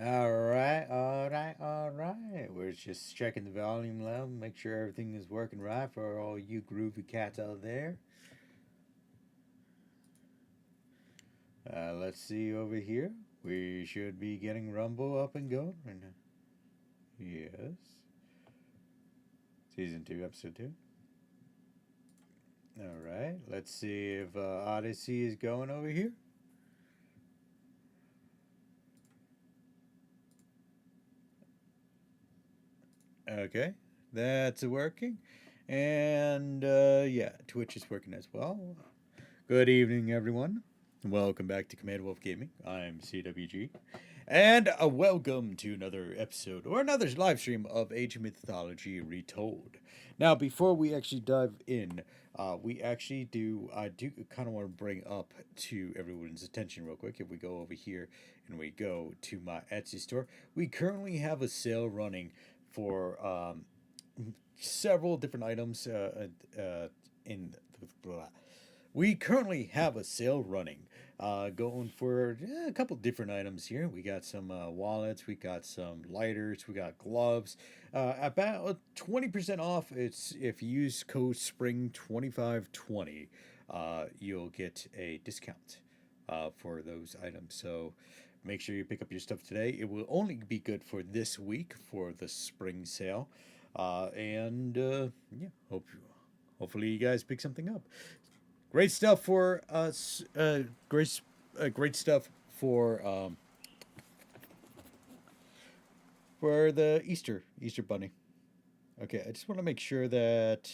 All right. We're just checking the volume level, make sure everything is working right for all you groovy cats out there. Let's see over here. We should be getting Rumble up and going right now. Yes. Season 2, Episode 2. Alright, let's see if Odyssey is going over here. Okay, that's working. And yeah, Twitch is working as well. Good evening, everyone. Welcome back to Command Wolf Gaming. I'm CWG. And welcome to another episode or another live stream of Age of Mythology Retold. Now, before we actually dive in, I do kind of want to bring up to everyone's attention real quick. If we go over here and we go to my Etsy store, we currently have a sale running for several different items in blah. We currently have a sale running, going for a couple different items here. We got some wallets, we got some lighters, we got gloves. About 20% off. It's if you use code Spring2520, you'll get a discount for those items. So make sure you pick up your stuff today. It will only be good for this week for the spring sale. Yeah, hopefully you guys pick something up. Great stuff for us. Great stuff for the Easter Bunny. Okay, I just want to make sure that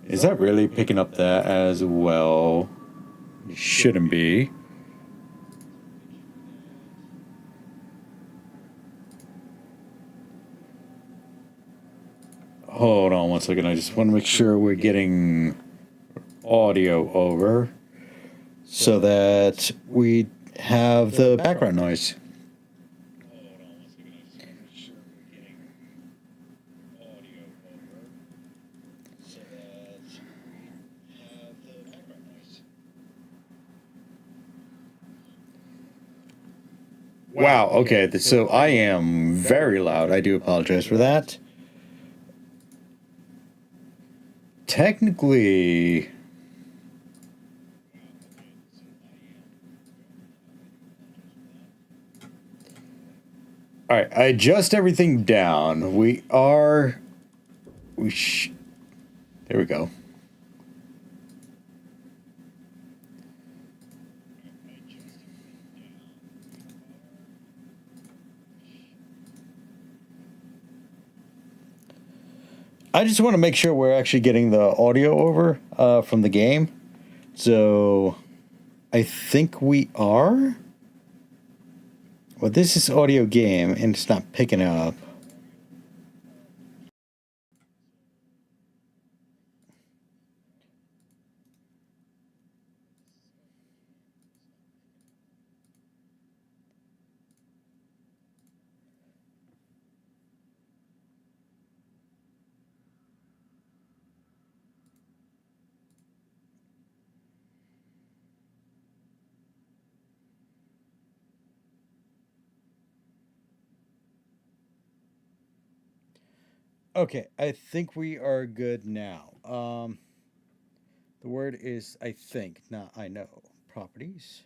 is that really picking up that as well. It shouldn't be. Hold on one second. I just want to make sure we're getting audio over so that we have the background noise. Wow, okay, so I am very loud. I do apologize for that. Technically, all right, I adjust everything down. There we go. I just want to make sure we're actually getting the audio over from the game. So I think we are. Well, this is audio game and it's not picking up. Okay, I think we are good now. The word is I think, not I know. Properties.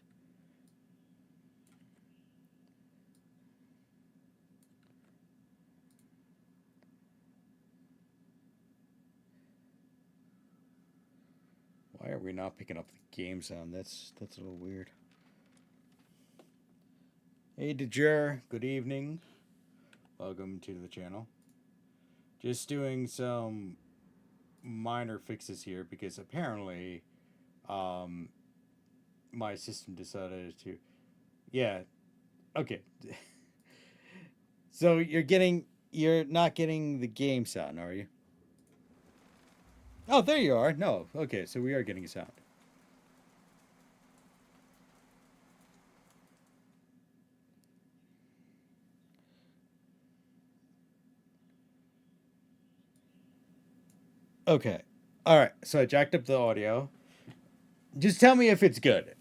Why are we not picking up the game sound? That's a little weird. Hey, Dejur, good evening. Welcome to the channel. Just doing some minor fixes here because apparently my system decided to. Yeah, okay. So you're not getting the game sound, are you? Oh, there you are. No, okay, so we are getting a sound. Okay. All right. So I jacked up the audio. Just tell me if it's good.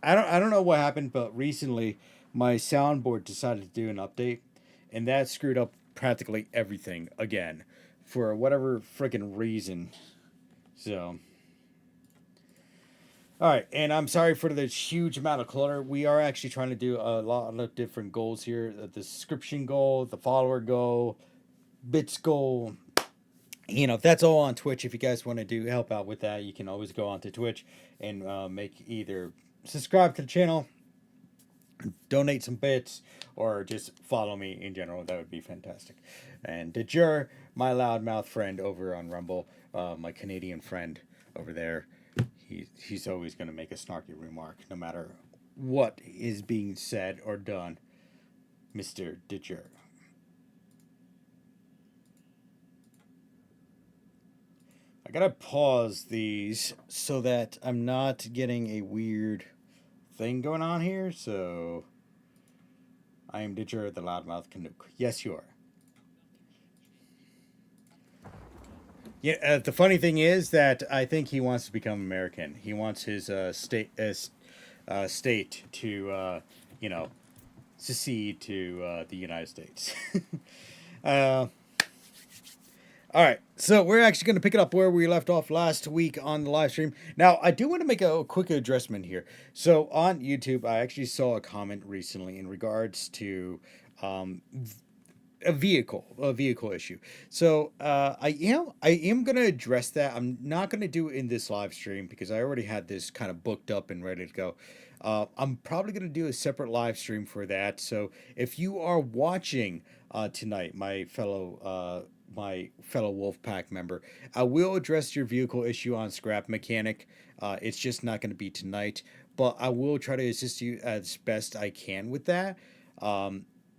I don't know what happened, but recently my soundboard decided to do an update, and that screwed up practically everything again for whatever freaking reason. So, all right, and I'm sorry for the huge amount of clutter. We are actually trying to do a lot of different goals here: the subscription goal, the follower goal, bits goal. If that's all on Twitch, if you guys want to do help out with that, you can always go onto Twitch and make either subscribe to the channel, donate some bits, or just follow me in general. That would be fantastic. And Dejur, my loudmouth friend over on Rumble, my Canadian friend over there, he's always going to make a snarky remark no matter what is being said or done, Mr. Dejur. I gotta pause these so that I'm not getting a weird thing going on here. So I am Didger, the loudmouth Canuck. Yes, you are. Yeah. The funny thing is that I think he wants to become American. He wants his state to you know secede to the United States. uh, All right, so we're actually going to pick it up where we left off last week on the live stream. Now, I do want to make a quick addressment here. So on YouTube, I actually saw a comment recently in regards to um, a vehicle issue. So I am going to address that. I'm not going to do it in this live stream because I already had this kind of booked up and ready to go. I'm probably going to do a separate live stream for that. So if you are watching tonight, my fellow Wolfpack member, I will address your vehicle issue on Scrap Mechanic. It's just not going to be tonight, but I will try to assist you as best I can with that.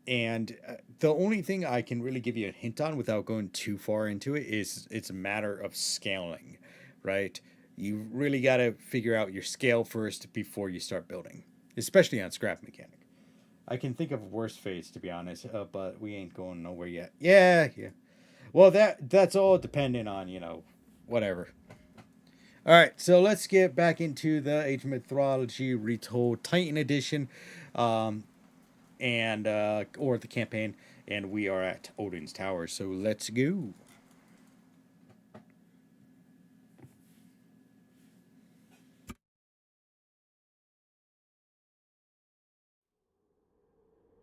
And the only thing I can really give you a hint on without going too far into it is it's a matter of scaling, right? You really got to figure out your scale first before you start building, especially on Scrap Mechanic. I can think of worse fates to be honest, but we ain't going nowhere yet. Yeah, yeah. Well, that's all dependent on whatever. All right, so let's get back into the Age of Mythology Retold Titan Edition, um, and or the campaign, and we are at Odin's Tower. So let's go.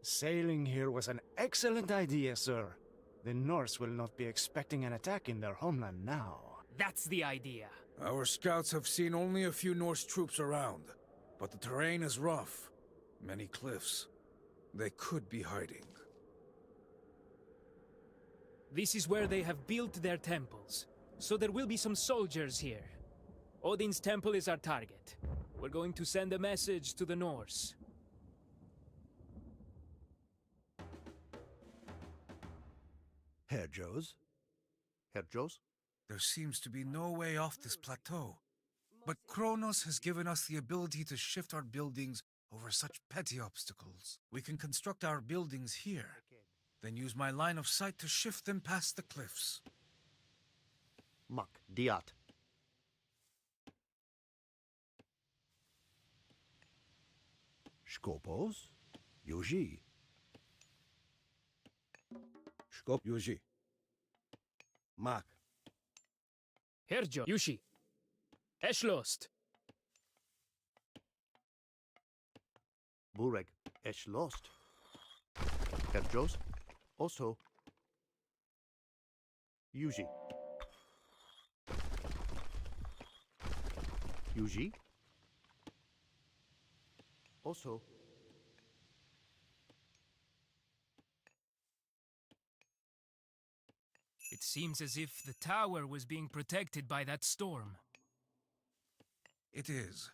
Sailing here was an excellent idea, sir. The Norse will not be expecting an attack in their homeland now. That's the idea. Our scouts have seen only a few Norse troops around, but the terrain is rough. Many cliffs. They could be hiding. This is where they have built their temples. So there will be some soldiers here. Odin's temple is our target. We're going to send a message to the Norse. Herr Joes? Herr Joes? There seems to be no way off this plateau. But Kronos has given us the ability to shift our buildings over such petty obstacles. We can construct our buildings here, then use my line of sight to shift them past the cliffs. Mak, diat. Skopos? Yuji. Skop Yuji. Mak. Herjo, Yushi. Eschlost. Bureg. Esh lost. Herr Joes? Also. Yuji. Yuji? Also. It seems as if the tower was being protected by that storm. It is.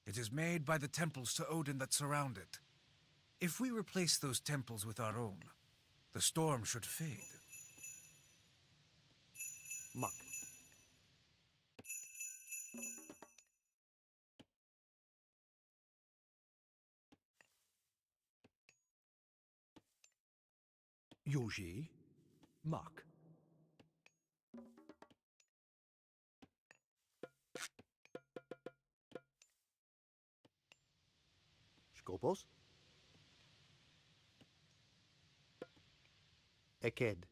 It is made by the temples to Odin that surround it. If we replace those temples with our own, the storm should fade. Mak. Yuji. Mak. Skopos. Eked.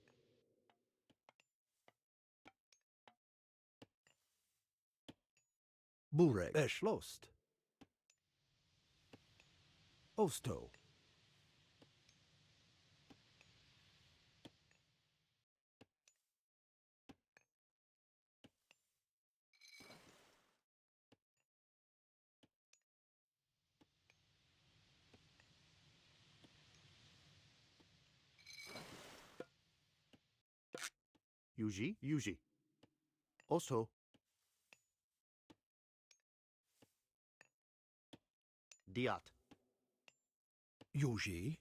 Bureg. Eschlost. Osto. Yuji. Yuji. Oso. Diat. Yuji.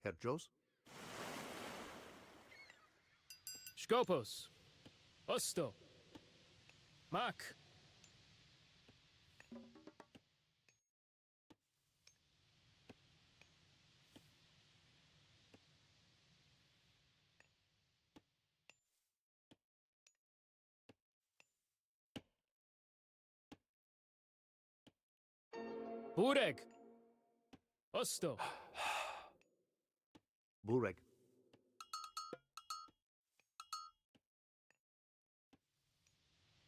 Herjos. Skopos. Osto. Mak. Bureg. Osto. Bureg.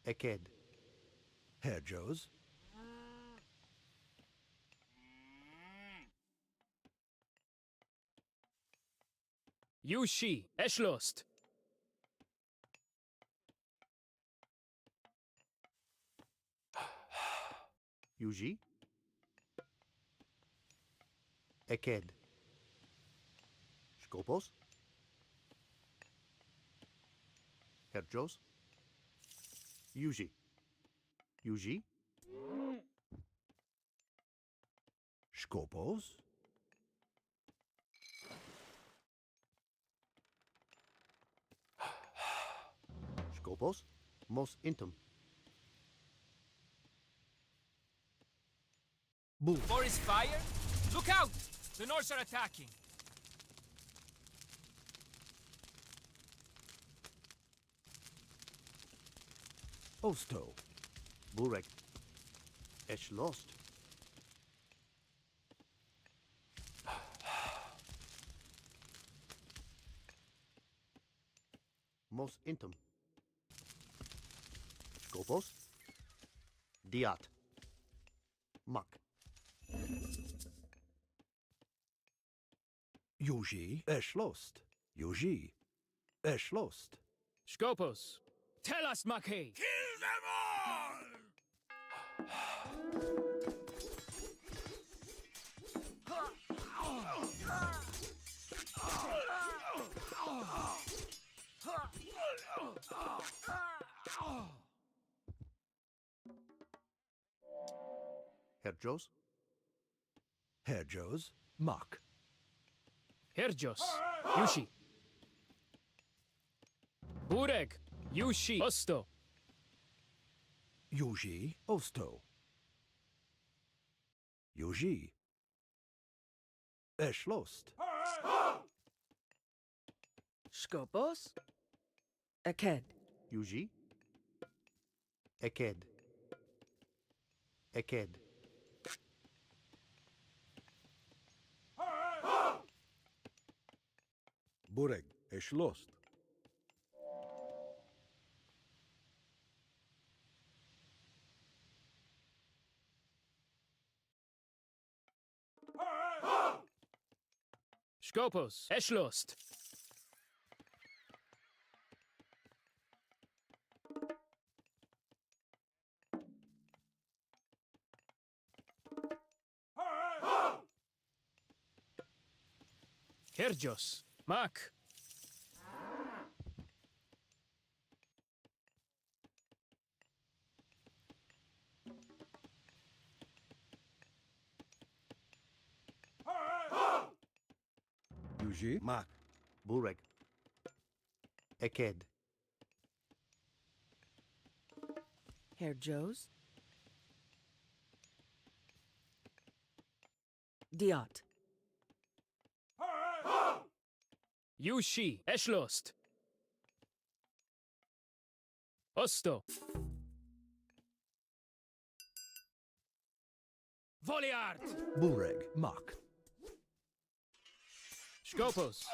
Eked. Herjos. Yushi. Eschlost. Yuji. Eked. Skopos. Herjos. Yuji. Yuji. Skopos. Skopos. Mos intum. Forest fire? Look out! The Norse are attacking. Osto. Bureg. Eschlost. Mos intum. Skopos. Diat. Mak. Yuji. Eschlost. Yuji. Eschlost. Skopos. Tell us, Mackay! Kill them all! Herjos. Herjos. Mak. Herjos. Yushi. Bureg. Yushi. Osto. Yuji. Osto. Yuji. Eschlost. Skopos. Eked. Yuji. Eked. Eked. Bureg, Eschlost. Skopos. Eschlost. Herjos. Mak. Yuji. Mak. Bureg. Eked. Herjos. Diat. Yushi. Eschlost. Osto. Voliart! Bureg, Mach. Skopos!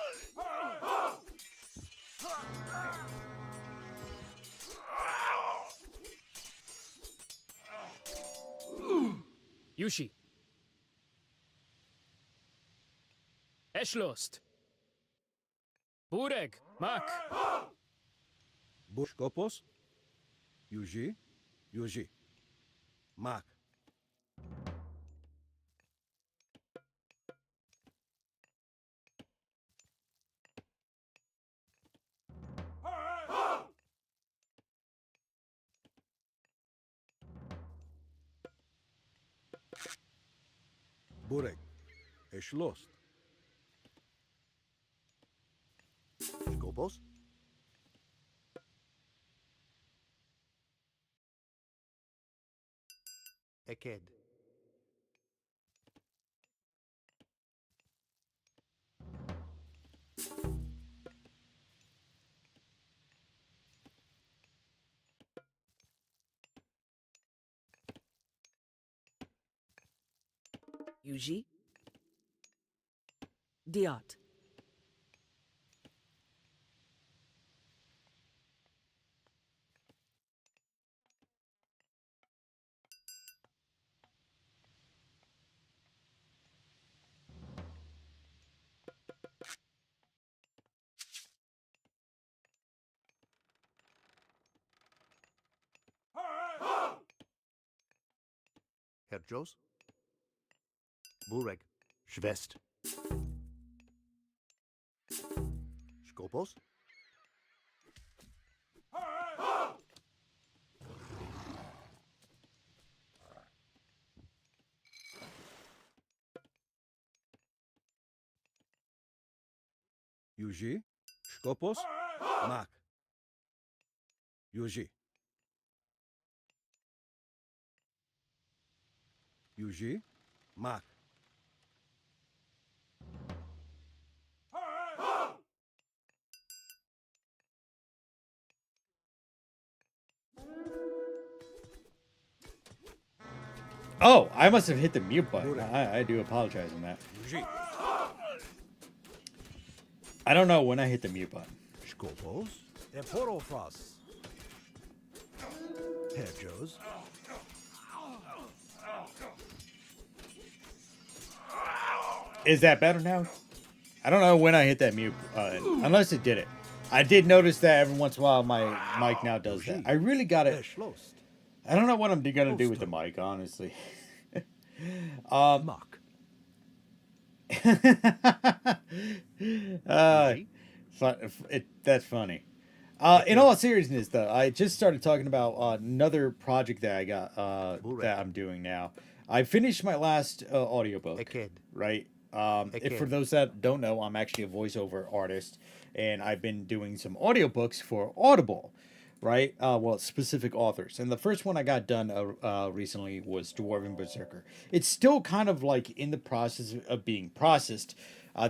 Yushi! Eschlost! Bureg! Mak! Bushkopos. Yuji. Yuji. Mak. Bureg. Eschlost. Skopos. Eked. Yuji. Diat. Herjos. Bureg. Schwest. Skopos. Yuji. Skopos. Mak. Yuji. Yuji. Mak. Oh, I must have hit the mute button. I do apologize on that. Yuji. I don't know when I hit the mute button. Skopos. Eporofros. Herjos. Is that better now? I don't know when I hit that mute button, unless it did it. I did notice that every once in a while my mic now does that. I really got it. Eschlost. I don't know what I'm gonna do with the mic, honestly. Mach. That's funny. In all seriousness, though, I just started talking about another project that I got that I'm doing now. I finished my last audiobook, Eked. right? If for those that don't know, I'm actually a voiceover artist, and I've been doing some audiobooks for Audible, right? Well, specific authors. And the first one I got done recently was Dwarven Berserker. It's still kind of like in the process of being processed.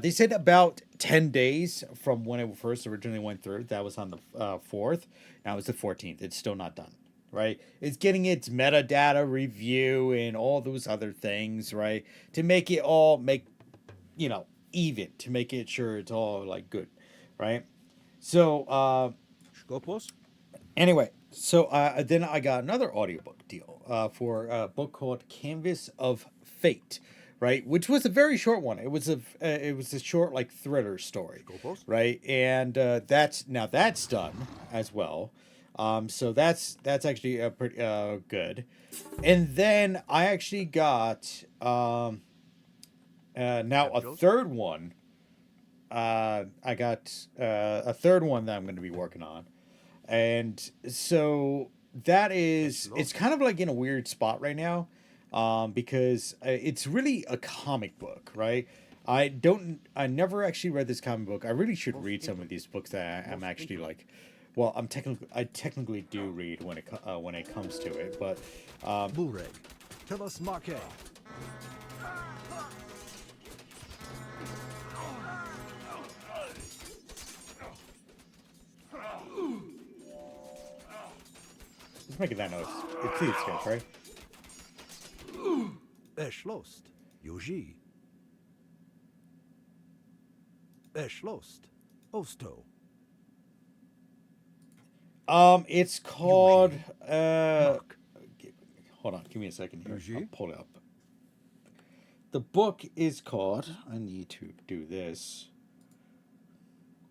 They said about 10 days from when it first originally went through. That was on the 4th. Now it's the 14th. It's still not done, right? It's getting its metadata review and all those other things, right? To make it all even, to make it sure it's all like good, right? So, Skopos. anyway, so then I got another audiobook deal for a book called Canvas of Fate, right? Which was a very short one. It was a short like thriller story, Skopos. right? And that's done as well. So that's actually pretty good. And then I actually got now a third one. I got a third one that I'm going to be working on. And so that is, it's kind of like in a weird spot right now, because it's really a comic book, right? I never actually read this comic book. I really should read some of these books that I'm actually like, well, I technically do read when it comes to it, but Bureg. Telos Marke. just making that noise. It's these guys, right? Erschlossen. Yuji. Erschlossen. Osto. It's called Mark. hold on, give me a second here. Yuji? I'll pull it up. The book is called, I need to do this.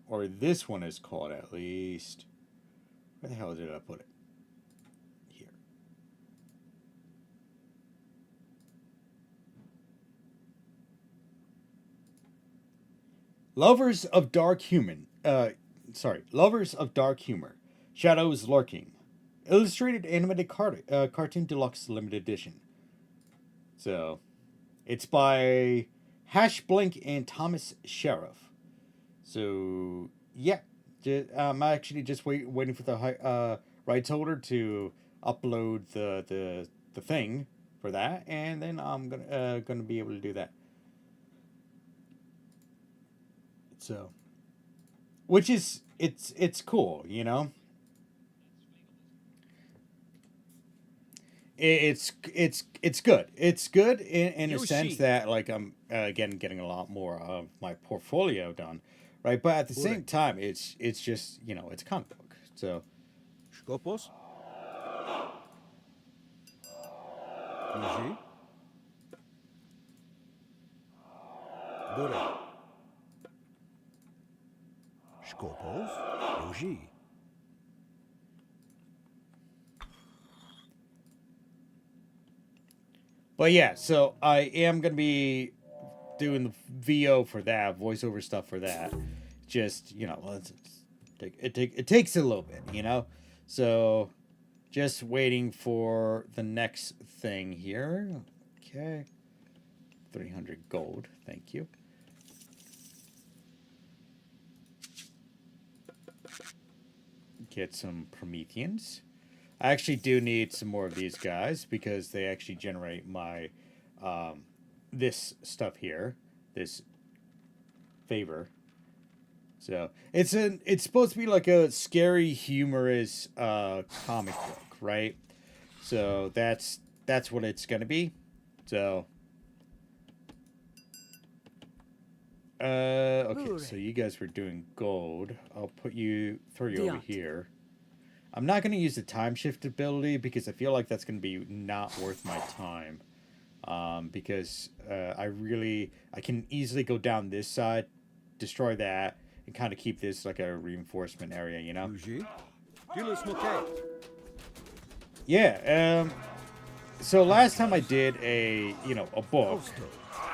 Or this one is called at least. Where the hell did I put it? Here. Lovers of Dark Humor. Shadows Lurking. Illustrated animated cartoon deluxe limited edition. So, it's by Hash Blink and Thomas Sheriff. So, yeah. I'm actually just waiting for the rights holder to upload the thing for that, and then I'm gonna be able to do that. So, which is it's cool, you know. It's good. It's good in a sense that like I'm again getting a lot more of my portfolio done, right? But at the same time, it's just it's a comic book. So Skopos? Yuji? Bure. Skopos. Yuji. but yeah, so I am gonna be doing the VO for that, voiceover stuff for that. Just it takes a little bit, So just waiting for the next thing here. Okay, 300 gold. Thank you. Get some Prometheans. I actually do need some more of these guys because they actually generate my this stuff here, this favor. So it's supposed to be like a scary, humorous comic book, right? So that's what it's gonna be. So okay, so you guys were doing gold. I'll throw you over here. I'm not going to use the time shift ability because I feel like that's going to be not worth my time. Because I can easily go down this side, destroy that, and kind of keep this like a reinforcement area, Yuji? Dilis Moke. Yeah. So last time I did a book,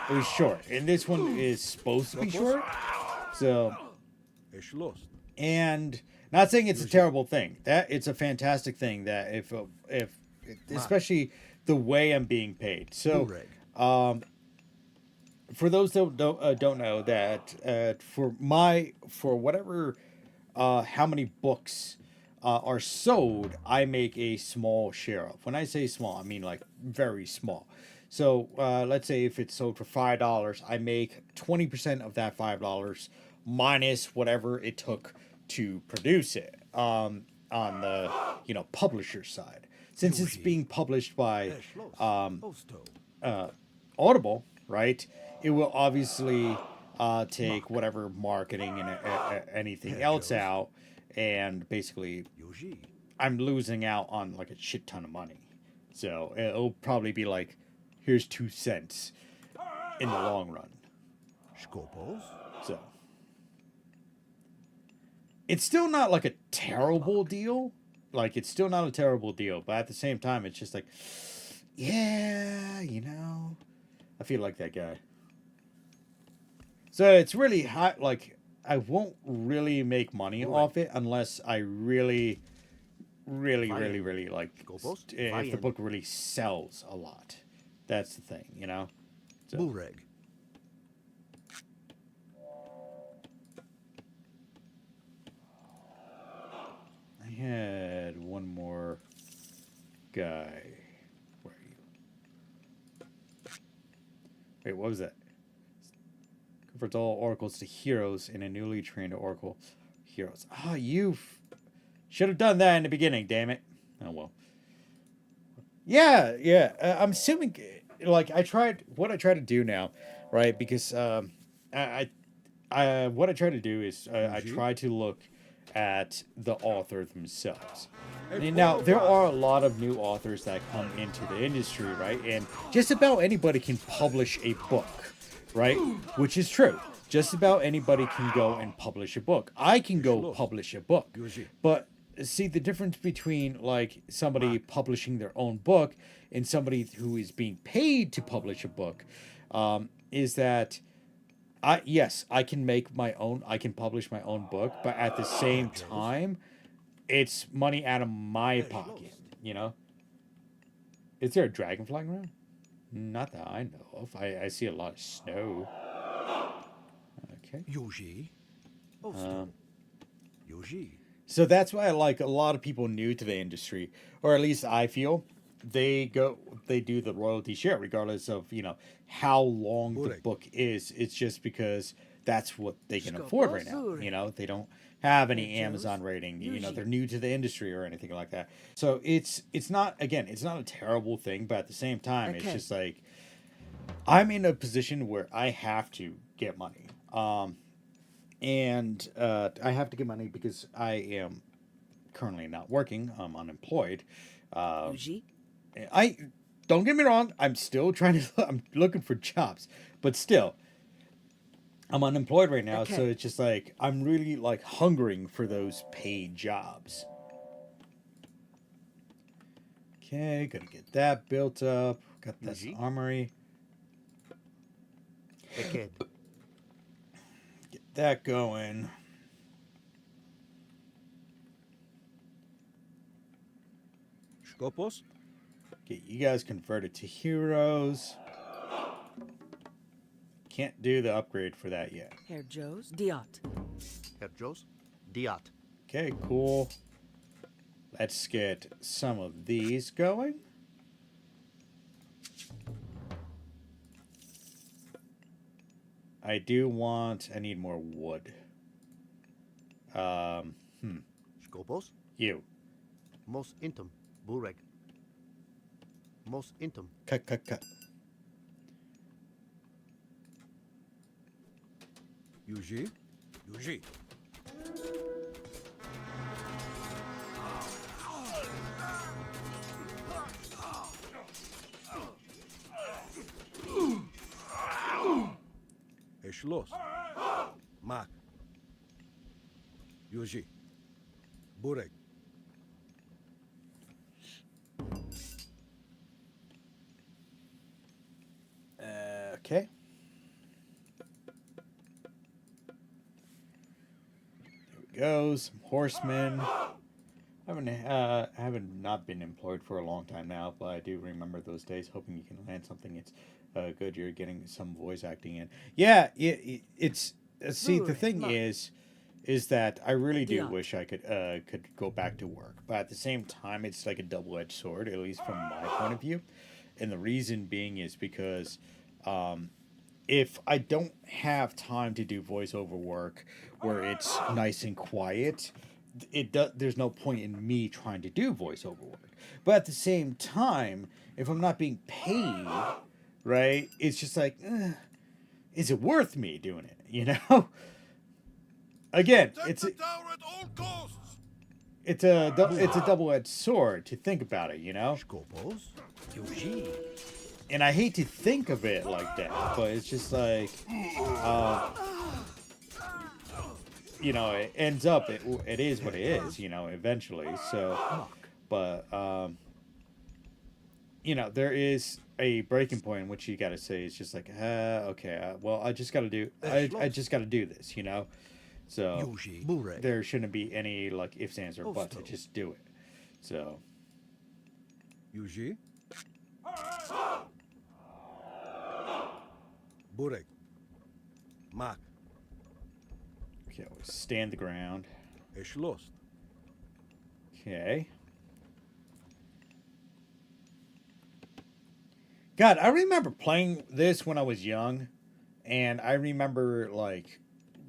it was short, and this one is supposed to be short. So, Erschlossen. and not saying it's a terrible thing. That it's a fantastic thing. That if especially the way I'm being paid. So, for those that don't know that for whatever how many books are sold, I make a small share of. When I say small, I mean like very small. So let's say if it's sold for $5, I make 20% of that $5 minus whatever it took to produce it on the publisher side. Since it's being published by Audible, right? It will obviously take whatever marketing and anything else out, and basically I'm losing out on like a shit ton of money. So it'll probably be like, here's 2 cents in the long run. So it's still not like a terrible deal. Like it's still not a terrible deal, but at the same time, it's just like, yeah, I feel like that guy. So it's really hot. Like I won't really make money off it unless I really like if the book really sells a lot. That's the thing, So. Bureg. I had one more guy. Where are you? Wait, what was that? Converts all oracles to heroes in a newly trained oracle. Heroes. Ah, you should have done that in the beginning, damn it. Oh, well. Yeah. I'm assuming like I tried what I try to do now, right? Because what I try to do is I try to look at the author themselves. And now there are a lot of new authors that come into the industry, right? And just about anybody can publish a book, right? Which is true. Just about anybody can go and publish a book. I can go publish a book. But see the difference between like somebody publishing their own book and somebody who is being paid to publish a book is that I can make my own, I can publish my own book, but at the same time, it's money out of my pocket, you know? Is there a dragon flying around? Not that I know of. I see a lot of snow. Okay. Yuji. Osto. Yuji. So that's why like a lot of people new to the industry, or at least I feel, they do the royalty share regardless of, you know, how long the book is. It's just because that's what they can afford right now. You know, they don't have any Amazon rating, you know, they're new to the industry or anything like that. So it's not, again, it's not a terrible thing, but at the same time, it's just like I'm in a position where I have to get money. And I have to get money because I am currently not working. I'm unemployed. I don't get me wrong. I'm still trying to. I'm looking for jobs, but still, I'm unemployed right now. So it's just like I'm really like hungering for those paid jobs. Okay, gotta get that built up. Got this armory. Get that going. Skopos. Get you guys converted to heroes. Can't do the upgrade for that yet. Herr Joe's Diot. Herr Jos. Diat. Okay, cool. Let's get some of these going. I need more wood. Skopos. You. Mos intum. Bureg. Mos intum. Cut. Yuji. Yuji. Eschloss. Mak. Yuji. Bureg. Okay. There we go. Some horsemen. I haven't not been employed for a long time now, but I do remember those days. Hoping you can land something. It's good. You're getting some voice acting in. Yeah, it's see the thing is that I really do wish I could go back to work, but at the same time, it's like a double-edged sword, at least from my point of view. And the reason being is because if I don't have time to do voiceover work where it's nice and quiet, there's no point in me trying to do voiceover work. But at the same time, if I'm not being paid, right, it's just like, is it worth me doing it? You know? Again, it's a double-edged sword to think about it, you know? Skopos. Yuji. And I hate to think of it like that, but it's just like, you know, it ends up, it is what it is, you know, eventually. So, but, you know, there is a breaking point in which you got to say, it's just like, okay, well, I just got to do this, you know? So there shouldn't be any like ifs, ands, or buts. I just do it. So. Yuji. Bureg. Mak. Okay, stand the ground. Eschloss. Okay. God, I remember playing this when I was young, and I remember like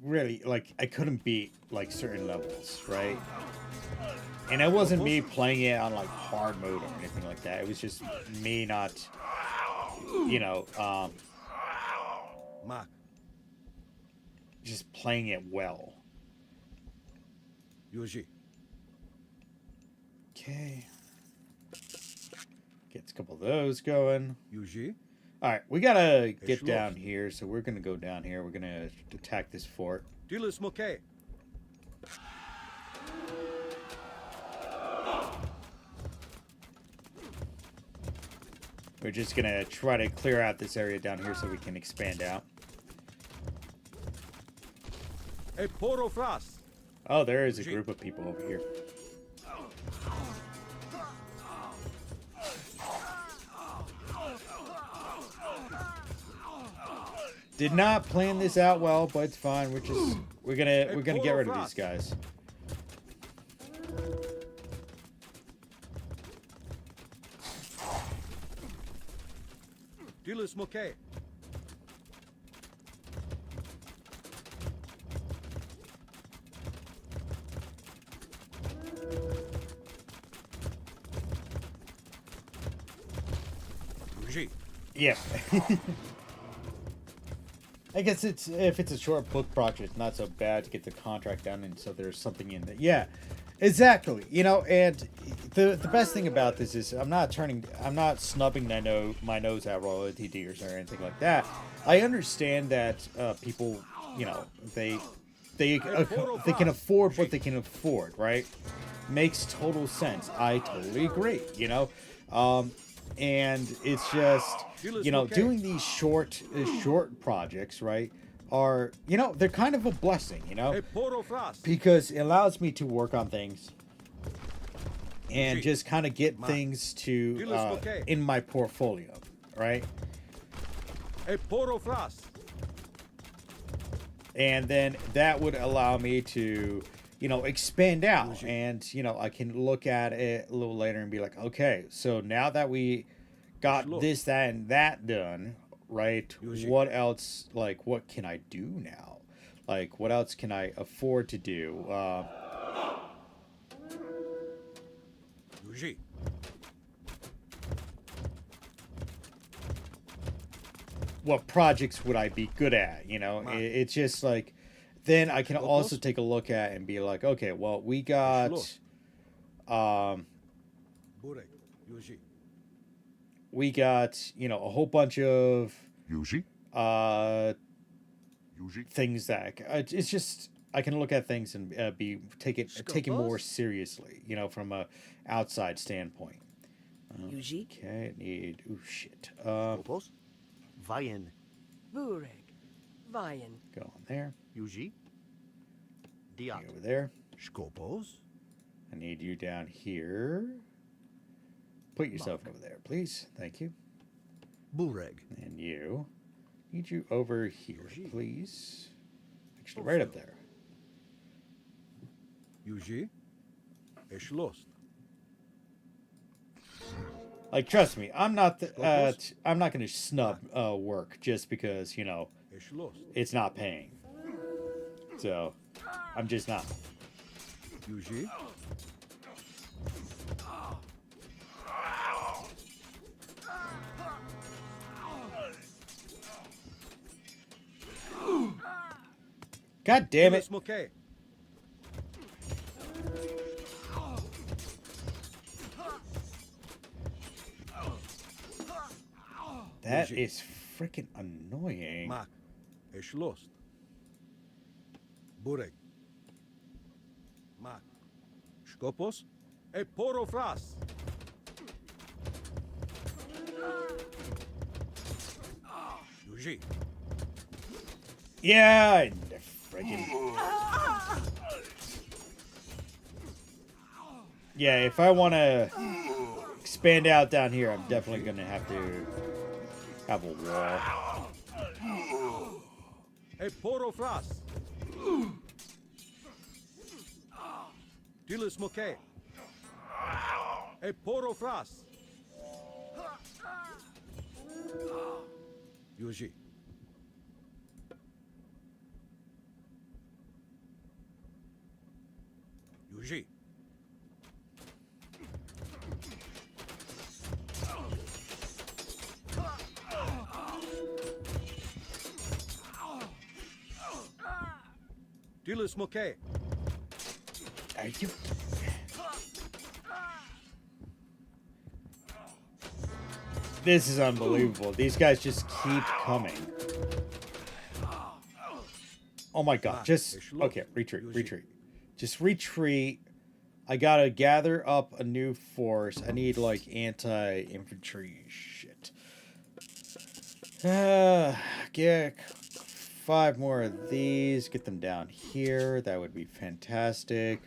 really like I couldn't beat like certain levels, right? And it wasn't me playing it on like hard mode or anything like that. It was just me not you know, Mark. just playing it well. Yuji. Okay. Gets a couple of those going. Yuji. All right, we gotta get It's down lost. here, so we're gonna go down here. We're gonna attack this fort. Dilis Moke. We're just gonna try to clear out this area down here so we can expand out. E Poro Fras. Oh, there is a group of people over here. Did not plan this out well, but it's fine. We're gonna get rid of these guys. Dilis Moke. Yuji. Yeah. I guess if it's a short book project, it's not so bad to get the contract done, and so there's something in there. Yeah, exactly. You know, and the best thing about this is I'm not snubbing my nose at royalty deals or anything like that. I understand that people, you know, they can afford what they can afford, right? Makes total sense. I totally agree. You know, and it's just, you know, doing these short projects, right, are, you know, they're kind of a blessing, you know, E Poro Fras. because it allows me to work on things and just kind of get things to in my portfolio, right? E Poro Fras. And then that would allow me to, you know, expand out, and, you know, I can look at it a little later and be like, okay, so now that we got this, that, and that done, right, what else, like, what can I do now? Like, what else can I afford to do? Yuji. What projects would I be good at, you know? It's just like, then I can also take a look at and be like, okay, well, we got Burek. Yuji. we got, you know, a whole bunch of Yuji? things that it's just, I can look at things and take it more seriously, you know, from a outside standpoint. Yuji? Okay, need, oh shit. Skopos. Vayen. Burek. Vayen. Go on there. Yuji. Diat. You over there. Skopos. I need you down here. Put yourself over there, please. Thank you. Bureg. And you. Need you over here, please. Actually, right up there. Yuji. Esh lost. Like, trust me, I'm not going to snub work just because, you know, Esh lost. it's not paying. So, I'm just not. Yuji. God damn it. Dilis Moke. That is freaking annoying. Mark. Esh lost. Bureg. Mark. Skopos. E Poro Fras. Yuji. Yeah, freaking. Yeah, if I want to expand out down here, I'm definitely going to have to have a wall. E Poro Fras. Dilis Moke. E Poro Fras. Yuji. Yuji. Dilis Moke. Are you? This is unbelievable. These guys just keep coming. Oh my god. Just... Okay, retreat, retreat. Just retreat. I gotta gather up a new force. I need, like, anti-infantry shit. Get 5 more of these. Get them down here. That would be fantastic.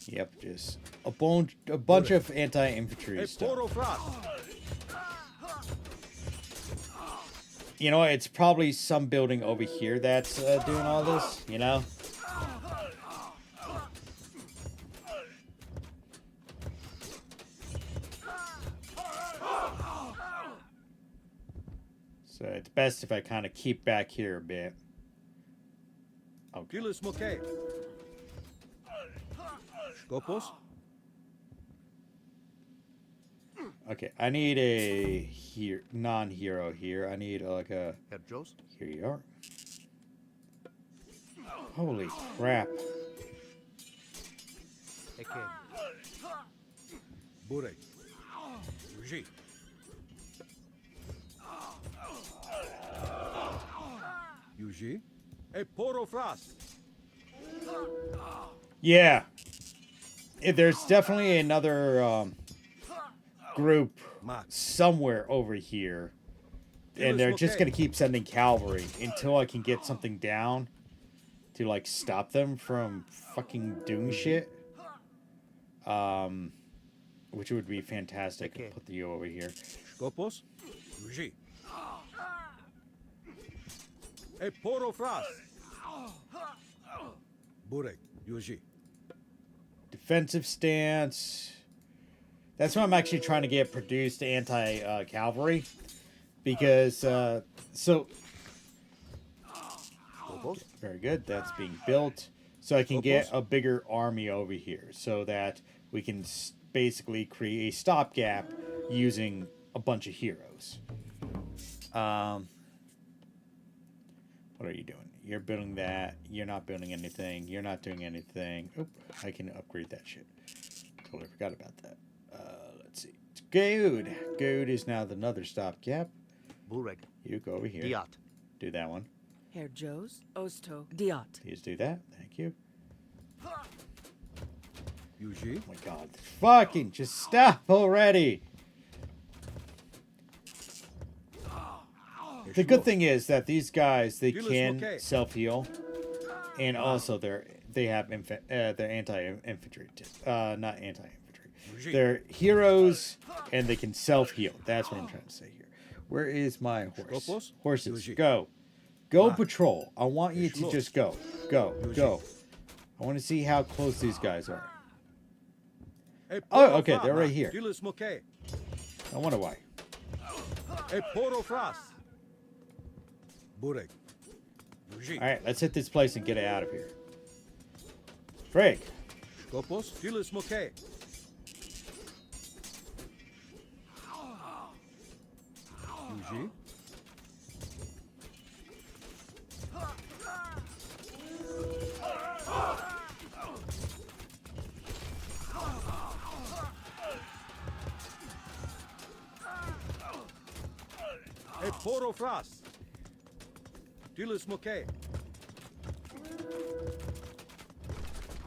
Yep, just a bunch of anti-infantry stuff. You know, it's probably some building over here that's doing all this, you know? So it's best if I kind of keep back here a bit. Okay. Dilis Moke. Skopos. Okay, I need a non-hero here. I need like a... Herr Jost. Here you are. Holy crap. Eke. Burek. Yuji. Yuji. Eporofras. Yeah. There's definitely another group somewhere over here. And they're just going to keep sending cavalry until I can get something down to, like, stop them from fucking doing shit. Which would be fantastic. I'll put you over here. Skopos. Yuji. Eporofras. Burek. Yuji. Defensive stance. That's why I'm actually trying to get produced anti-cavalry. Because, very good. That's being built. So I can get a bigger army over here. So that we can basically create a stopgap using a bunch of heroes. What are you doing? You're building that. You're not building anything. You're not doing anything. Oop, I can upgrade that shit. Totally forgot about that. Let's see. It's good. Good is now another stopgap. Burek. You go over here. Diat. Do that one. Herr Jos, Osto, Diot. Please do that. Thank you. Yuji. Oh my god. Fucking just stop already. The good thing is that these guys, they can self-heal. And also they have they're anti-infantry. Not anti-infantry. They're heroes and they can self-heal. That's what I'm trying to say here. Where is my horse? Horses, go. Go patrol. I want you to just go. Go. Go. I want to see how close these guys are. Oh, okay, they're right here. I wonder why. Burek. Alright, let's hit this place and get it out of here. Break. Skopos. Dilis Moke. Yuji. Eporofras. Dilis Moke.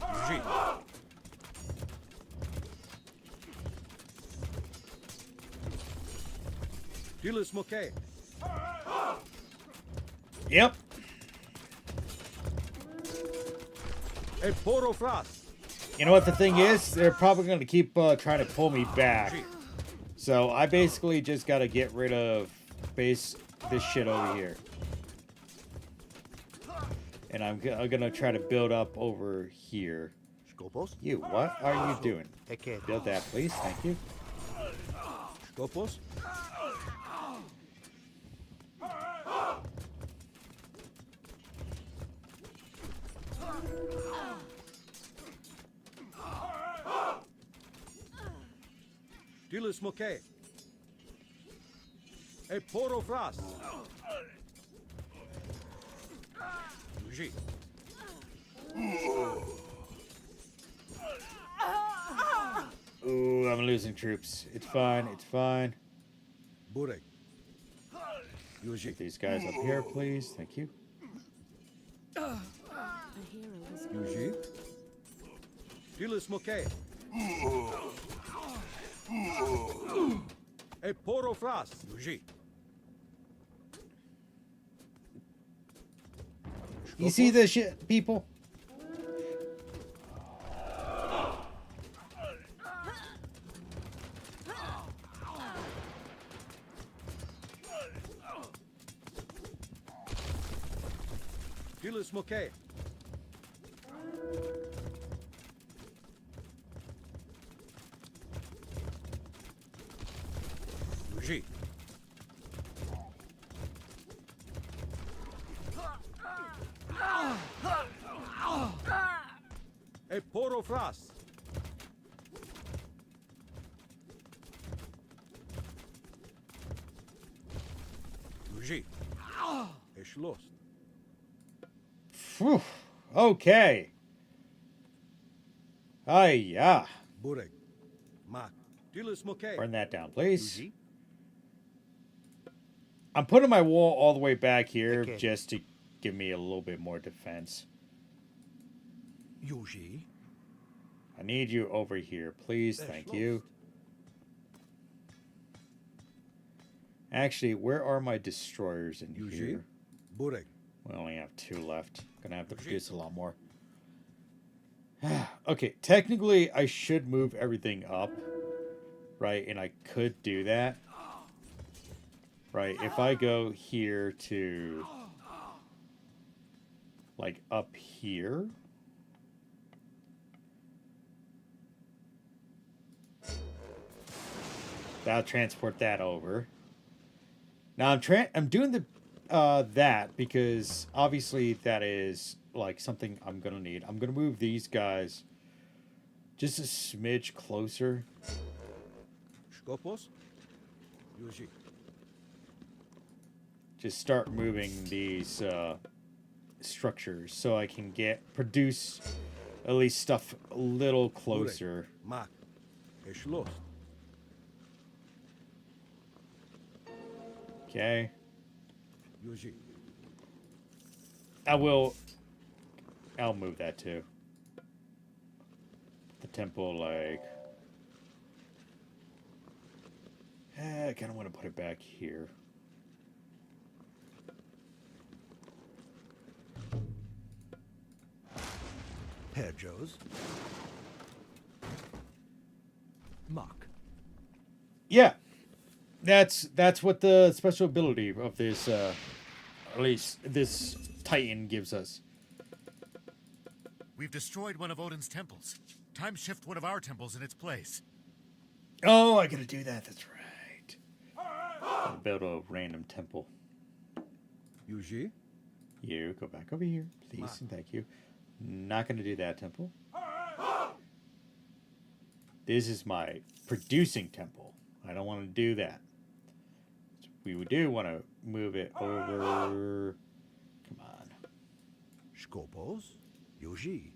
Yuji. Dilis Moke. Yep. Eporofras. You know what the thing is? They're probably going to keep trying to pull me back. So I basically just got to get rid of this shit over here. And I'm going to try to build up over here. Skopos. You, what are you doing? Eke. Build that, please. Thank you. Skopos. Dilis Moke. Eporofras. Yuji. Ooh, I'm losing troops. It's fine. It's fine. Burek. Yuji. Get these guys up here, please. Thank you. A hero is Yuji. Dilis Moke. Ep2 Fras. Yuji. You see this shit, people? Dilis Moke. Yuji. Ep2 Fras. Yuji. Eschloss. Phew. Okay. Yeah. Burek. Mak. Dilis Moke. Burn that down, please. Yuji. I'm putting my wall all the way back here Okay. just to give me a little bit more defense. Yuji. I need you over here, please. Thank you. Actually, where are my destroyers in Yuji. here? Burek. We only have 2 left. Gonna have to produce a lot more. Okay, technically I should move everything up, right? And I could do that. Right, if I go here to, like, up here. That'll transport that over. Now I'm doing the that because obviously that is like something I'm gonna need. I'm gonna move these guys just a smidge closer. Skopos. Yuji. Just start moving these structures so I can produce at least stuff a little closer. Mak. Eschloss. Okay. Yuji. I'll move that too. The temple, like, I kind of want to put it back here. Herr Joes. Mark. Yeah, that's what the special ability of this, at least this Titan gives us. We've destroyed one of Odin's temples. Time shift one of our temples in its place. Oh, I gotta do that. That's right. I'll build a random temple. Yuji. You go back over here, please, and thank you. Not gonna do that temple. This is my producing temple. I don't want to do that. We do want to move it over. Come on. Skopos. Yuji.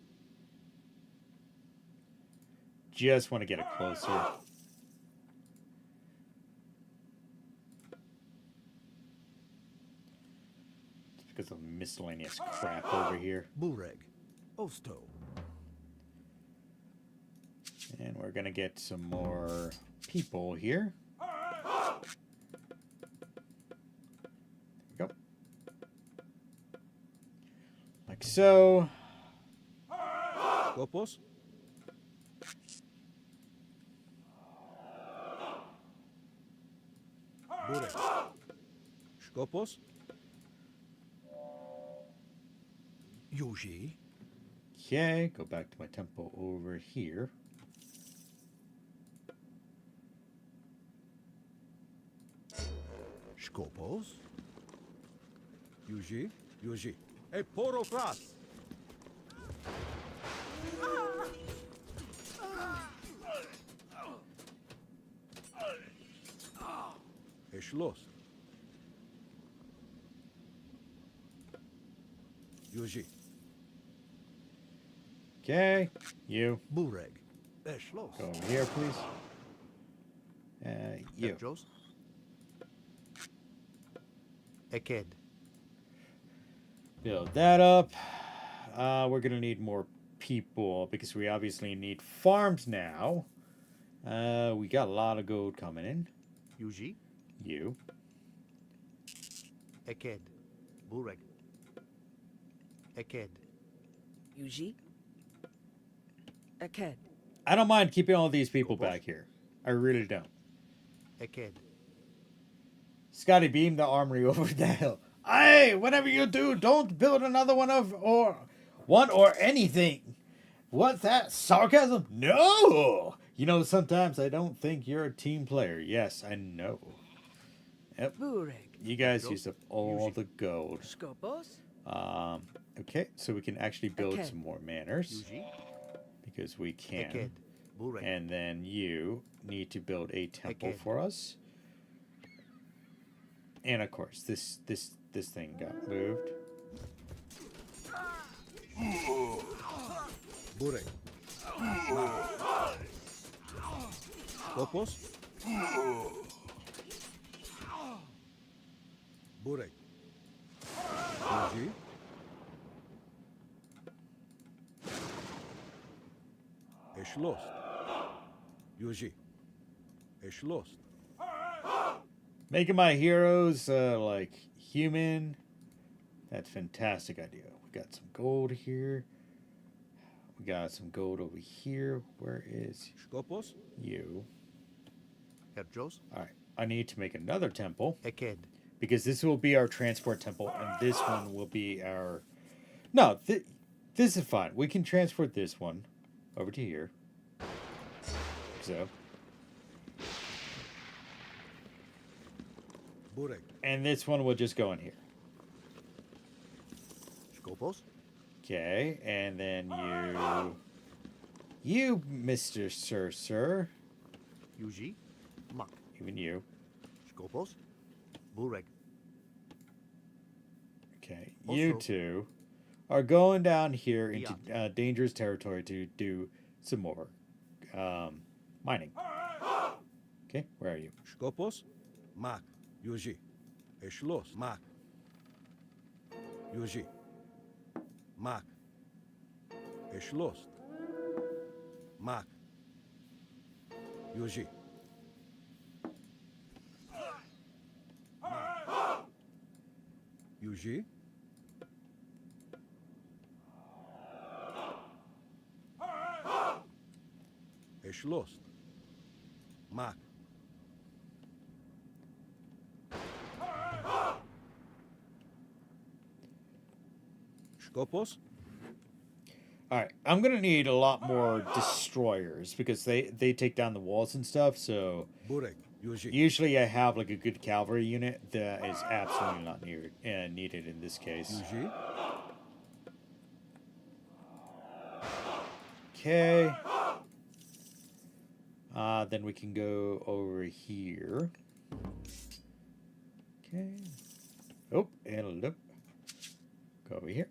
Just want to get it closer. It's because of miscellaneous crap over here. Bureg. Osto. And we're going to get some more people here. There we go. Like so. Skopos. Burek. Skopos. Yuji. Okay, go back to my temple over here. Skopos. Yuji. Yuji. Ep2 Fras. Eschloss. Yuji. Okay, you. Bureg. Schloss. Go over here, please. You. Ep2. Eked. Build that up. We're gonna need more people because we obviously need farms now. We got a lot of gold coming in. Yuji. You. Eked. Bureg. Eked. Yuji? Aked. I don't mind keeping all these people back here. I really don't. Eked. Scotty, beam the armory over the hill. Hey, whatever you do, don't build another one or anything. What's that? Sarcasm? No! You know, sometimes I don't think you're a team player. Yes, I know. Yep. Bureg. You guys used up all the gold. Skopos? Okay, so we can actually build Okay. some more manors. Yuji. Because we Eked. can. Bureg. And then you need to build a temple Okay. for us. And of course, this thing got moved. Bureg. Skopos. Bureg. Yuji. Schloss. Yuji. Schloss. Making my heroes like human. That's a fantastic idea. We got some gold here. We got some gold over here. Where is Skopos. you? Ep2. Alright. I need to make another temple. Eked. Because this will be our transport temple. And this one will be our... No, this is fine. We can transport this one over to here. So. Bureg. And this one will just go in here. Skopos. Okay, and then you, Mr. Sir, Yuji. Mak. even you. Skopos. Bureg. Okay, you two are going down here into dangerous territory to do some more mining. Okay, where are you? Skopos. Mak. Yuji. Schloss. Mak. Yuji. Mak. Schloss. Mak. Yuji. Yuji. Schloss. Mak. Skopos. All right, I'm gonna need a lot more destroyers because they take down the walls and stuff. So Bureg. Yuji. usually I have like a good cavalry unit that is absolutely not needed in this case. Yuji. Okay. Then we can go over here. Okay. Oh, and look. Go over here.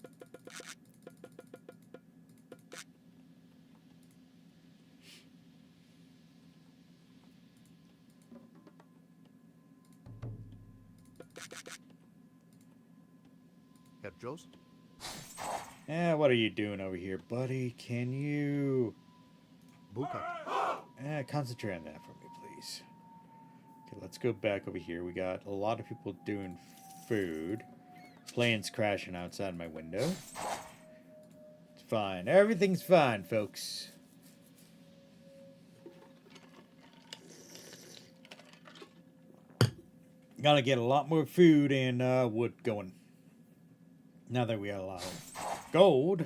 Ep2. What are you doing over here, buddy? Can you Bukat. concentrate on that for me, please? Okay, let's go back over here. We got a lot of people doing food. Planes crashing outside my window. It's fine. Everything's fine, folks. Gotta get a lot more food and wood going. Now that we got a lot of gold.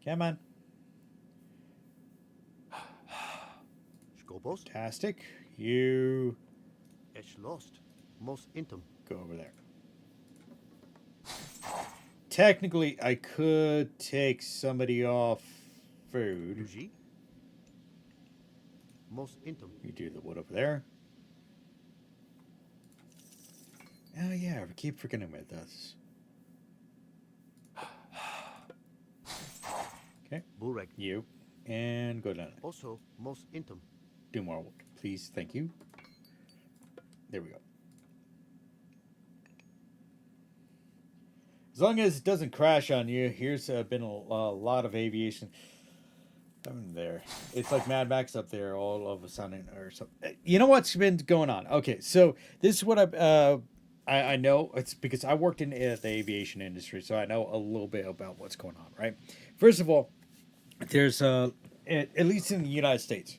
Come on. Skopos. Fantastic. You Schloss. Mos Intum. go over there. Technically, I could take somebody off food. Yuji. Mos Intum. You do the wood over there. Oh yeah, we keep forgetting about this. Okay. Bureg. You. And go down. Also, most intum. Do more work, please. Thank you. There we go. As long as it doesn't crash on you, here's been a lot of aviation. There. It's like Mad Max up there all of a sudden or something. You know what's been going on? Okay, so this is what I know. It's because I worked in the aviation industry, so I know a little bit about what's going on, right? First of all, there's at least in the United States,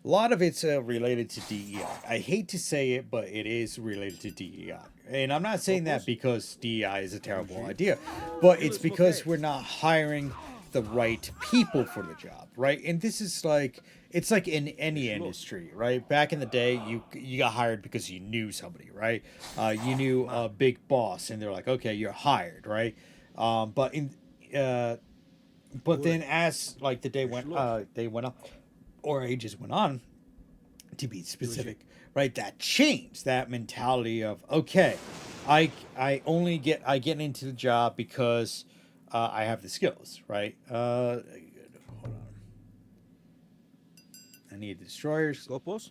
a lot of it's related to DEI. I hate to say it, but it is related to DEI. And I'm not saying that because DEI is a terrible idea, but it's because we're not hiring the right people for the job, right? And this is like, it's like in any industry, right? Back in the day, you got hired because you knew somebody, right? You knew a big boss, and they're like, okay, you're hired, right? But then as like the day went up, or ages went on, to be specific, right? That changed that mentality of, okay, I get into the job because I have the skills, right? Hold on. I need destroyers. Scopos?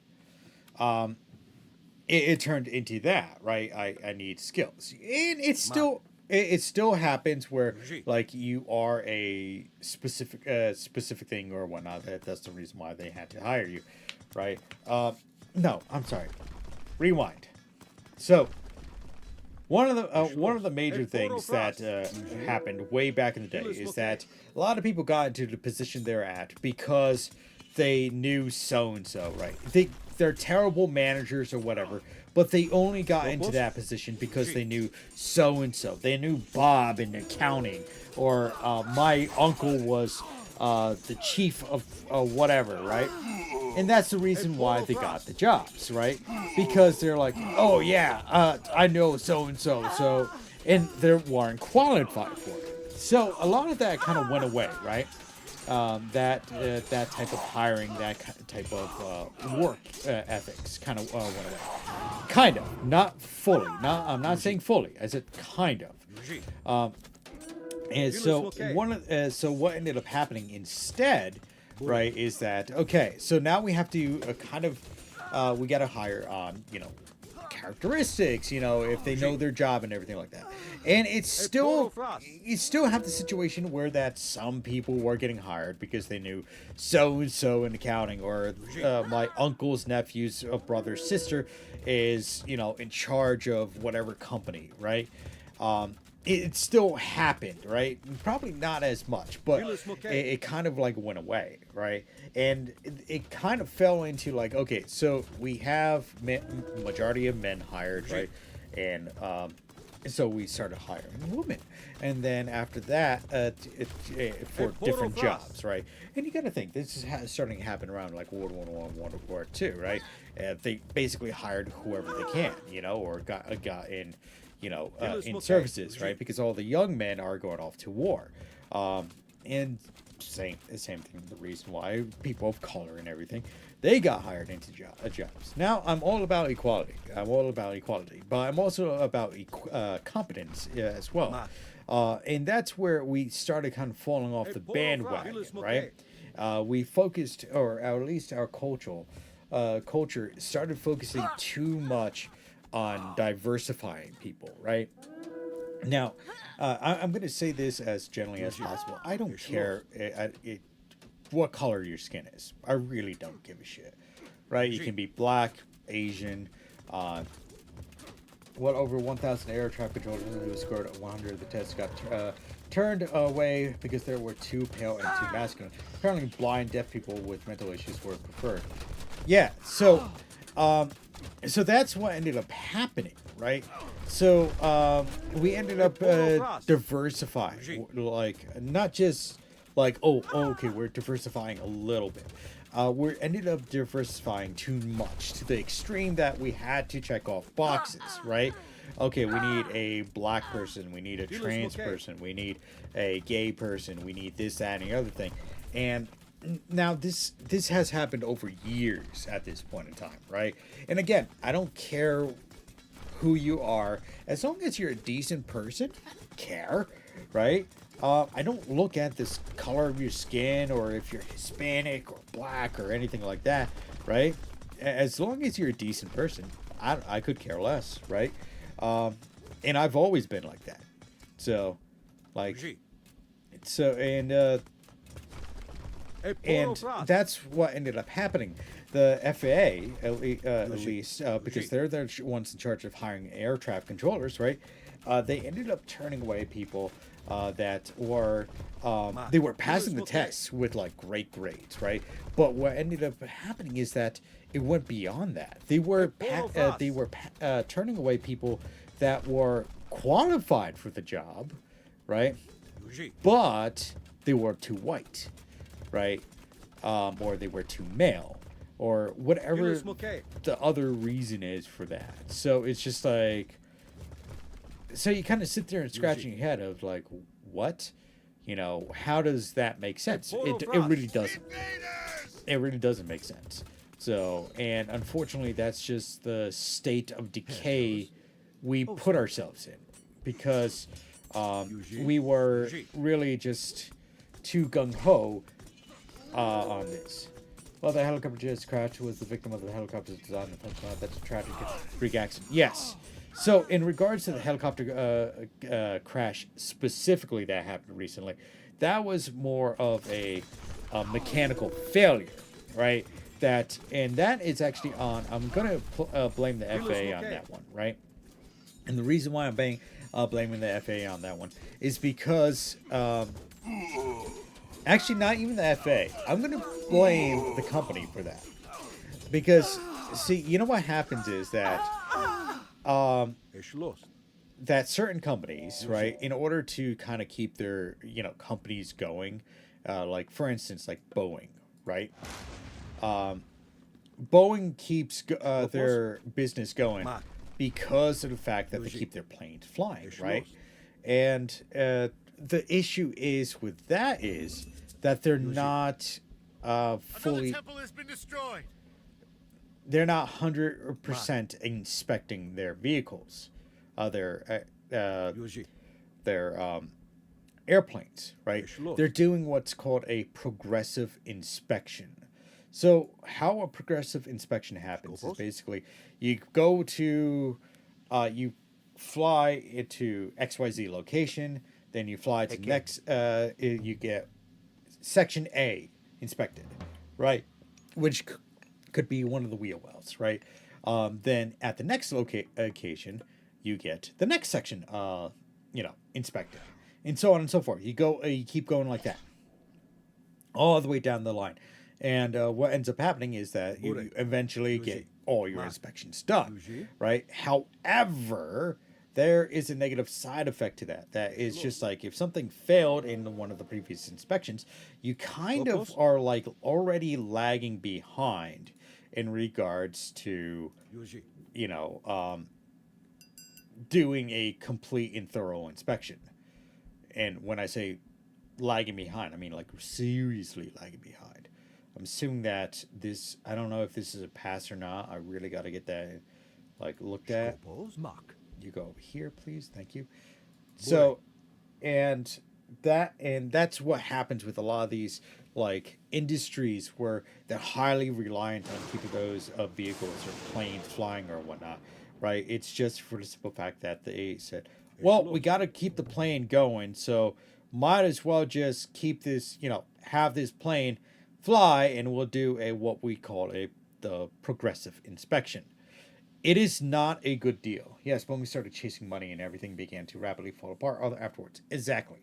It turned into that, right? I need skills, and it still happens where like you are a specific thing or whatnot. That's the reason why they had to hire you, right? No, I'm sorry. Rewind. So one of the major things that happened way back in the day is that a lot of people got into the position they're at because they knew so and so, right? They're terrible managers or whatever, but they only got into that position because they knew so and so. They knew Bob in accounting, or my uncle was the chief of whatever, right? And that's the reason why they got the jobs, right? Because they're like, oh yeah, I know so and so, and they weren't qualified for it. So a lot of that kind of went away, right? That type of hiring, that type of work ethics kind of went away. Kind of, not fully. I'm not saying fully. I said kind of. And so so what ended up happening instead, right, is that okay? So now we have to we got to hire on characteristics, if they know their job and everything like that. And you still have the situation where that some people were getting hired because they knew so and so in accounting, or my uncle's nephew's brother's sister is in charge of whatever company, right? It still happened, right? Probably not as much, but it kind of like went away, right? And it kind of fell into like, okay, so we have majority of men hired, right? And so we started hiring women, and then after that, for different jobs, right? And you got to think this is starting to happen around like World War I, World War II, right? They basically hired whoever they can, or got in. In services, right? Because all the young men are going off to war. And same thing, the reason why people of color and everything, they got hired into jobs. Now, I'm all about equality. But I'm also about competence as well. And that's where we started kind of falling off the bandwagon, right? We focused, or at least our culture started focusing too much on diversifying people, right? Now, I'm going to say this as gently as possible. I don't care what color your skin is. I really don't give a shit, right? You can be black, Asian, over 1,000 air traffic controllers who scored 100 of the tests got turned away because there were too pale and too masculine. Apparently, blind, deaf people with mental issues were preferred. Yeah, so that's what ended up happening, right? So we ended up diversifying, like not just like okay, we're diversifying a little bit. We ended up diversifying too much to the extreme that we had to check off boxes, right? Okay, we need a black person, we need a trans person, we need a gay person, we need this, that, and the other thing, and now this has happened over years at this point in time, right? And again, I don't care who you are, as long as you're a decent person. I don't care, right? I don't look at this color of your skin or if you're Hispanic or black or anything like that, right? As long as you're a decent person, I could care less, right? And I've always been like that. So, like, Uji. so E and poro fras. that's what ended up happening. The FAA, at least, because they're the ones in charge of hiring air traffic controllers, right? They ended up turning away people that were they were passing the tests with like great grades, right? But what ended up happening is that it went beyond that. They were turning away people that were qualified for the job, right? Uji. But they were too white, right? Or they were too male, or whatever the other reason is for that. So it's just like, so you kind of sit there and scratching your head of like, what? You know, how does that make sense? It really doesn't. It really doesn't make sense. So, and unfortunately, that's just the state of decay we put ourselves in, because we were really just too gung-ho on this. Well, the helicopter just crashed was the victim of the helicopter's design. That's a tragic freak accident. Yes. So, in regards to the helicopter crash specifically that happened recently, that was more of a mechanical failure, right? And that is actually on. I'm gonna blame the FAA on that one, right? And the reason why I'm blaming the FAA on that one is because actually not even the FAA. I'm gonna blame the company for that, because see, you know what happens is that that certain companies, right, in order to kind of keep their companies going, like for instance, like Boeing, right? Boeing keeps their business going because of the fact that they keep their planes flying, right? And the issue is with that is that they're not fully. Another temple has been destroyed. They're not 100% inspecting their vehicles, their airplanes, right? They're doing what's called a progressive inspection. So how a progressive inspection happens is basically you go to, you fly into XYZ location, then you fly to the next, you get section A inspected, right? Which could be one of the wheel wells, right? Then at the next location, you get the next section, inspected, and so on and so forth. You keep going like that, all the way down the line. And what ends up happening is that you eventually get all your inspections done, right? However, there is a negative side effect to that. That is just like if something failed in one of the previous inspections, you kind of are like already lagging behind in regards to, doing a complete and thorough inspection. And when I say lagging behind, I mean like seriously lagging behind. I'm assuming that this, I don't know if this is a pass or not. I really got to get that looked at. You go over here, please. Thank you. So, and that's what happens with a lot of these industries where they're highly reliant on keeping those vehicles or planes flying or whatnot, right? It's just for the simple fact that they said, well, we got to keep the plane going, so might as well just keep this, have this plane fly, and we'll do what we call the progressive inspection. It is not a good deal. Yes, when we started chasing money and everything began to rapidly fall apart afterwards. Exactly.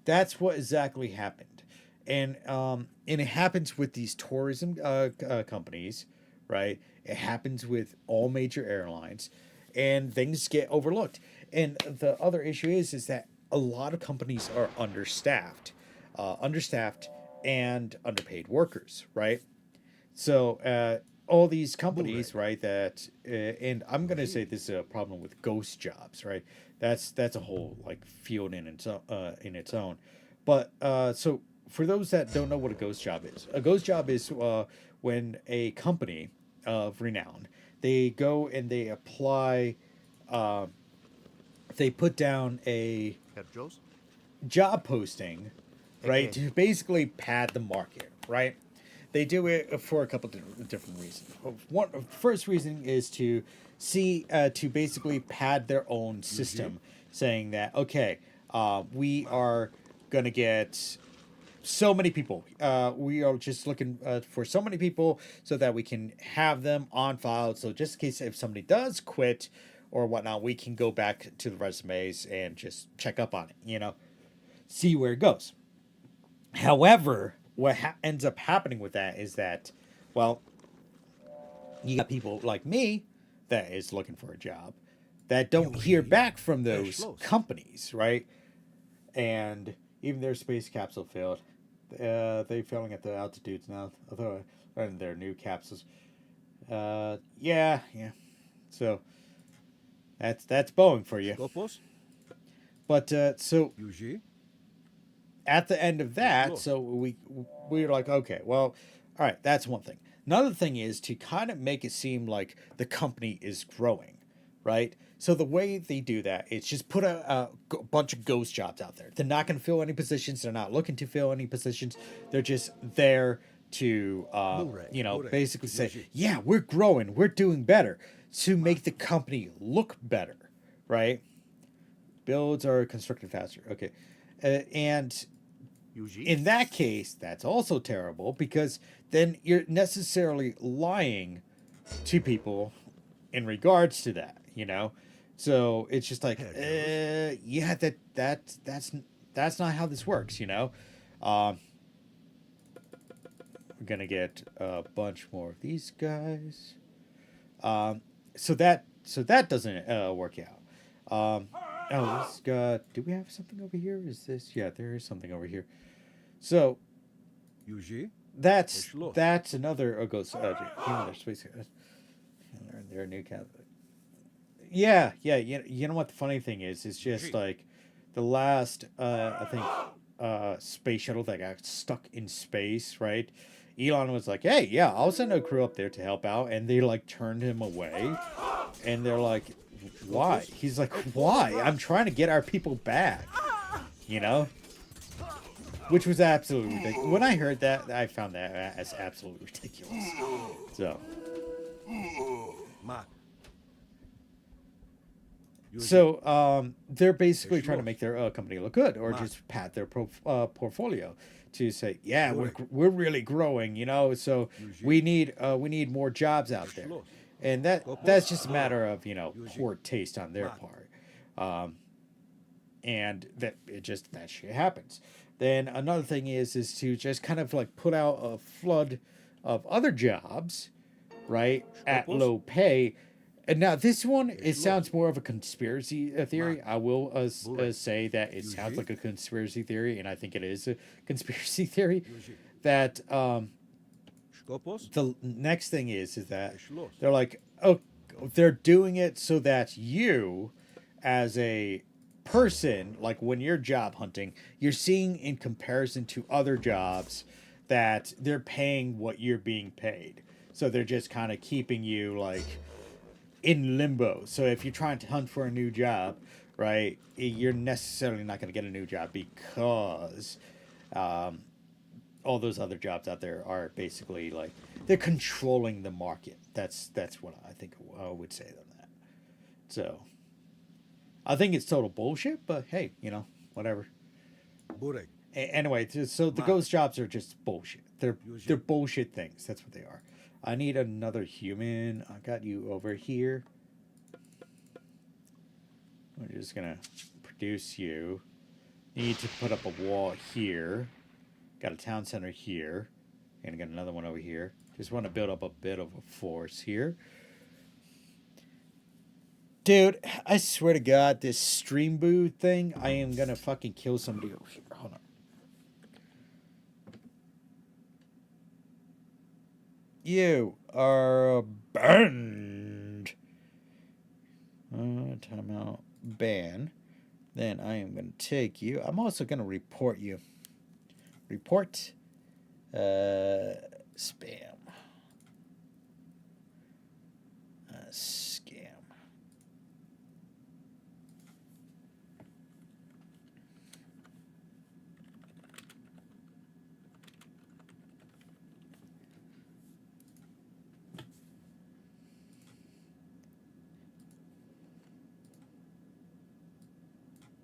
That's what exactly happened. And it happens with these tourism companies, right? It happens with all major airlines, and things get overlooked. And the other issue is that a lot of companies are understaffed and underpaid workers, right? So all these companies, right, that and I'm gonna say this is a problem with ghost jobs, right? That's a whole field in its own. But so for those that don't know what a ghost job is when a company of renown, they go and they apply, they put down a job posting, right, to basically pad the market, right? They do it for a couple different reasons. One first reason is to to basically pad their own system, saying that okay, we are gonna get so many people. We are just looking for so many people so that we can have them on file. So just in case if somebody does quit or whatnot, we can go back to the resumes and just check up on it. See where it goes. However, what ends up happening with that is that, well, you got people like me that is looking for a job that don't hear back from those companies, right? And even their space capsule failed. They're failing at the altitudes now, although in their new capsules. Yeah. So that's Boeing for you. Scopus? But so Yuji? at the end of that, Lost. so we were like, okay, well, all right, that's one thing. Another thing is to kind of make it seem like the company is growing, right? So the way they do that is just put a bunch of ghost jobs out there. They're not going to fill any positions. They're not looking to fill any positions. They're just there to, basically say, yeah, we're growing, we're doing better, to make the company look better, right? Builds are constructed faster. Okay. And in that case, that's also terrible because then you're necessarily lying to people in regards to that, So it's just like, yeah, that's not how this works, We're gonna get a bunch more of these guys. So that doesn't work out. This got. Do we have something over here? Is this? Yeah, there is something over here. So Yuji? that's another ghost. Human space. They're a new cat. Yeah. You know what the funny thing is? It's just like the last I think space shuttle that got stuck in space, right? Elon was like, "Hey, yeah, I'll send a crew up there to help out," and they like turned him away, and they're like, "Why?" He's like, "Why? I'm trying to get our people back," which was absolutely ridiculous. When I heard that, I found that as absolutely ridiculous. So. So they're basically trying to make their company look good, or just pat their portfolio to say, yeah, we're really growing, So we need more jobs out there, and that's just a matter of poor taste on their part, and that shit happens. Then another thing is to just kind of like put out a flood of other jobs, right, at low pay. And now this one, it sounds more of a conspiracy theory. I will say that it sounds like a conspiracy theory, and I think it is a conspiracy theory. That the next thing is that they're like, oh, they're doing it so that you, as a person, like when you're job hunting, you're seeing in comparison to other jobs that they're paying what you're being paid. So they're just kind of keeping you like in limbo. So if you're trying to hunt for a new job, right, you're necessarily not going to get a new job because all those other jobs out there are basically like they're controlling the market. That's what I think I would say on that. So I think it's total bullshit, but hey, whatever. Anyway, so the ghost jobs are just bullshit. They're bullshit things. That's what they are. I need another human. I got you over here. We're just gonna produce you. Need to put up a wall here. Got a town center here. And got another one over here. Just want to build up a bit of a force here. Dude, I swear to God, this stream booth thing, I am gonna fucking kill somebody over here. Hold on. You are banned. Timeout. Ban. Then I am going to take you. I'm also going to report you. Report. Spam. Scam.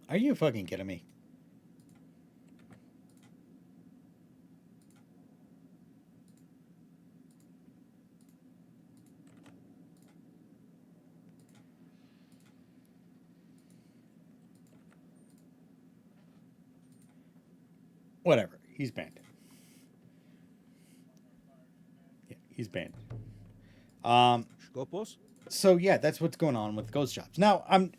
Are you fucking kidding me? Whatever. He's banned. Yeah, he's banned. Skopos? So yeah, that's what's going on with ghost jobs. Now, I'm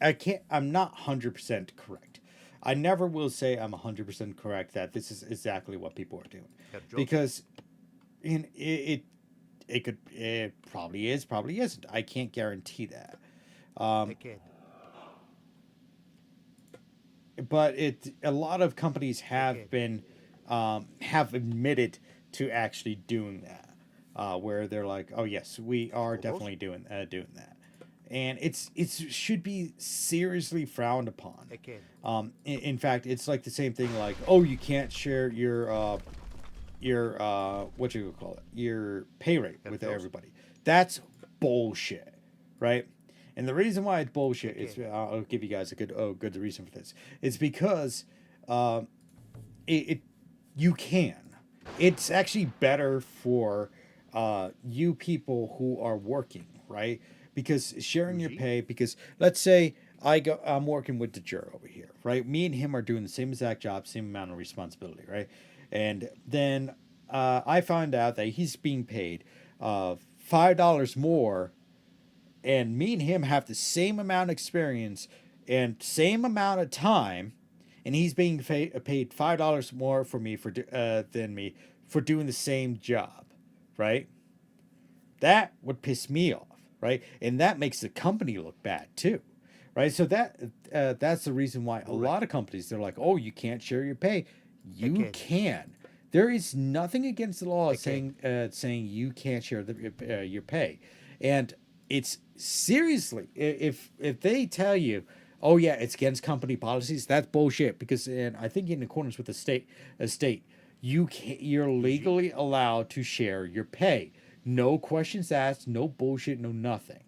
not 100% correct. I never will say I'm 100% correct that this is exactly what people are doing. Herr Joseph. Because it probably is, probably isn't. I can't guarantee that. Eked. But a lot of companies have Okay. been have admitted to actually doing that, where they're like, oh yes, we are definitely doing that, and it should be seriously frowned upon. Eked. In fact, it's like the same thing, like, oh, you can't share your what you call it, your pay rate with Joseph. everybody. That's bullshit, right? And the reason why it's bullshit is, Okay. I'll give you guys a good reason for this. It's because it you can. It's actually better for you people who are working, right? Because sharing your pay, because let's say I'm working with the juror over here, right? Me and him are doing the same exact job, same amount of responsibility, right? And then I find out that he's being paid $5 more, and me and him have the same amount of experience and same amount of time, and he's being paid $5 more for me than me for doing the same job, right? That would piss me off, right? And that makes the company look bad too, right? So that's the reason why a lot of companies, they're like, oh, you can't share your pay. You Okay. can. There is nothing against the law Okay. saying you can't share your pay, and it's seriously, if they tell you, oh yeah, it's against company policies, that's bullshit. Because, and I think in accordance with the state, you're legally allowed to share your pay. No questions asked, no bullshit, no nothing.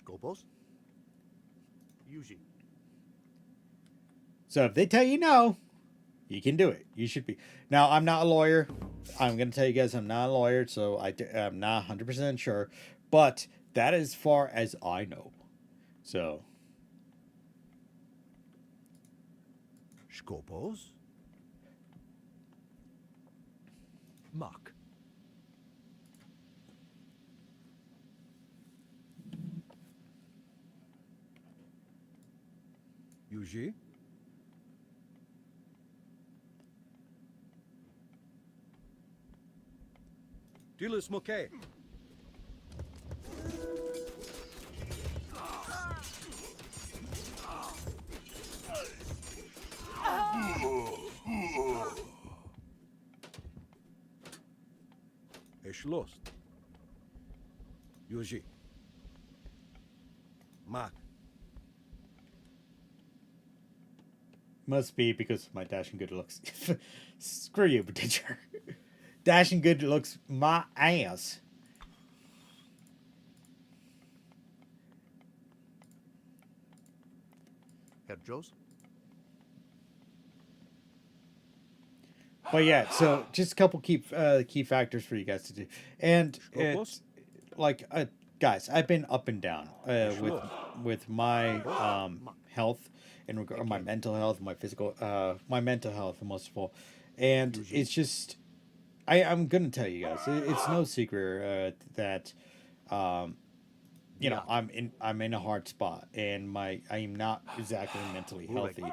Skopos. Yuji. So if they tell you no, you can do it. You should be. Now, I'm not a lawyer. I'm going to tell you guys I'm not a lawyer, so I'm not 100% sure. But that is as far as I know. So, Skopos? Muck. Yuji? Dilis Moke. Eschlost. Yuji. Mak. must be because of my dashing good looks. Screw you, teacher. Dashing good looks my ass. Herr Jos. But yeah, so just a couple key factors for you guys to do, and it's like guys, I've been up and down with my health in regard, my mental health, my physical, my mental health most of all, and it's just I'm gonna tell you guys, it's no secret that you know, I'm in a hard spot, and I am not exactly mentally healthy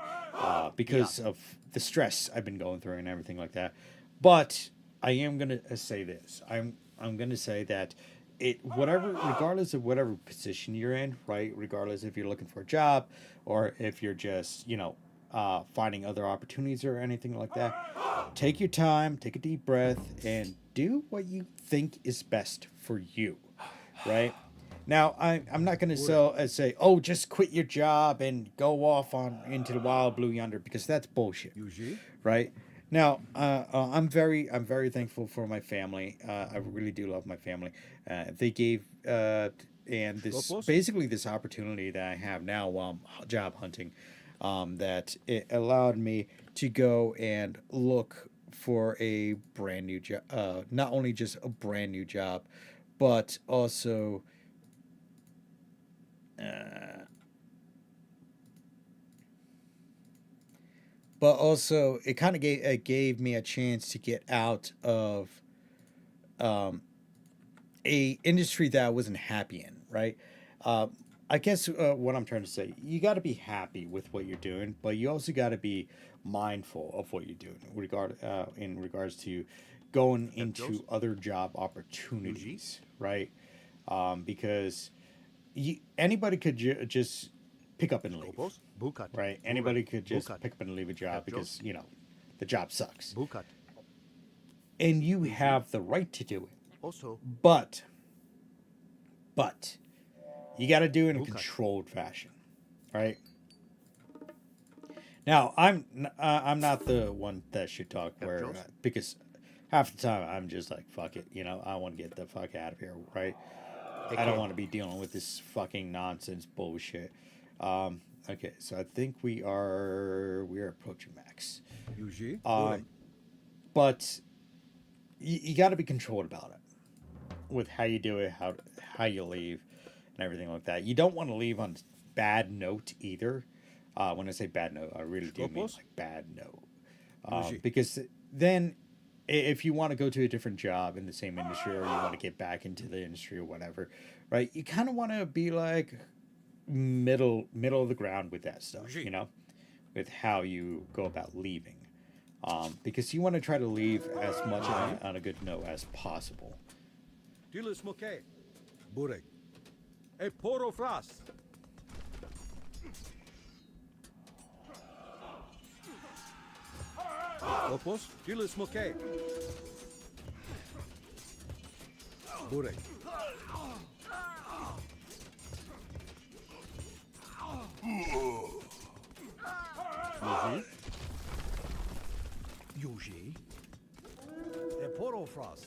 because of the stress I've been going through and everything like that. But I am gonna say this. I'm gonna say that regardless of whatever position you're in, right? Regardless if you're looking for a job or if you're just finding other opportunities or anything like that, take your time, take a deep breath, and do what you think is best for you, right? Now, I'm not going to say, oh, just quit your job and go off on into the wild blue yonder, because that's bullshit, Yuji? right? Now, I'm very thankful for my family. I really do love my family. They gave and this Scopus? basically this opportunity that I have now while I'm job hunting. that it allowed me to go and look for a brand new job. Not only just a brand new job, but also it kind of gave me a chance to get out of a industry that I wasn't happy in, right? Uh, I guess what I'm trying to say, you got to be happy with what you're doing, but you also got to be mindful of what you're doing in regards to going into other job opportunities, right? Because anybody could just pick up and leave, Skopos, Bukat. right? Anybody could just Bukat. pick up and leave a job Petros. because the job sucks, Bukat. and you have the right to do it. Also, But you got to do it in a Bukat. controlled fashion, right? Now, I'm not the one that should talk where because half the time I'm just like fuck it, I want to get the fuck out of here, right? I don't want to be dealing with this fucking nonsense bullshit. Okay, so I think we're approaching max. Yuji. But you got to be controlled about it with how you do it, how you leave, and everything like that. You don't want to leave on bad note either. When I say bad note, I really do mean like bad note. Because then, if you want to go to a different job in the same industry, or you want to get back into the industry or whatever, right? You kind of want to be like middle of the ground with that stuff, with how you go about leaving. Because you want to try to leave as much on a good note as possible. Dilis Moke. Burek. E Poro Fras. Skopos. Dilis Moke. Burek. Yuji. Yuji. Eporofros.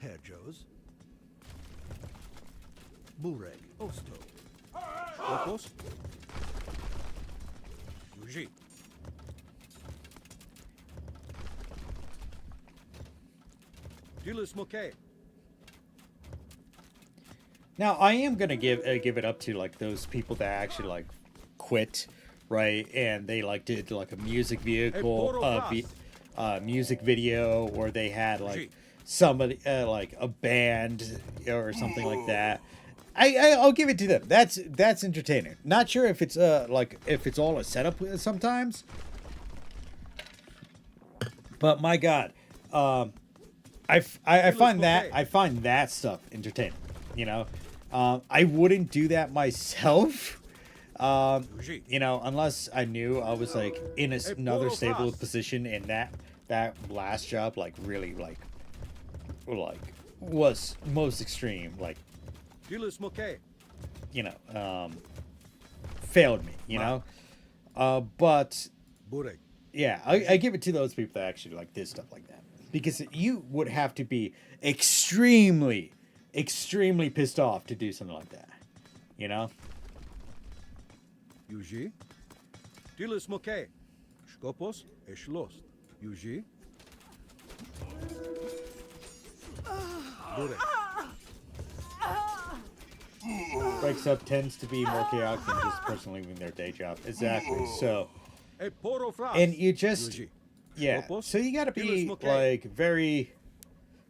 Herjos. Burek. Osto. Skopos. Yuji. Dilis Moke. Now, I am gonna give it up to like those people that actually like quit, right? And they like did like a music music video, or they had like somebody like a band or something like that. I'll give it to them. That's entertaining. Not sure if it's if it's all a setup sometimes, but my God, I find that stuff entertaining. I wouldn't do that myself. Unless I knew I was like in another stable position, and that last job like really like was most extreme, like failed me, but yeah, I give it to those people that actually like did stuff like that, because you would have to be extremely pissed off to do something like that, Yuji. Dilis Moke. Skopos. Eshlost. Yuji. Burek. Breaks up tends to be more chaotic than just a person leaving their day job. Exactly. So, E Poro Fras. and you just, Yuji. yeah. Skopos. So you got to be Dilis Moke. like very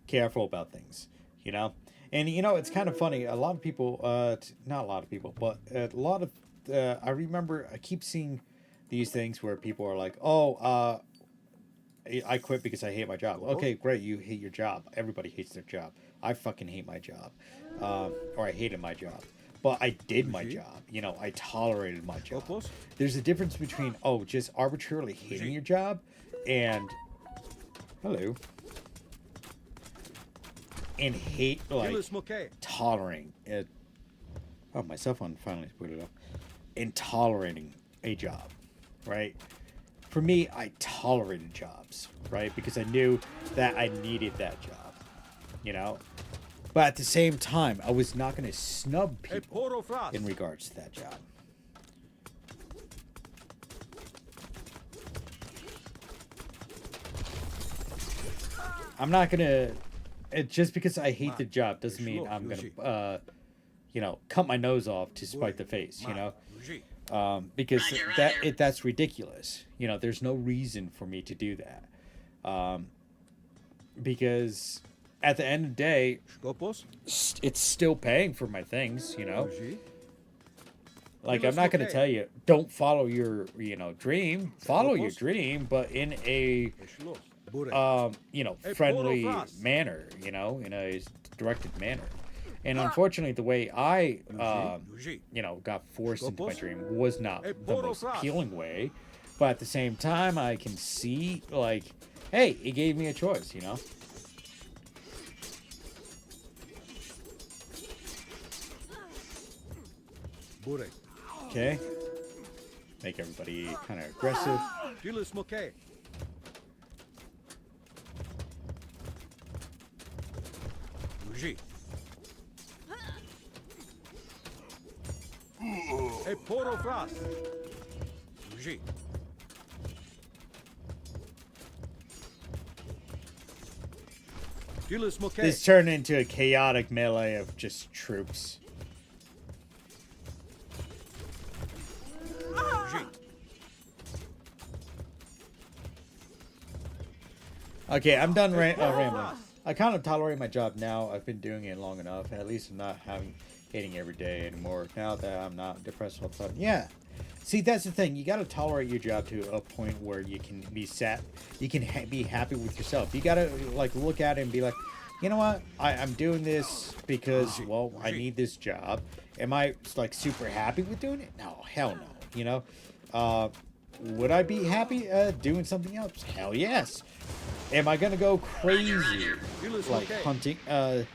careful about things, And it's kind of funny. A lot of people, not a lot of people, but a lot of, I remember I keep seeing these things where people are like, "Oh, I quit because I hate my job." Okay, great. You hate your job. Everybody hates their job. I fucking hate my job, or I hated my job, but I did my job. I tolerated my job. There's a difference between just arbitrarily hating your job, and and hate like Dilis Moke. tolerating it. Oh, my cell phone finally booted up. And tolerating a job, right? For me, I tolerated jobs, right? Because I knew that I needed that job, But at the same time, I was not going to snub E people Poro Fras. in regards to that job. I'm not gonna. Just because I hate the job doesn't mean I'm gonna, cut my nose off to spite the face. Because that's ridiculous. There's no reason for me to do that. Because at the end of the day, it's still paying for my things. Like, I'm not going to tell you, don't follow your, dream. Follow your dream, but in a, friendly manner, in a directed manner. And unfortunately, the way I, got forced into my dream was not the most appealing way. But at the same time, I can see, like, hey, it gave me a choice, Okay. Make everybody kind of aggressive. This turned into a chaotic melee of just troops. Okay, I'm done rambling. I kind of tolerate my job now. I've been doing it long enough. At least I'm not hating every day anymore. Now that I'm not depressed all the time. Yeah. See, that's the thing. You got to tolerate your job to a point where you can be you can be happy with yourself. You got to, like, look at it and be like, you know what? I'm doing this because, well, I need this job. Am I, like, super happy with doing it? No, hell no. Would I be happy doing something else? Hell yes. Am I gonna go crazy, like hunting? The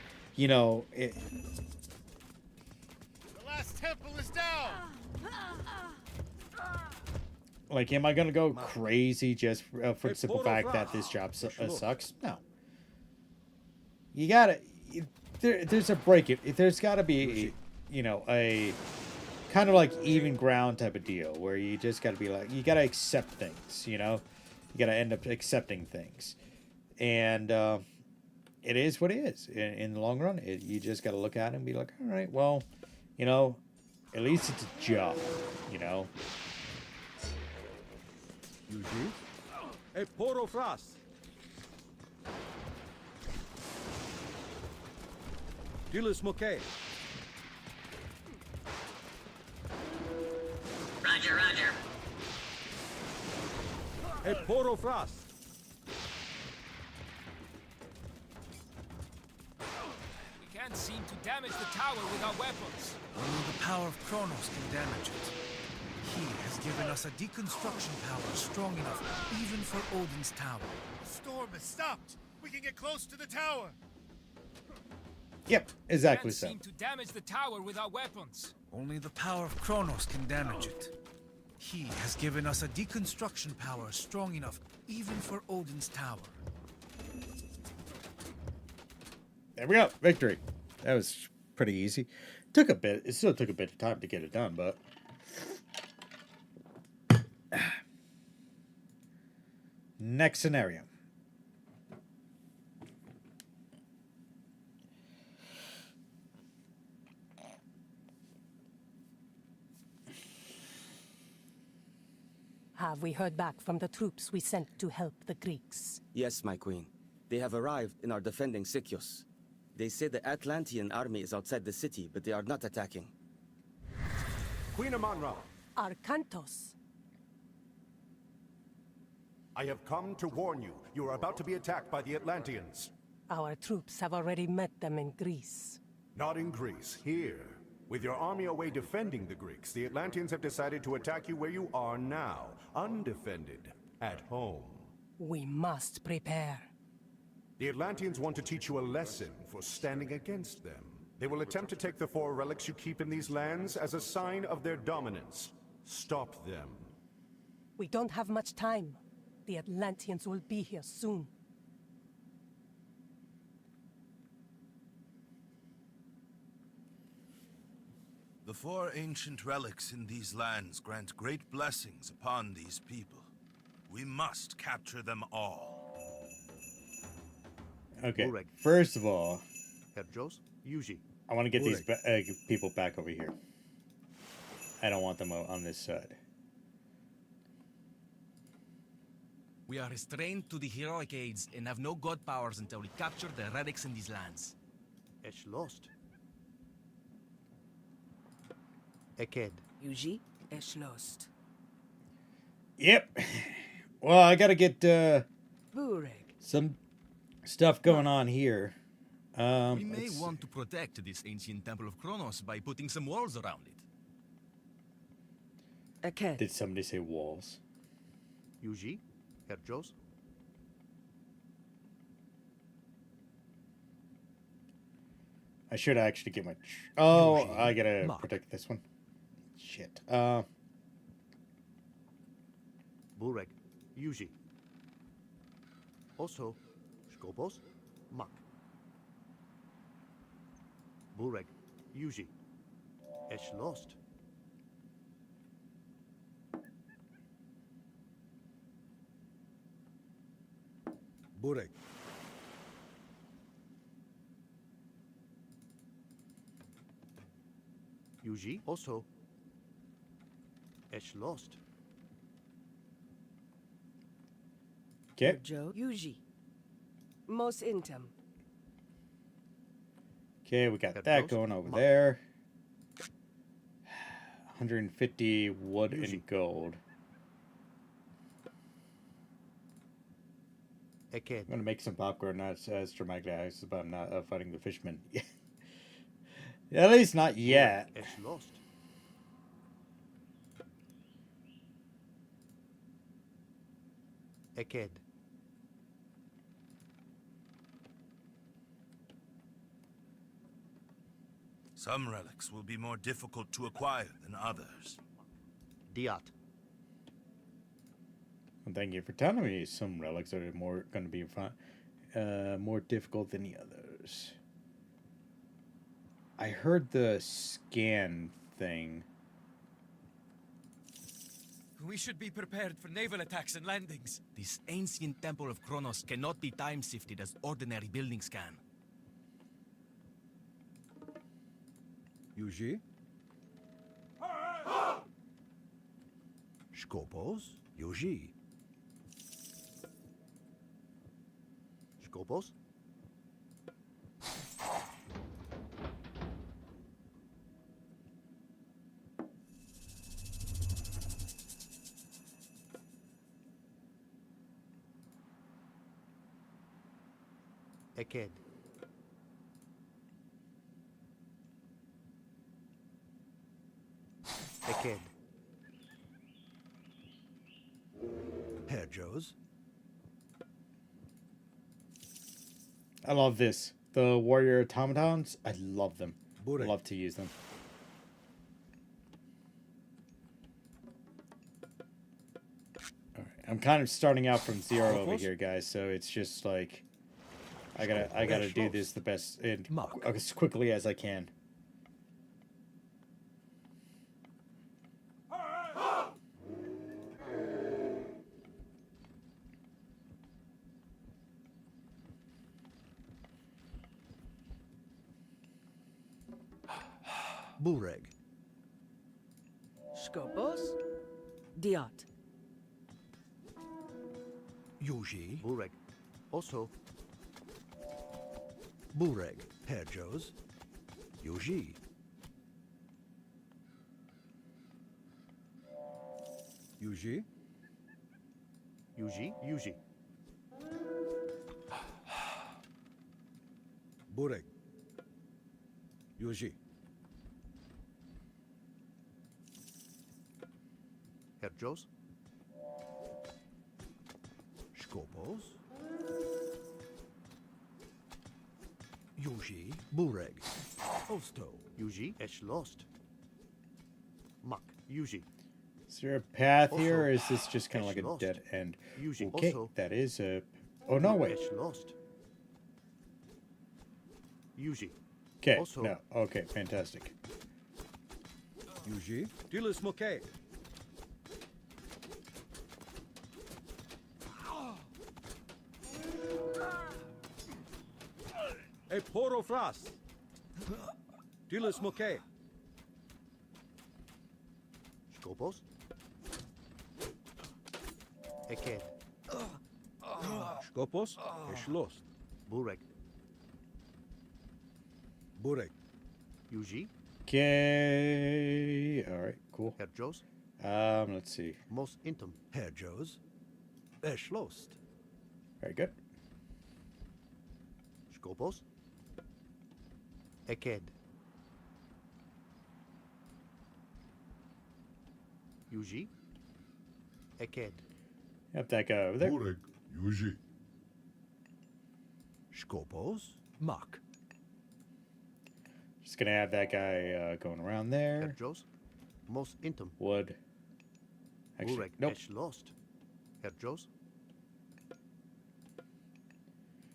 last temple is down. Like, am I gonna go crazy just for the simple fact that this job sucks? No. You gotta. There's a break. There's gotta be, a kind of like even ground type of deal where you just gotta be like, you gotta accept things. You gotta end up accepting things. And it is what it is. In the long run, you just got to look at it and be like, all right, well, at least it's a job, Hey, Poro Fras. Dilis Moke. Roger, roger. Hey, Poro Fras. Can't seem to damage the tower with our weapons. Only the power of Kronos can damage it. He has given us a deconstruction power strong enough even for Odin's tower. The storm has stopped. We can get close to the tower. Yep, exactly Can't so. seem to damage the tower with our weapons. Only the power of Kronos can damage it. He has given us a deconstruction power strong enough even for Odin's tower. There we go. Victory. That was pretty easy. Took a bit. It still took a bit of time to get it done, but... Next scenario. Have we heard back from the troops we sent to help the Greeks? Yes, my queen. They have arrived and are defending Sikios. They say the Atlantean army is outside the city, but they are not attacking. Queen Amanra, Arkantos. I have come to warn you. You are about to be attacked by the Atlanteans. Our troops have already met them in Greece. Not in Greece, here. With your army away defending the Greeks, the Atlanteans have decided to attack you where you are now, undefended, at home. We must prepare. The Atlanteans want to teach you a lesson for standing against them. They will attempt to take the 4 relics you keep in these lands as a sign of their dominance. Stop them. We don't have much time. The Atlanteans will be here soon. The 4 ancient relics in these lands grant great blessings upon these people. We must capture them all. Okay. Burek. First of all, Herr Jos, Yuji. I want to get these people back over here. I don't want them on this side. We are restrained to the heroic aids and have no god powers until we capture the relics in these lands. Es lost. Eked. Yuji, es lost. Yep. Well, I gotta get Burek. some stuff going on here. We may want to protect this ancient temple of Kronos by putting some walls around it. Eked. Did somebody say walls? Yuji. Herr Jos. I should actually get my... Oh, Yuji. I gotta Mark. protect this one. Shit. Burek. Yuji. Also, Skopos. Mak. Burek. Yuji. Es lost. Burek. Yuji. Also. Es lost. Okay. Joe. Yuji. Mos intem. Okay, we got Got that those? going over Mark. there. 150 wood Yuji. and gold. Eked. I'm gonna make some popcorn, not as dramatic as about not fighting the fishermen. At least not yet. Es lost. Eked. Some relics will be more difficult to acquire than others. Diat. Well, thank you for telling me some relics are more going to be more difficult than the others. I heard the scan thing. We should be prepared for naval attacks and landings. This ancient temple of Kronos cannot be time-shifted as ordinary buildings can. Yuji. Skopos. Yuji. Skopos. Eked. Eked. Herr Jos. I love this. The warrior automatons, I love them. Burek. Love to use them. All right. I'm kind of starting out from zero over here, guys, so it's just like I gotta do this the best and as quickly as I can. Bureg. Skopos. Diat. Yuji. Bureg. Also. Bureg. Herr Jos. Yuji. Yuji. Yuji. Yuji. Burek. Yuji. Herr Jos. Skopos. Yuji. Bureg. Osto. Yuji. Es lost. Mak. Yuji. Is there a path here, or Also, is this just kind of it's like a lost. dead end? Yuji. Okay, Also. that is a... Oh, no, wait. Es lost. Yuji. Okay, Also. no. Okay, fantastic. Yuji. Dilis Moke. Poro Fras. Dilis Moke. Skopos. Eked. Skopos. Eschlost. Burek. Burek. Yuji. Okay. All right. Cool. Herjos. Let's see. Mos Intum. Herjos. Eschlost. Very good. Skopos. Eked. Yuji. Eked. Yep, that guy over there. Burek, Yuji. Skopos. Mak. Just gonna have that guy going around there. Herjos. Mos Intum. Wood. Actually, Burek. nope. Lost. Herjos.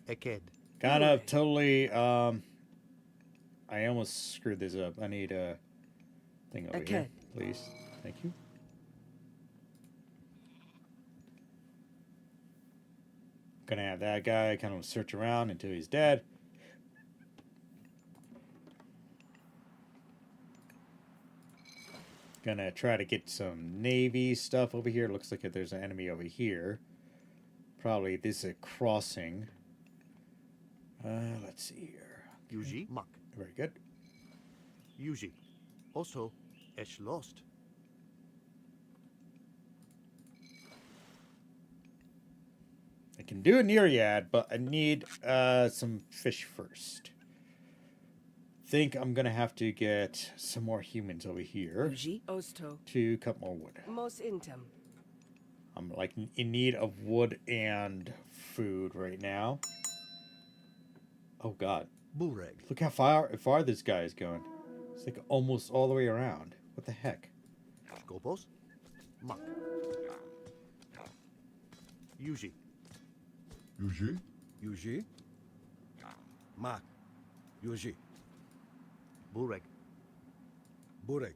Eked. Kind of totally. I almost screwed this up. I need a thing over here, please. Thank you. Gonna have that guy kind of search around until he's dead. Gonna try to get some Navy stuff over here. Looks like there's an enemy over here. Probably this is a crossing. Let's see here. Yuji. Mak. Very good. Yuji. Also, Esh Lost. I can do a Nereid, but I need some fish first. Think I'm gonna have to get some more humans over here to cut more wood. Mos Intum. I'm like in need of wood and food right now. Oh God! Bureg. Look how far this guy is going. It's like almost all the way around. What the heck? Skopos. Mak. Yuji. Yuji. Yuji. Mak. Yuji. Burek. Bureg.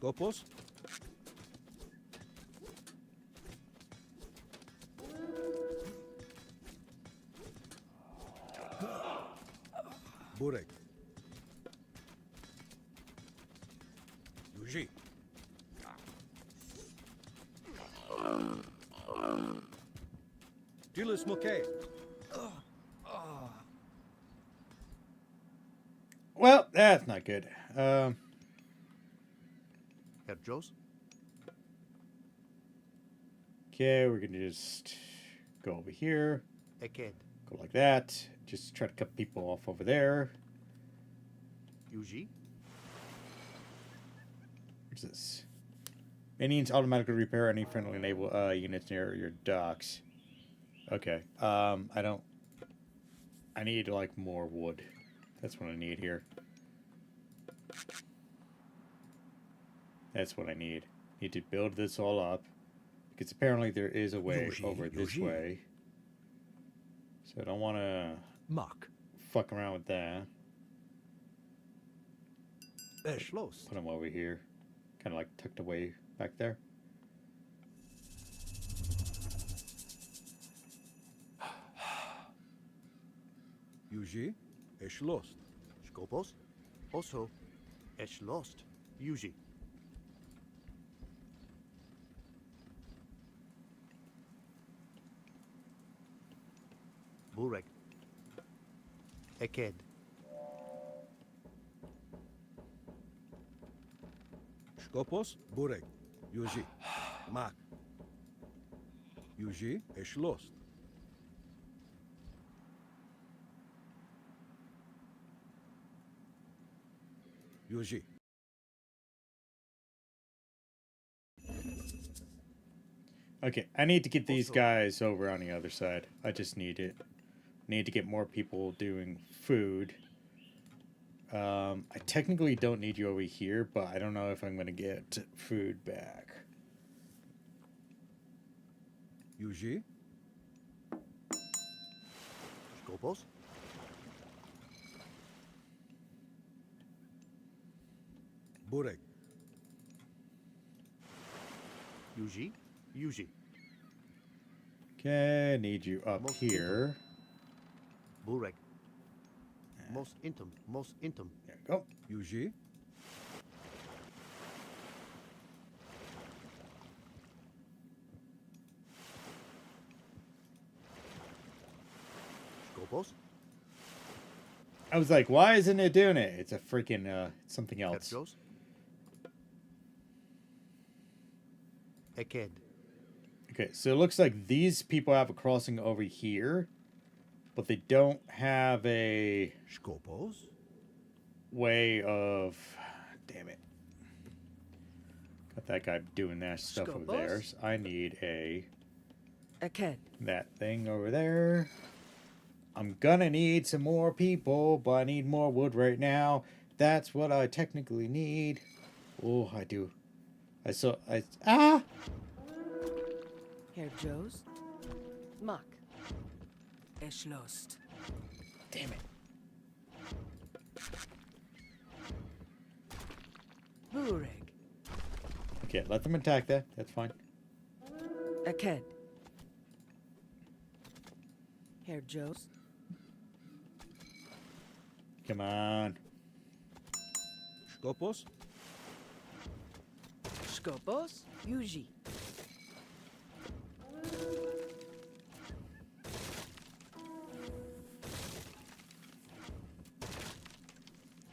Skopos. Bureg. Yuji. Dilis Moke. Well, that's not good. Herjos. Okay, we're gonna just go over here. Eked. Go like that. Just try to cut people off over there. Yuji. What's this? Minions automatically repair any friendly naval units near your docks. Okay. I need like more wood. That's what I need here. That's what I need. Need to build this all up. Because apparently there is a way over this way. So I don't want to fuck around with that. Put them over here. Kind of like tucked away back there. Yuji. Esh lost. Skopos. Also, Esh Lost. Yuji. Burek. Eked. Skopos. Bureg. Yuji. Mak. Yuji. Esh lost. Yuji. Okay, I need to get these guys over on the other side. I just need it. Need to get more people doing food. I technically don't need you over here, but I don't know if I'm going to get food back. Yuji. Skopos. Bureg. Yuji. Yuji. Okay, need you up Most here. Bureg. Most intim. Most intim. There you go. Yuji. Skopos. I was like, why isn't it doing it? It's a freaking something else. Herjos. Eked. Okay, so it looks like these people have a crossing over here, but they don't have a Skopos. way of... Damn it. Got that guy doing that stuff over there. Scopos? So I need a... Aked. that thing over there. I'm gonna need some more people, but I need more wood right now. That's what I technically need. Oh, I do. Ah! Herr Joes. Mak. Eschlost. Damn it. Bureg. Okay, let them attack that. That's fine. Aked. Herr Joes. Come on. Skopos. Skopos. Yuji.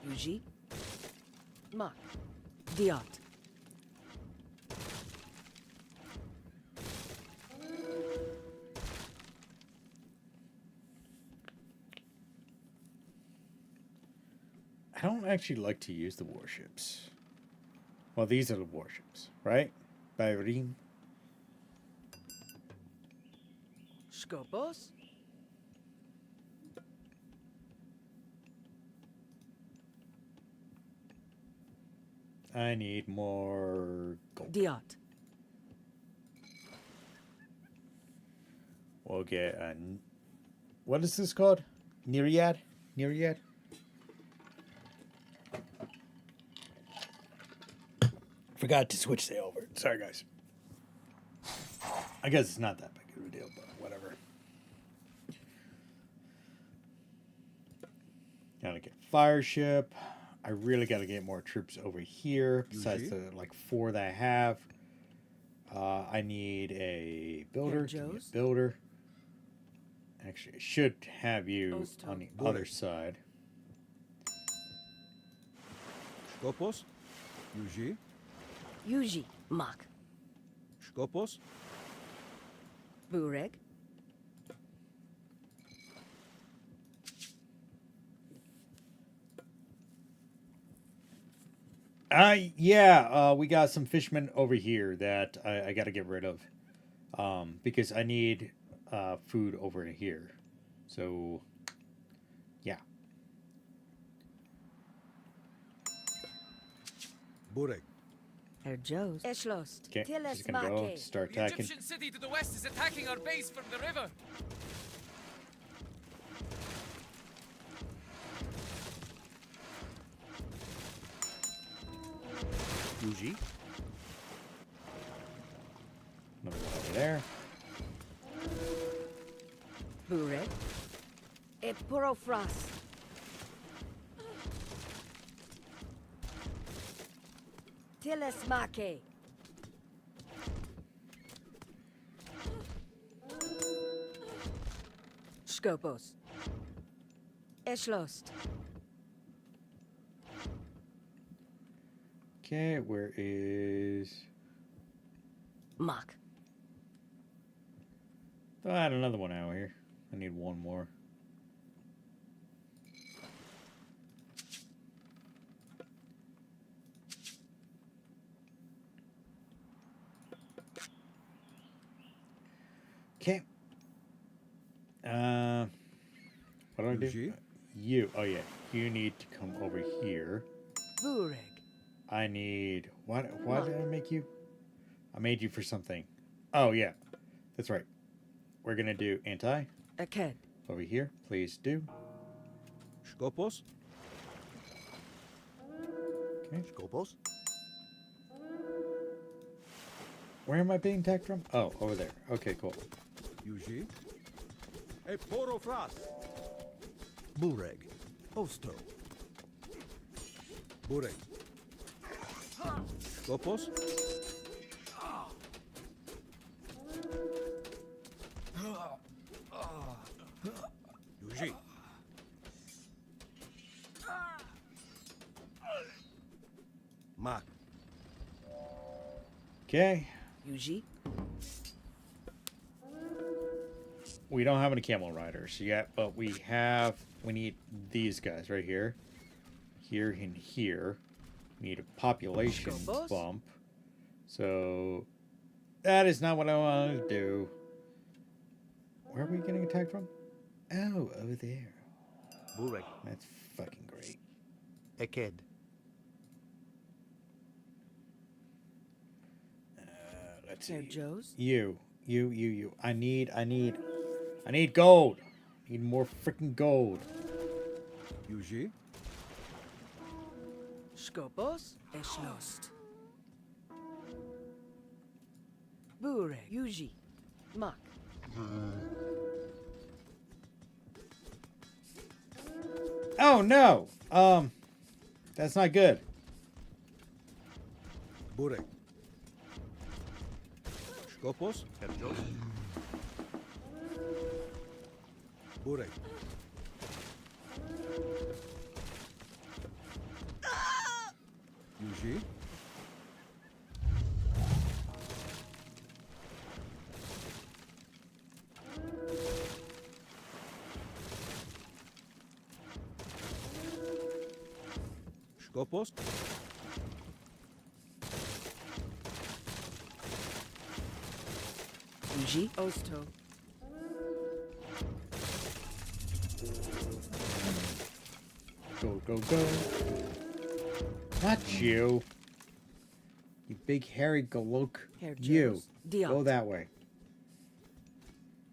Yuji. Mak. Diot. I don't actually like to use the warships. Well, these are the warships, right? Bayrin. Skopos. I need more gold. Diot. We'll get a... What is this called? Nereid? Nereid? Forgot to switch the over. Sorry, guys. I guess it's not that big of a deal, but whatever. Gotta get fire ship. I really gotta get more troops over here besides the like 4 that I have. I need a builder. Give me a builder. Actually, I should have you on the other side. Skopos. Yuji. Yuji. Mak. Skopos. Bureg. Yeah, we got some fishermen over here that I got to get rid of, because I need food over here. So, yeah. Bureg. Herr Joes. Eschlost. Okay, she's gonna go start The attacking. Egyptian city to the west is attacking our base from the river. Yuji. Another one over there. Bureg. Eporofras. Tilesmake. Skopos. Eschlost. Okay, where is... Mak. Oh, I had another one out here. I need one more. Okay. What do I do? You. Oh, yeah. You need to come over here. Bureg. I need... Why did I make you? I made you for something. Oh, yeah. That's right. We're going to do anti. Aked. Over here. Please do. Skopos. Okay. Scopus. Where am I being attacked from? Oh, over there. Okay, cool. Yuji. Ep2 Fras. Bureg. Osto. Bureg. Scopus. Yuji. Mak. Okay. Yuji. We don't have any camel riders yet, but we need these guys right here. Here and here. We need a population bump. So that is not what I want to do. Where are we getting attacked from? Oh, over there. Bureg. That's fucking great. Eked. Let's Sir see. Joe's. You. I need gold. Need more freaking gold. Yuji. Skopos. Eschlost. Bure. Yuji. Mak. Oh no. That's not good. Bureg. Scopus. Herjos. Bureg. Yuji. Scopus. Yuji. Osto. Go. Not you. You big hairy galok. You. Go that way.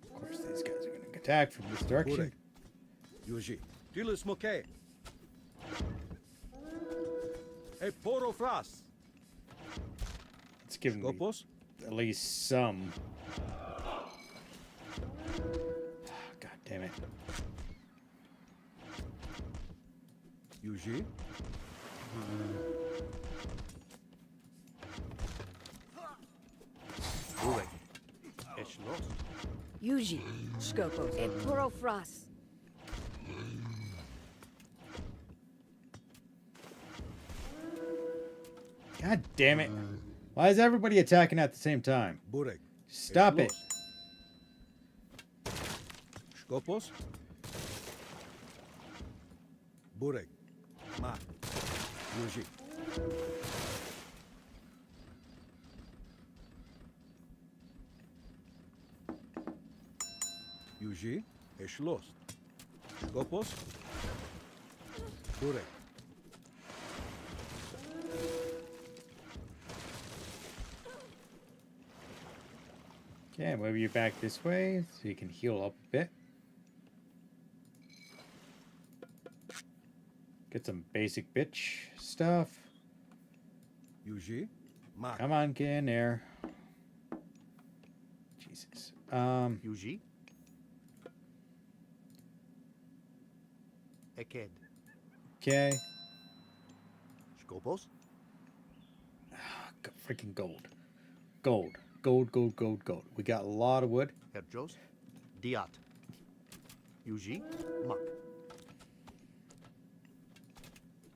Of course, these guys are going to attack from this direction. Yuji. Dilis Moke. Ep2 Fras. It's giving me Scopus. at least some. God damn it. Yuji. Bureg. Eschlost. Yuji. Skopos. Ep2 Fras. God damn it. Why is everybody attacking at the same time? Bureg. Stop it. Scopus. Bureg. Mak. Yuji. Yuji. Eschlost. Scopus. Bureg. Okay, move you back this way so you can heal up a bit. Get some basic bitch stuff. Yuji. Mak. Come on, get in there. Jesus. Yuji. Eked. Okay. Scopus. Freaking gold. Gold. We got a lot of wood. Herjos. Diat. Yuji. Mak.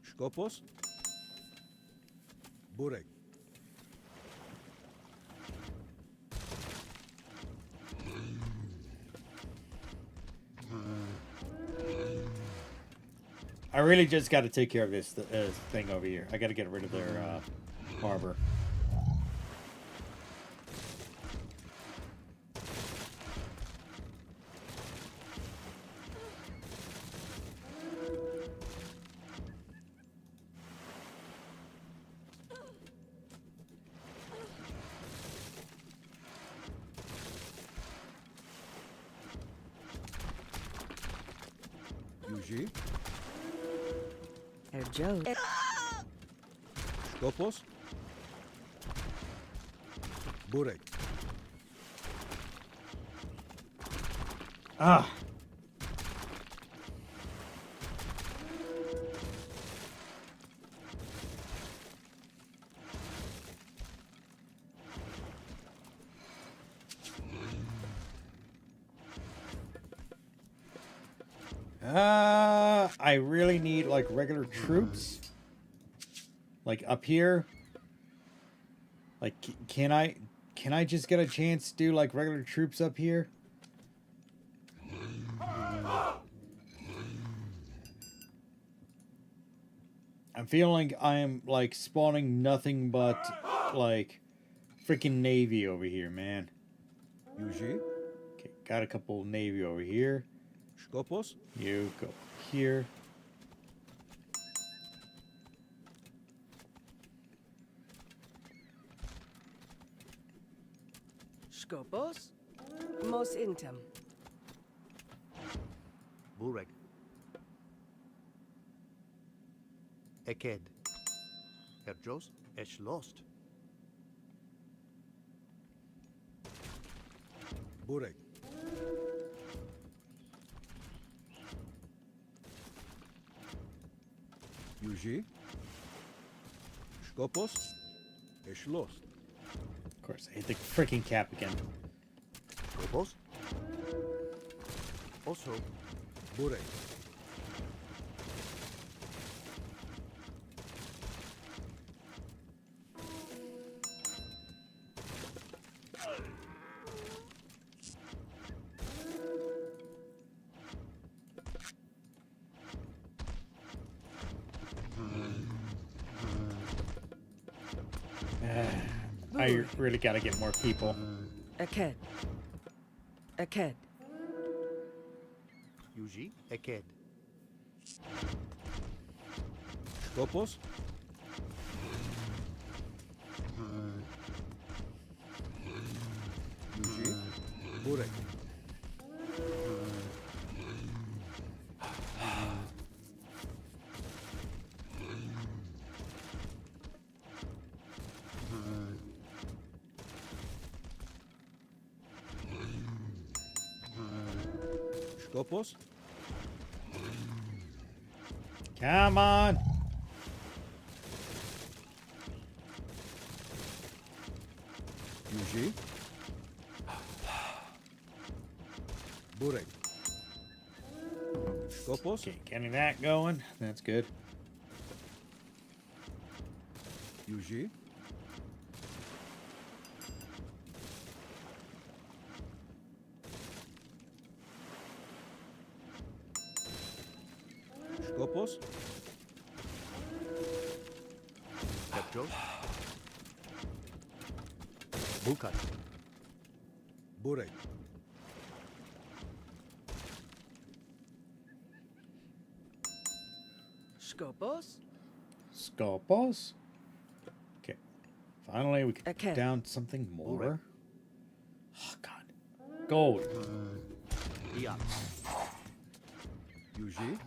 Scopus. Bureg. I really just got to take care of this thing over here. I got to get rid of their harbor. Yuji. Herjos. Skopos. Burek. Ah. I really need like regular troops. Like up here. Like can I just get a chance to do like regular troops up here? I'm feeling I am like spawning nothing but like freaking navy over here, man. Yuji. Okay, got a couple navy over here. Skopos. You go here. Skopos. Mos intem. Burek. Eked. Herjos Eschlost. Burek. Yuji. Skopos. Eschlost. Of course, I hit the freaking cap again. Skopos. Also. Burek. I really gotta get more people. Aked. Aked. Yuji. Eked. Skopos. Yuji. Burek. Skopos. Come on. Yuji. Burek. Skopos. Okay, getting that going. That's good. Yuji. Skopos. Herjos. Bukat. Burek. Skopos. Skopos. Okay. Finally, we can Okay. put down something more. Oh, God. Gold. Diat. Yuji.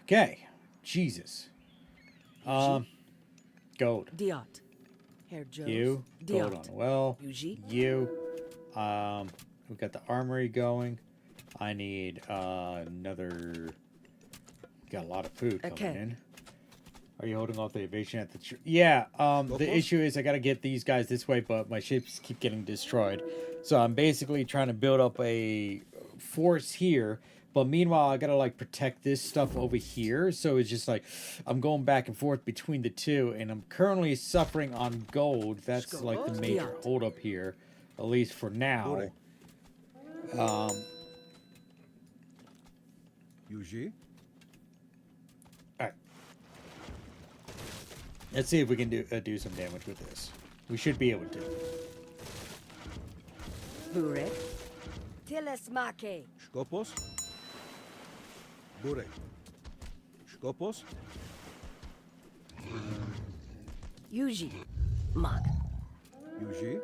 Okay. Jesus. Gold. Diot. Herjos. You. Gold on Diot. well. Yuji. You. We've got the armory going. I need another. Got a lot of food coming Okay. in. Are you holding off the evasion at the? Yeah. The issue is I gotta get these guys this way, but my ships keep getting destroyed. So I'm basically trying to build up a force here. But meanwhile, I gotta like protect this stuff over here. So it's just like I'm going back and forth between the two, and I'm currently suffering on gold. That's like the major holdup here, at least for now. Yuji. Let's see if we can do some damage with this. We should be able to. Burek. Tilesmake. Skopos. Burek. Skopos. Yuji. Mak. Yuji.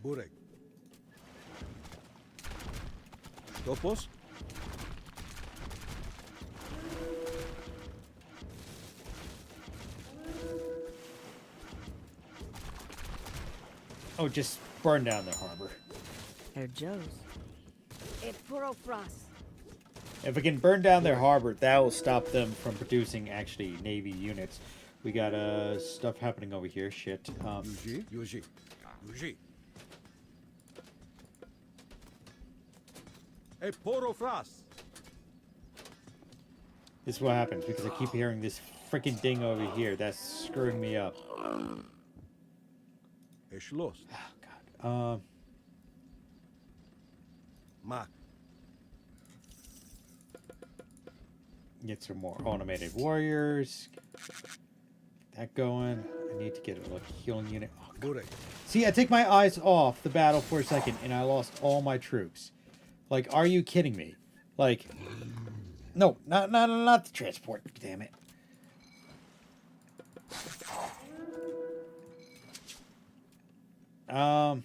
Burek. Skopos. Oh, just burn down their harbor. Herr Joe's. Ep2 Frost. If we can burn down their harbor, that will stop them from producing actually Navy units. We got stuff happening over here. Shit. Yuji. Yuji. Yuji. Ep2 Frost. This is what happens because I keep hearing this freaking ding over here. That's screwing me up. Eschloss. Oh, God. Mak. Get some more automated warriors. Get that going. I need to get a healing unit. Oh, God. See, I take my eyes off the battle for a second and I lost all my troops. Like, are you kidding me? Like, no, not the transport. Damn it. Okay,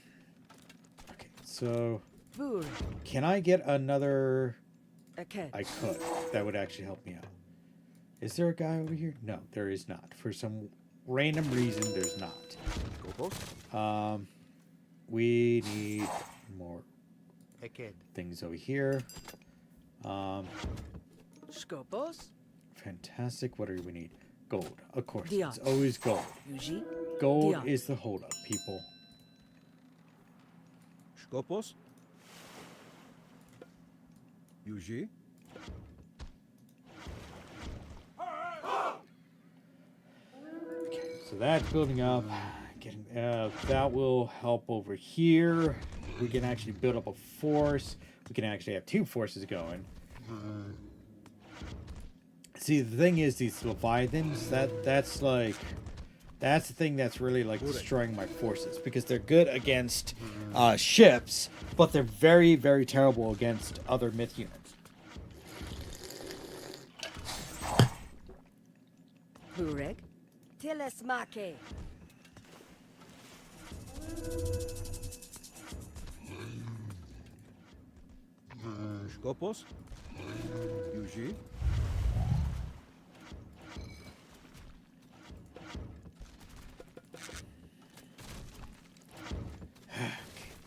so can I get another? I could. That would actually help me out. Is there a guy over here? No, there is not. For some random reason, there's not. We need more things over here. Skopos. Fantastic. What do we need? Gold. Of course. Dion. It's always gold. Yuji. Gold Dion. is the holdup, people. Skopos. Yuji. Okay, so that's building up. Getting that will help over here. We can actually build up a force. We can actually have two forces going. See, the thing is, these Leviathans, that's the thing that's really like destroying my forces, because they're good against ships, but they're very, very terrible against other myth units. Burek. Tilesmake. Skopos. Yuji.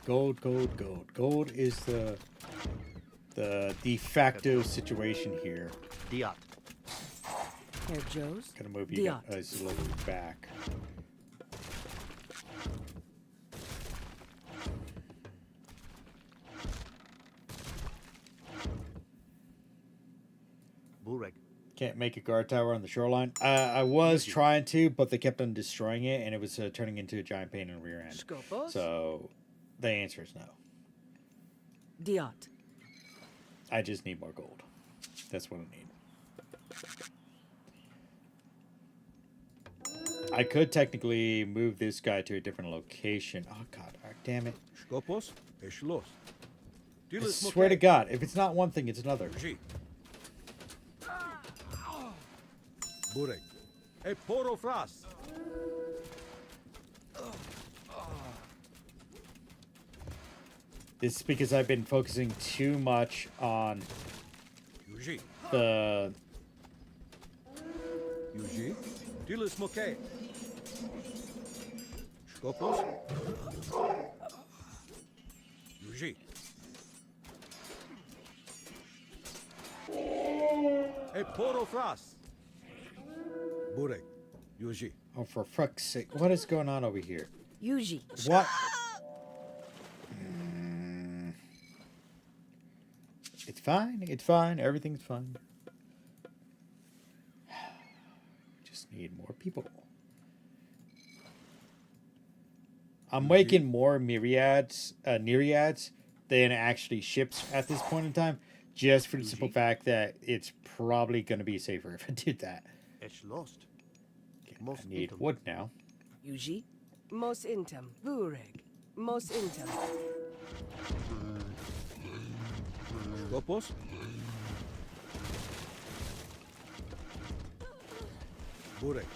Gold, gold, gold. Gold is the de facto situation here. Diat. Herr Joe's. Gonna move you guys a little bit back. Burek. Can't make a guard tower on the shoreline. I was trying to, but they kept on destroying it, and it was turning into a giant pain in the rear end. Skopos. So the answer is no. Diot. I just need more gold. That's what I need. I could technically move this guy to a different location. Oh, God. Oh, damn it. Skopos. Eschloss. I swear to God, if it's not one thing, it's another. Burek. Ep2 Frost. This is because I've been focusing too much on the... Yuji. Tilesmake. Skopos. Yuji. Ep2 Frost. Burek. Yuji. Oh, for fuck's sake. What is going on over here? Yuji. What? It's fine. It's fine. Everything's fine. Just need more people. I'm making more myriads, nereids, than actually ships at this point in time, just for the simple fact that it's probably going to be safer if I did that. Es lost. Okay, I need wood now. Yuji? Mos intem. Bureg. Mos intem. Skopos? Burek.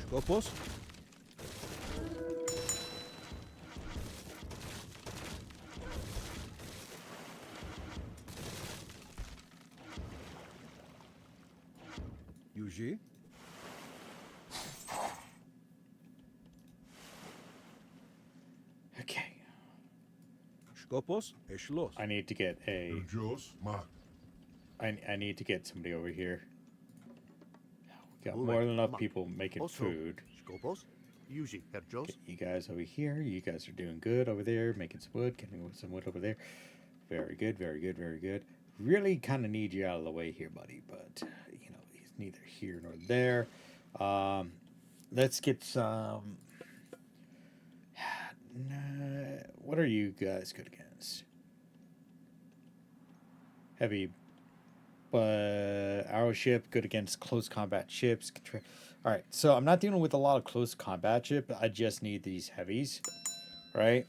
Skopos? Yuji? Okay. Skopos? Eshlos. I need to get a... I need to get somebody over here. We got more than enough people making food. Skopos? Yuji, Herr Jos. Get you guys over here. You guys are doing good over there, making some wood, getting some wood over there. Very good, very good, very good. Really kind of need you out of the way here, buddy, but, you know, he's neither here nor there. Let's get some... What are you guys good against? Heavy... arrow ship, good against close combat ships. Alright, so I'm not dealing with a lot of close combat ship. I just need these heavies. Right?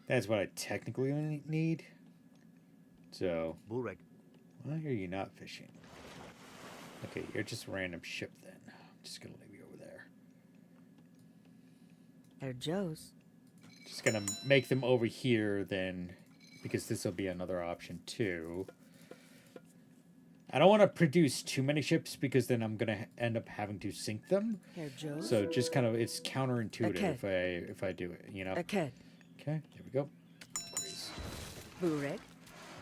That's what I technically need. So, Bureg. why are you not fishing? Okay, you're just a random ship then. I'm just gonna leave you over there. Herr Jos. Just gonna make them over here then, because this will be another option too. I don't want to produce too many ships because then I'm gonna end up having to sink them. Herr Jos. So just kind of it's counterintuitive if I do it, you know. Okay. Okay, there we go. Grease. Bureg.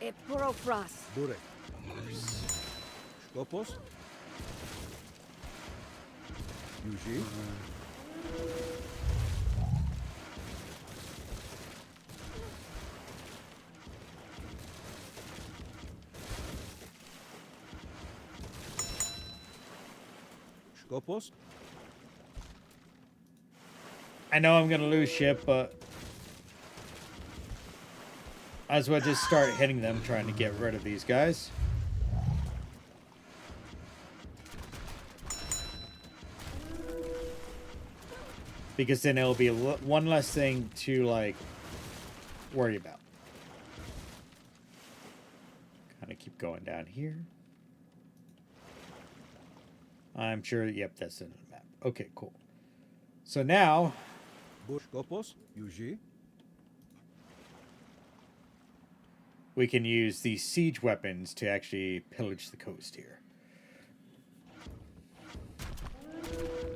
Et porofras. Burek. Skopos? Yuji? Skopos? I know I'm gonna lose ship, but I as well just start hitting them, trying to get rid of these guys. Because then it'll be one less thing to, like, worry about. Kind of keep going down here. I'm sure, yep, that's in the map. Okay, cool. So now... we can use these siege weapons to actually pillage the coast here.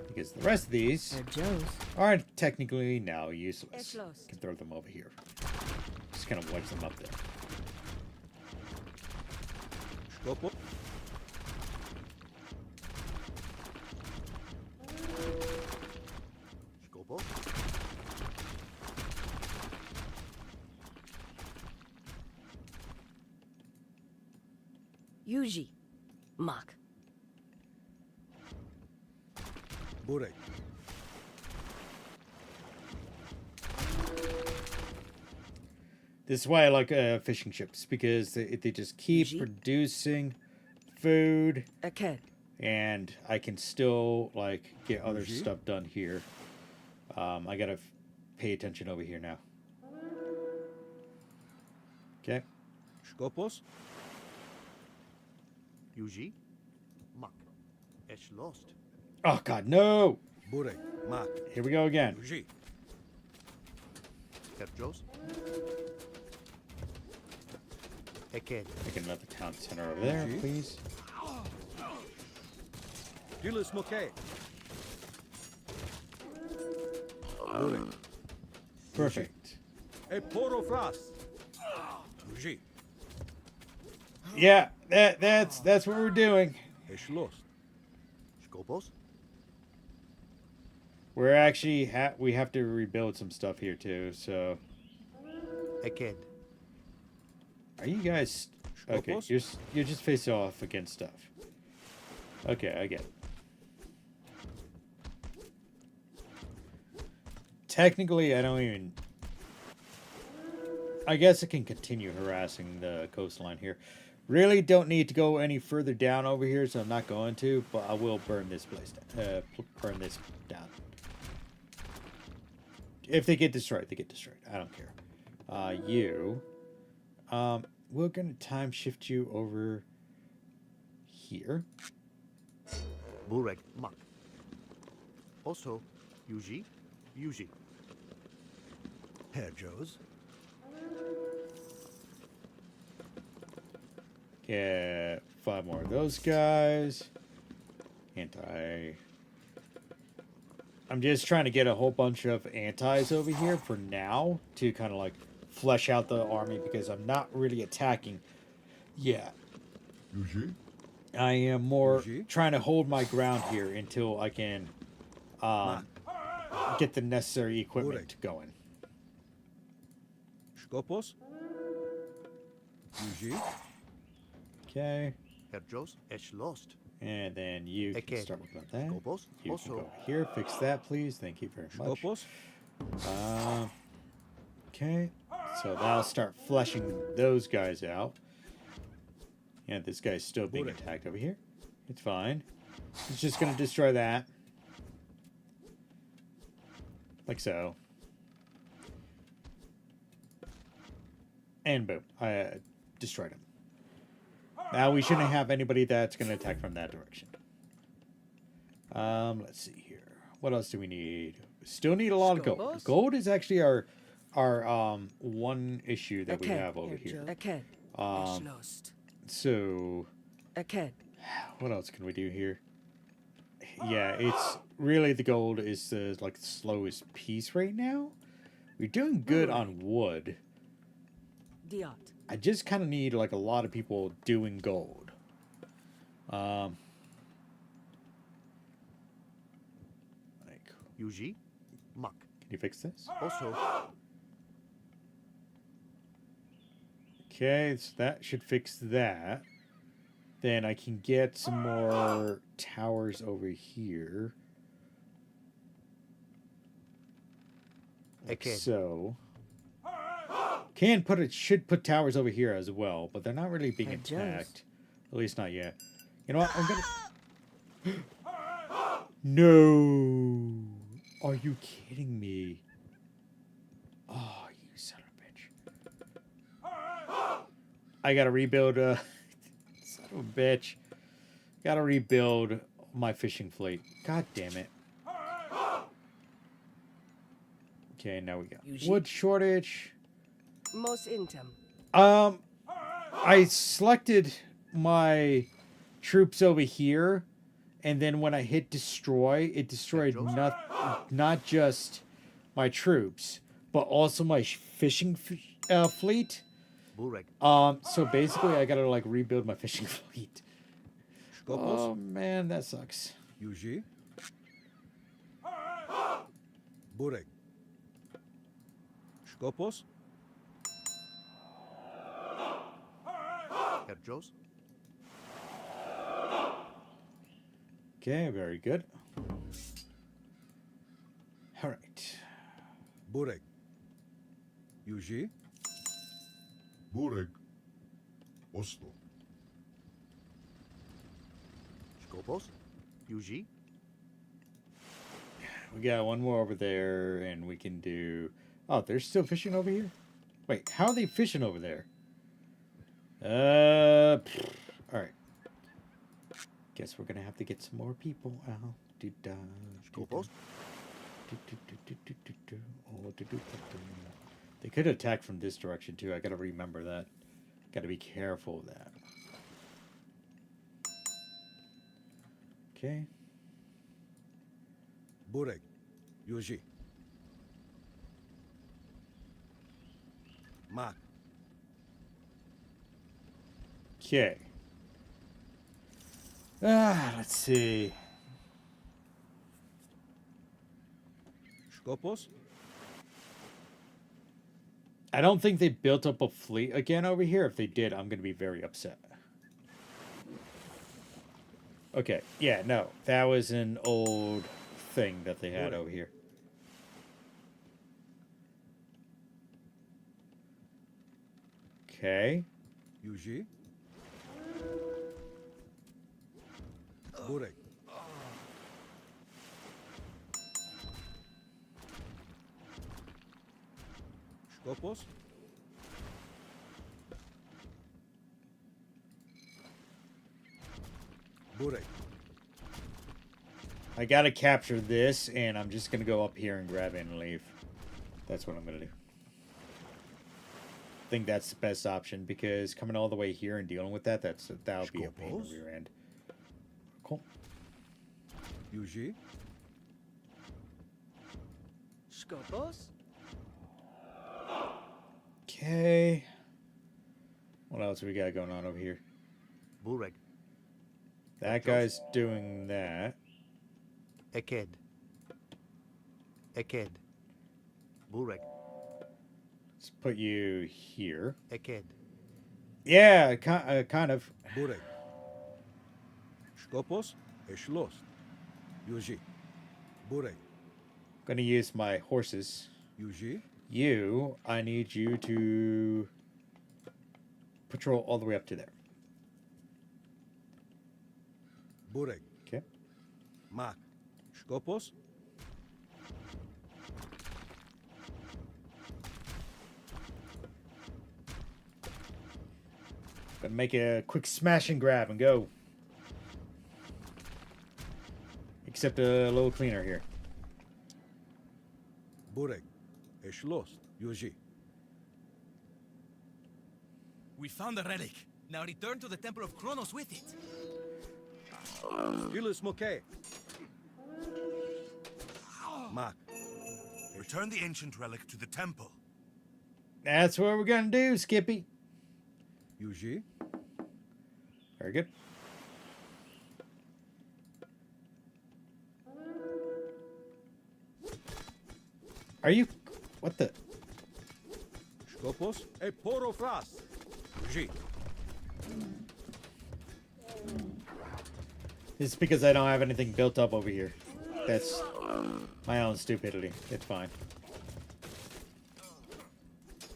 Because the rest of these are technically now useless. Can throw them over here. Just kind of wedge them up there. Yuji. Mak. Burek. This is why I like fishing ships, because they just keep producing food. And I can still, like, get other stuff done here. I gotta pay attention over here now. Okay. Skopos? Yuji? Mak. Es lost. Oh, God, no! Burek. Mak. Here we go again. Yuji. Terjos? Eked. I can let the town center over there, please. Julius Moke. Perfect. Ep2 Fras. Yuji. Yeah, that's what we're doing. Es lost. Skopos? We're actually we have to rebuild some stuff here too. So. Eked. Are you guys okay? You're just face off against stuff. Okay, I get it. technically, I don't even... I guess I can continue harassing the coastline here. Really don't need to go any further down over here, so I'm not going to, but I will burn this place down. Burn this down. If they get destroyed, they get destroyed. I don't care. You. We're going to time shift you over here. Bureg, Mak. Also, Yuji, Yuji. Herr Joes. Get 5 more of those guys. I'm just trying to get a whole bunch of antis over here for now to kind of like flesh out the army because I'm not really attacking yet. I am more trying to hold my ground here until I can get the necessary equipment going. Skopos. Yuji. Okay. Herr Joes, es lost. And then you can start working on that. Skopos. You Also, can go here, fix that, please. Thank you very much. Skopos. Okay. So that'll start fleshing those guys out. Yeah, this guy's still being attacked over here. It's fine. It's just going to destroy that. Like so. And boom. I destroyed him. Now we shouldn't have anybody that's going to attack from that direction. Let's see here. What else do we need? Still need a lot of gold. Gold is actually our one issue that we have over here. So what else can we do here? Yeah, it's really the gold is the like the slowest piece right now. We're doing good on wood. I just kind of need like a lot of people doing gold. Like Yuji, Mak. Can you fix this? Also. Okay, so that should fix that. Then I can get some more towers over here. Like so. Should put towers over here as well, but they're not really being attacked. At least not yet. You know what? I'm gonna... No! Are you kidding me? Oh, you son of a bitch. I gotta rebuild, son of a bitch. Gotta rebuild my fishing fleet. God damn it. Okay, now we got wood shortage. Most intem. I selected my troops over here, and then when I hit destroy, it destroyed not just my troops, but also my fishing fleet. So basically, I gotta like rebuild my fishing fleet. Oh man, that sucks. Yuji. Bureg. Skopos. Herr Joes. Okay, very good. All right. Bureg. Yuji. Bureg. Oslo. Skopos. Yuji. We got one more over there, and we can do... Oh, they're still fishing over here? Wait, how are they fishing over there? All right. Guess we're gonna have to get some more people out. They could attack from this direction too. I gotta remember that. Gotta be careful of that. Okay. Bureg. Yuji. Mak. Okay. Let's see. Skopos. I don't think they built up a fleet again over here. If they did, I'm going to be very upset. Okay. Yeah, no. That was an old thing that they had over here. Okay. Yuji. Burek. Skopos. Burek. I gotta capture this, and I'm just gonna go up here and grab it and leave. That's what I'm gonna do. I think that's the best option, because coming all the way here and dealing with that'll be a pain in the rear end. Cool. Yuji. Skopos. Okay. What else we got going on over here? Burek. That guy's doing that. Eked. Eked. Burek. Let's put you here. Eked. Yeah, kind of. Burek. Skopos. Eschlost. Yuji. Burek. Gonna use my horses. Yuji. You, I need you to patrol all the way up to there. Burek. Okay. Mak. Skopos. Gonna make a quick smash and grab and go. Except a little cleaner here. Burek. Eschlost. Yuji. We found the relic. Now return to the Temple of Kronos with it. Gilles Moke. Mak. Return the ancient relic to the temple. That's what we're gonna do, Skippy. Yuji. Very good. Are you... What the... Skopos. Ep2 Fras. Yuji. It's because I don't have anything built up over here. That's my own stupidity. It's fine.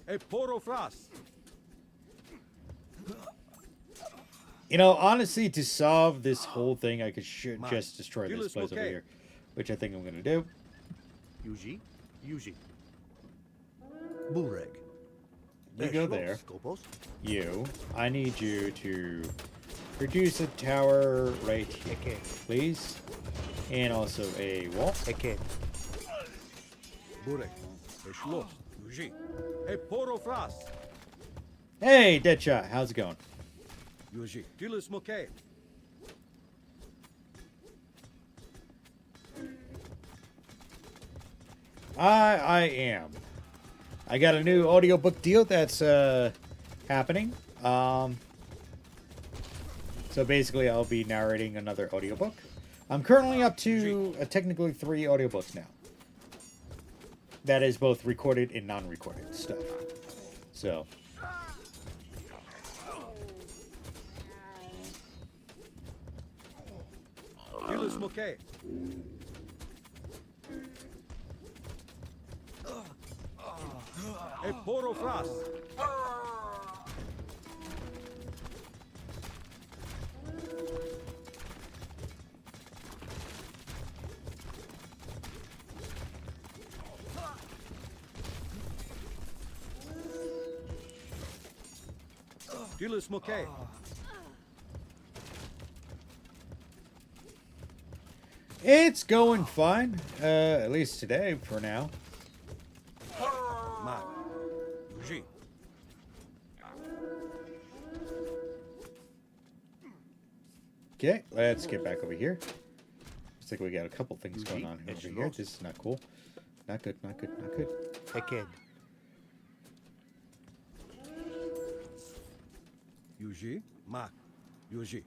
Ep2 Fras. You know, honestly, to solve this whole thing, I could just destroy this place over here. Which I think I'm going to do. Yuji. Yuji. Burek. You go there. Skopos. You. I need you to produce a tower right here, please. And also a wall. Eked. Burek. Eschlost. Yuji. Ep2 Fras. Hey, Deadshot. How's it going? Yuji. Gilles Moke. I am. I got a new audiobook deal that's happening. So basically I'll be narrating another audiobook. I'm currently up to technically 3 audiobooks now. That is both recorded and non-recorded stuff. So Gilles Moke. Ep2 Fras. Gilles Moke. it's going fine. At least today for now. Mak. Yuji. Okay, let's get back over here. Looks like we got a couple things going on over here. This is not cool. Not good, not good, not good. Eked. Yuji. Mak. Yuji.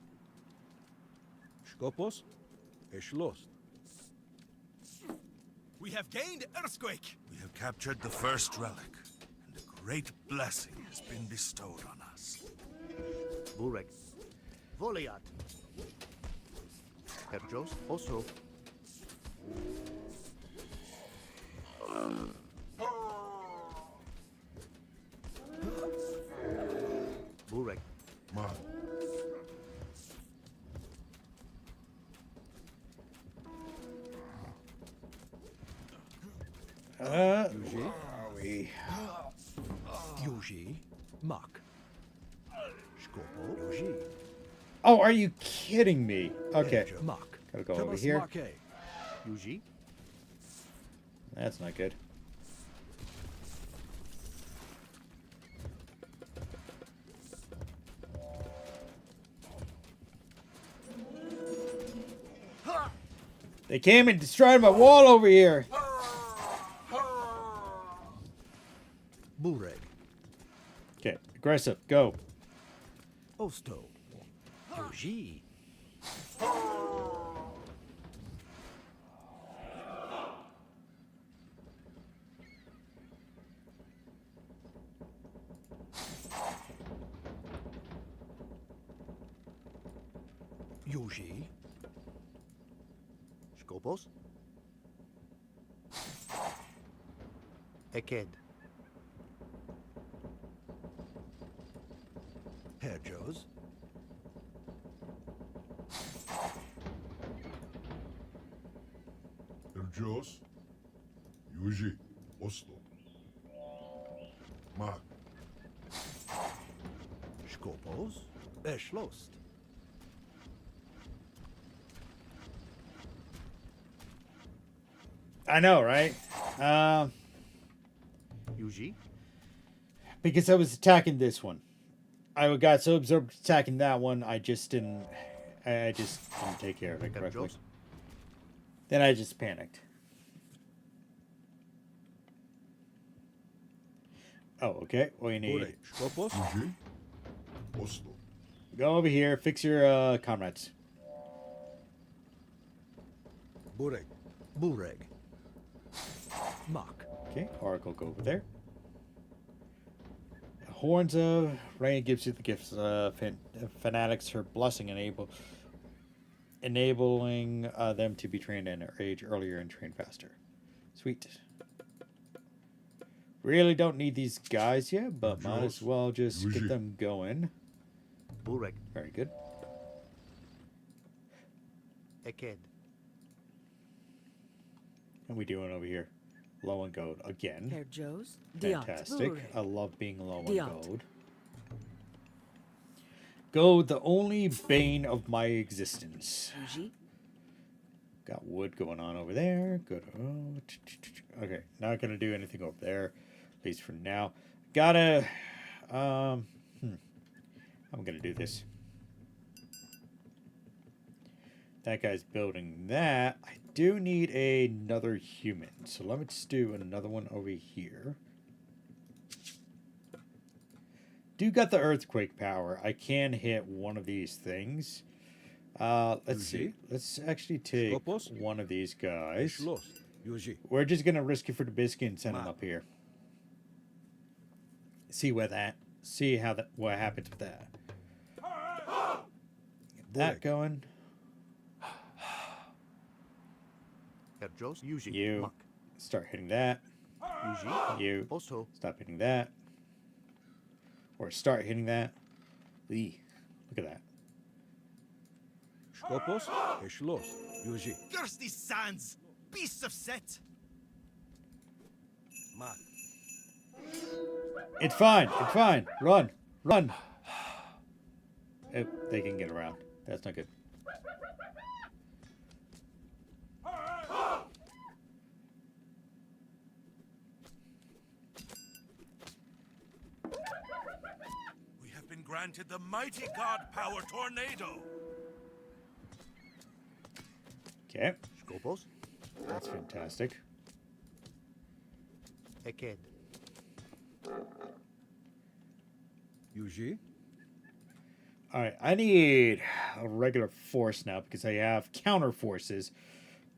Skopos. Eschlost. We have gained Earthquake. We have captured the first relic, and a great blessing has been bestowed on us. Burek. Voliat. Herjos. Also. Yuji. Are we? Yuji. Mak. Scopo. Yuji. Oh, are you kidding me? Okay. Mak. Gotta go over here. Yuji. That's not good. They came and destroyed my wall over here. Bureg. Okay, aggressive, go. Osto. Yuji. Yuji. Scopos. Eked. Herjos. Erjos. Yuji. Osto. Mak. Scopos. Eschlost. I know, right? Yuji. Because I was attacking this one. I got so absorbed attacking that one, I just didn't take care of it correctly. Then I just panicked. Oh, okay. What do you need? Scopos. Yuji. Osto. Go over here, fix your comrades. Bureg. Bureg. Mak. Okay, Oracle, go over there. Horns of Rain gives you the gifts. Fanatics, her blessing enabling them to be trained in age earlier and train faster. Sweet. Really don't need these guys yet, but might as well just get them going. Bureg. Very good. Eked. And we doing over here? Low on gold again. Herjos. Fantastic. Diot. I love being low on Diot. gold. Gold, the only bane of my existence. Yuji. Got wood going on over there. Good. Okay, not gonna do anything over there, at least for now. Gotta. I'm gonna do this. That guy's building that. I do need another human, so let me just do another one over here. Do got the earthquake power. I can hit one of these things. Let's see. Let's actually take one of these guys. We're just gonna risk it for the biscuit and send him up here. See what happens with that. Get that going. Herjos. Yuji. You Mak. start hitting that. Yuji. You Osto. stop hitting that. Or start hitting that. Look at that. Scopos. Eschlost. Yuji. Thirsty sands! Beasts of Set! Mak. It's fine. It's fine. Run. Run. They can get around. That's not good. We have been granted the mighty god power tornado. Okay. Scopos. That's fantastic. Eked. Yuji. Alright, I need a regular force now because I have counter forces.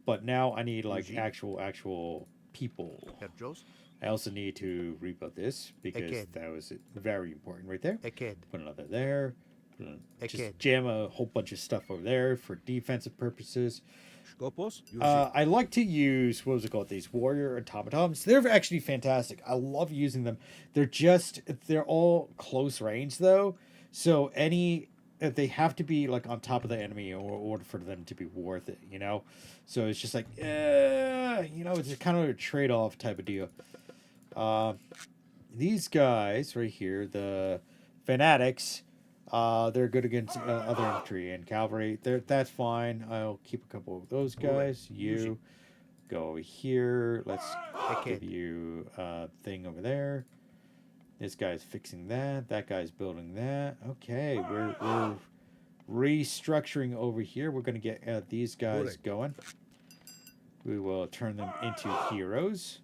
But now I need like actual people. Herjos. I also need to rebuild this because that was very important right there. Eked. Put another there. Just Eked. jam a whole bunch of stuff over there for defensive purposes. Scopos. I like to use, what was it called? These warrior automatons. They're actually fantastic. I love using them. They're all close range though. So any they have to be like on top of the enemy in order for them to be worth it, you know. So it's just like, you know, it's kind of a trade-off type of deal. These guys right here, the fanatics, they're good against other infantry and cavalry. That's fine. I'll keep a couple of those guys. You go over here. Let's give you a thing over there. This guy's fixing that. That guy's building that. Okay, we're restructuring over here. We're going to get these guys going. We will turn them into heroes,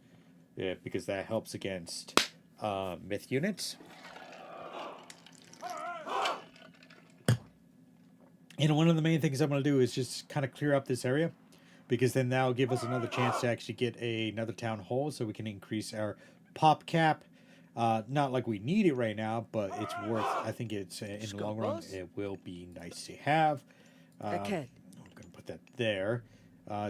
because that helps against myth units. And one of the main things I'm going to do is just kind of clear up this area, because then that'll give us another chance to actually get another town hall, so we can increase our pop cap. Not like we need it right now, but it's worth. I think it's in the long run, it will be nice to have. I'm going to put that there.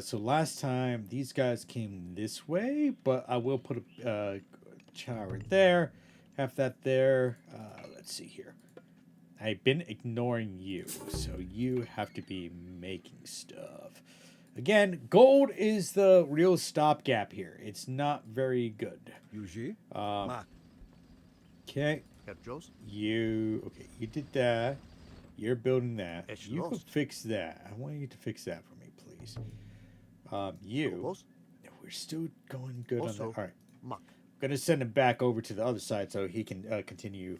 So last time these guys came this way, but I will put a tower there. Have that there. Let's see here. I've been ignoring you, so you have to be making stuff. Again, gold is the real stopgap here. It's not very good. Okay. You did that. You're building that. You can fix that. I want you to fix that for me, please. We're still going good on that. All right. I'm going to send him back over to the other side so he can continue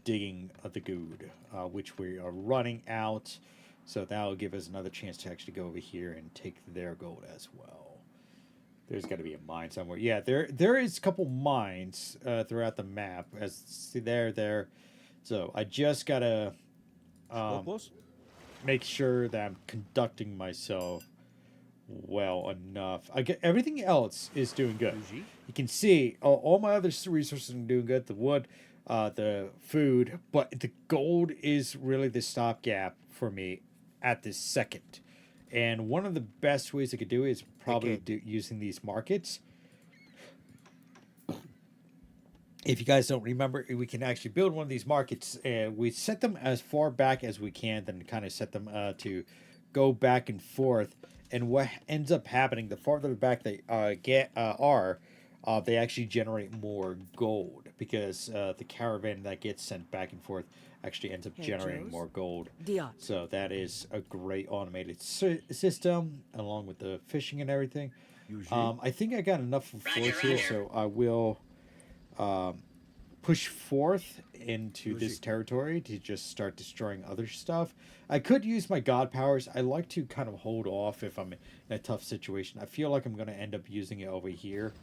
digging the good, which we are running out. So that'll give us another chance to actually go over here and take their gold as well. There's got to be a mine somewhere. Yeah, there is a couple mines throughout the map. See there. So I just gotta make sure that I'm conducting myself well enough. Everything else is doing good. You can see all my other resources are doing good. The wood, the food, but the gold is really the stopgap for me at this second. And one of the best ways I could do it is probably using these markets. If you guys don't remember, we can actually build one of these markets. We set them as far back as we can, then kind of set them to go back and forth. And what ends up happening, the farther back they they actually generate more gold, because the caravan that gets sent back and forth actually ends up generating more gold. So that is a great automated system, along with the fishing and everything. I think I got enough force here, so I will push forth into this territory to just start destroying other stuff. I could use my god powers. I like to kind of hold off if I'm in a tough situation. I feel like I'm going to end up using it over here.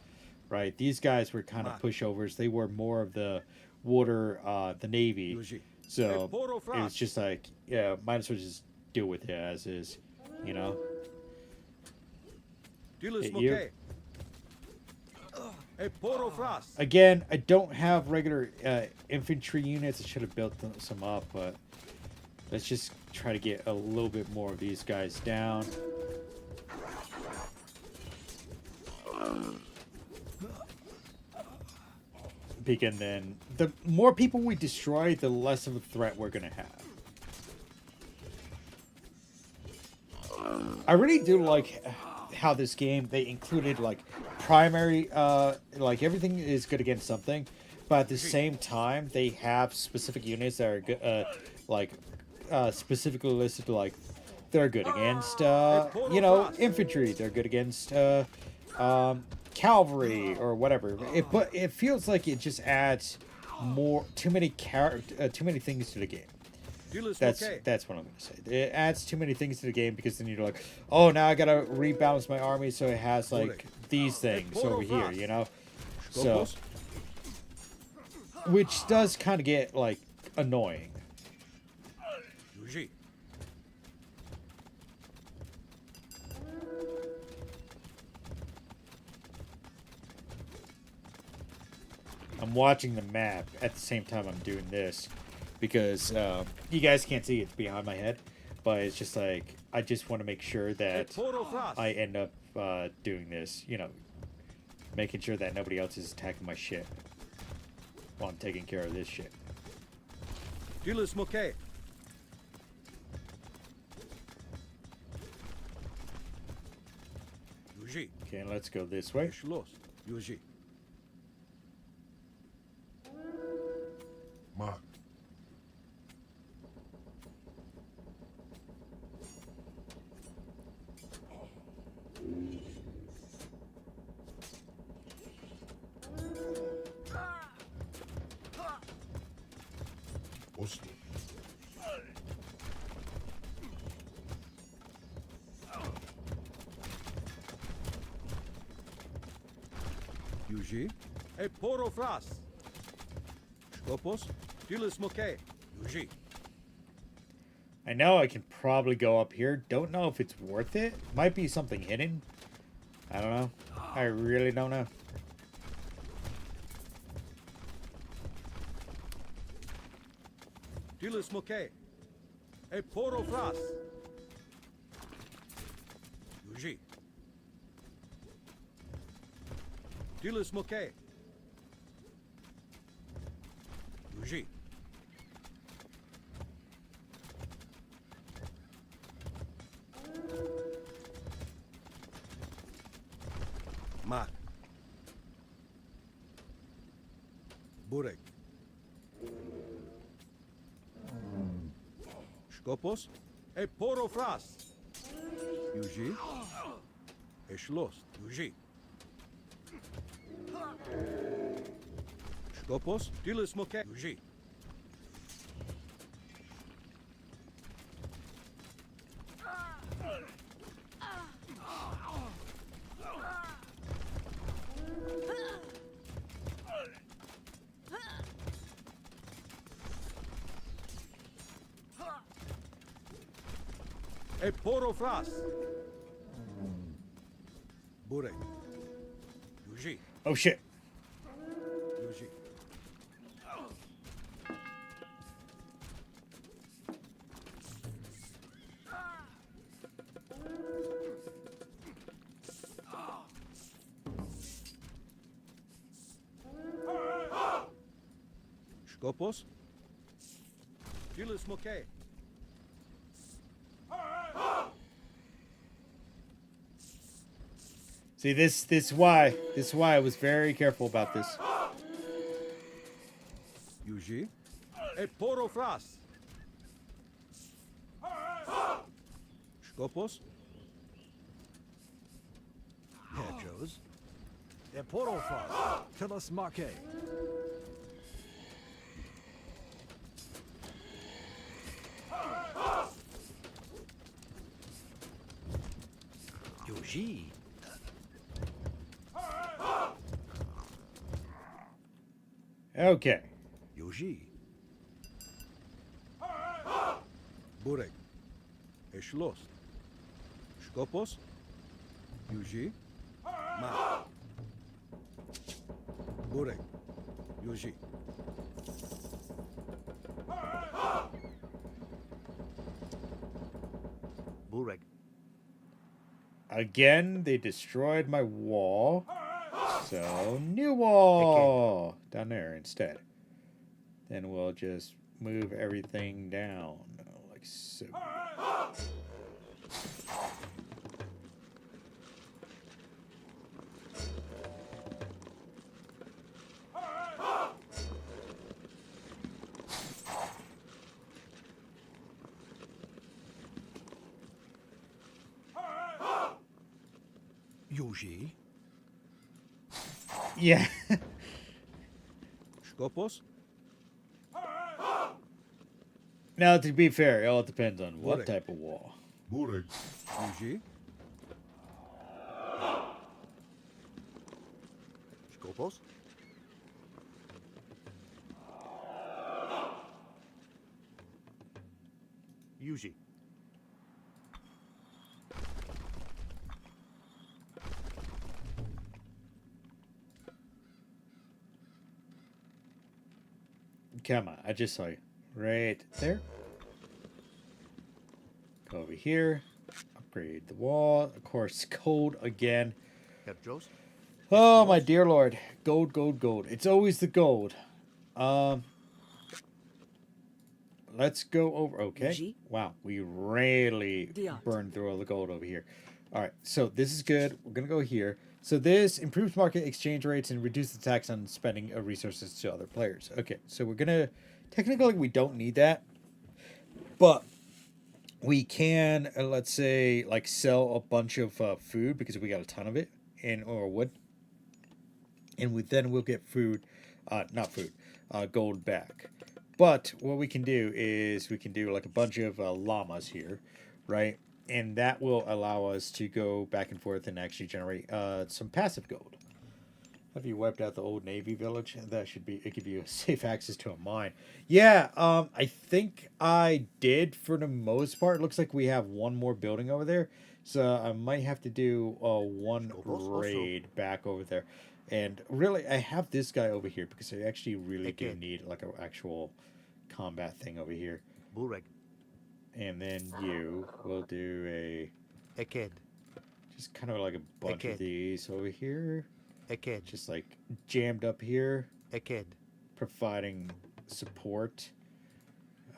Right, these guys were kind of pushovers. They were more of the water, the Navy. So it's just like, yeah, might as well just deal with it as is, you know. Again, I don't have regular infantry units. I should have built some up, but let's just try to get a little bit more of these guys down. Because then the more people we destroy, the less of a threat we're gonna have. I really do like how this game, they included like primary, like everything is good against something, but at the same time they have specific units that are good, specifically listed, like they're good against you know, infantry, they're good against cavalry or whatever. But it feels like it just adds too many things to the game. That's what I'm gonna say. It adds too many things to the game, because then you're like, oh, now I gotta rebalance my army so it has like these things over here, you know. So, which does kind of get like annoying. I'm watching the map at the same time I'm doing this, because you guys can't see it's behind my head, but it's just like, I just want to make sure that I end up doing this, you know, making sure that nobody else is attacking my shit while I'm taking care of this shit. Okay, let's go this way. Schloss. Yuji. Ma. Osto. Yuji. E poro fras. Skopos. Dilis moke. Yuji. I know I can probably go up here. Don't know if it's worth it. Might be something hidden. I don't know. I really don't know. Dilis moke. E poro fras. Yuji. Dilis moke. Yuji. Mak. Burek. Skopos. E poro fras. Yuji. E schloss. Yuji. Skopos. Dilis moke. Yuji. E poro fras. Burek. Yuji. Oh shit. Yuji. Skopos. Dilis moke. See, this is why I was very careful about this. Yuji. E poro fras. Skopos. Hedgehows. E poro fras. Tilis marque. Yuji. Okay. Yuji. Burek. E schloss. Skopos. Yuji. Ma. Burek. Yuji. Burek. Again, they destroyed my wall. So, new wall down there instead. Then we'll just move everything down like so. Yuji. Yeah. Skopos. Now, to be fair, it all depends on what Burek. type of wall. Burek. Yuji. Skopos. Yuji. Come on, I just saw you. Right there. Go over here. Upgrade the wall. Of course, gold again. Hedgehows. Oh, my dear lord. Gold, gold, gold. It's always the gold. Let's go over. Okay. Wow, we really burned through all the gold over here. All right, so this is good. We're gonna go here. So this improves market exchange rates and reduces tax on spending of resources to other players. Okay, so we're gonna technically we don't need that, but we can let's say like sell a bunch of food because we got a ton of it and or wood, and we'll get food, not food, gold back. But what we can do is we can do like a bunch of llamas here, right? And that will allow us to go back and forth and actually generate some passive gold. Have you wiped out the old Navy village? That should be it. Give you safe access to a mine. Yeah, I think I did for the most part. It looks like we have one more building over there, so I might have to do one raid back over there. And really, I have this guy over here because I actually really do need like an actual combat thing over here. Bureg. And then you will do a kid. Just kind of like a bunch of these over here. A kid. Just like jammed up here. A kid. Providing support.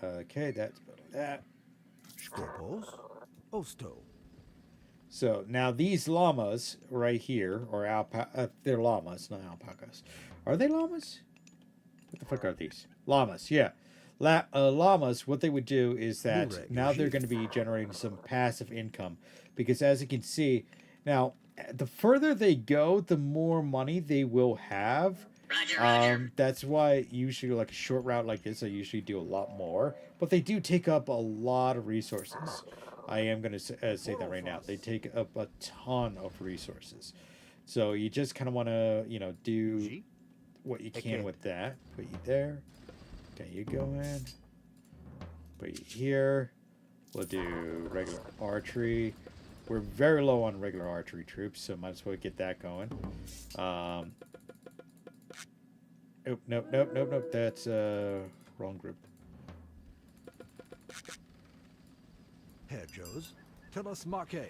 Okay, that's that. Skopos. Osto. So now these llamas right here, or they're llamas, not alpacas. Are they llamas? What the fuck are these? Llamas, yeah. Llamas, what they would do is that now they're going to be generating some passive income. Because as you can see, now, the further they go, the more money they will have. That's why usually like a short route like this, I usually do a lot more. But they do take up a lot of resources. I am going to say that right now. They take up a ton of resources. So you just kind of want to, you know, do what you can with that. Put you there. Okay, you go in. Put you here. We'll do regular archery. We're very low on regular archery troops, so might as well get that going. Oh, nope. That's wrong group. Herr Joes, tell us Marquet.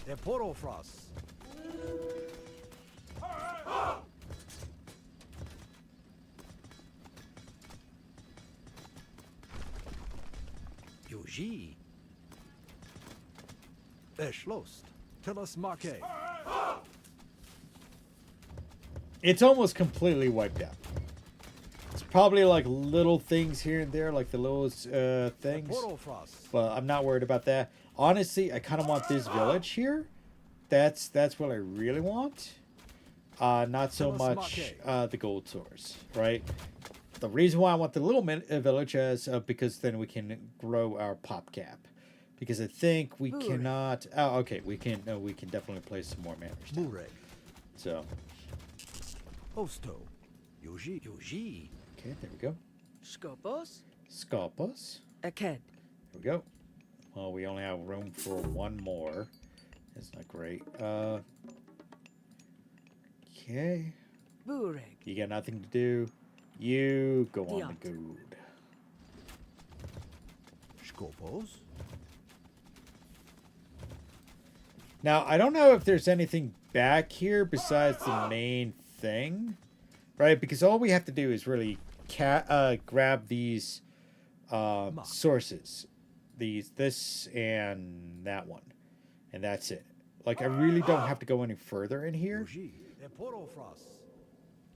Der Porofrost. Yuji. Erschlost. Tell us Marquet. It's almost completely wiped out. It's probably like little things here and there, like the little things. But I'm not worried about that. Honestly, I kind of want this village here. That's what I really want. Not so much the gold source, right? The reason why I want the little village is because then we can grow our pop cap. Because I think we cannot. Oh, okay, we can. No, we can definitely place some more manners down. So. Osto. Yuji. Okay, there we go. Skopos. Aked. There we go. Well, we only have room for one more. That's not great. Okay. Bureg. You got nothing to do. You go on the good. Skopos. Now, I don't know if there's anything back here besides the main thing, right? Because all we have to do is really grab these sources. This and that one. And that's it. Like, I really don't have to go any further in here.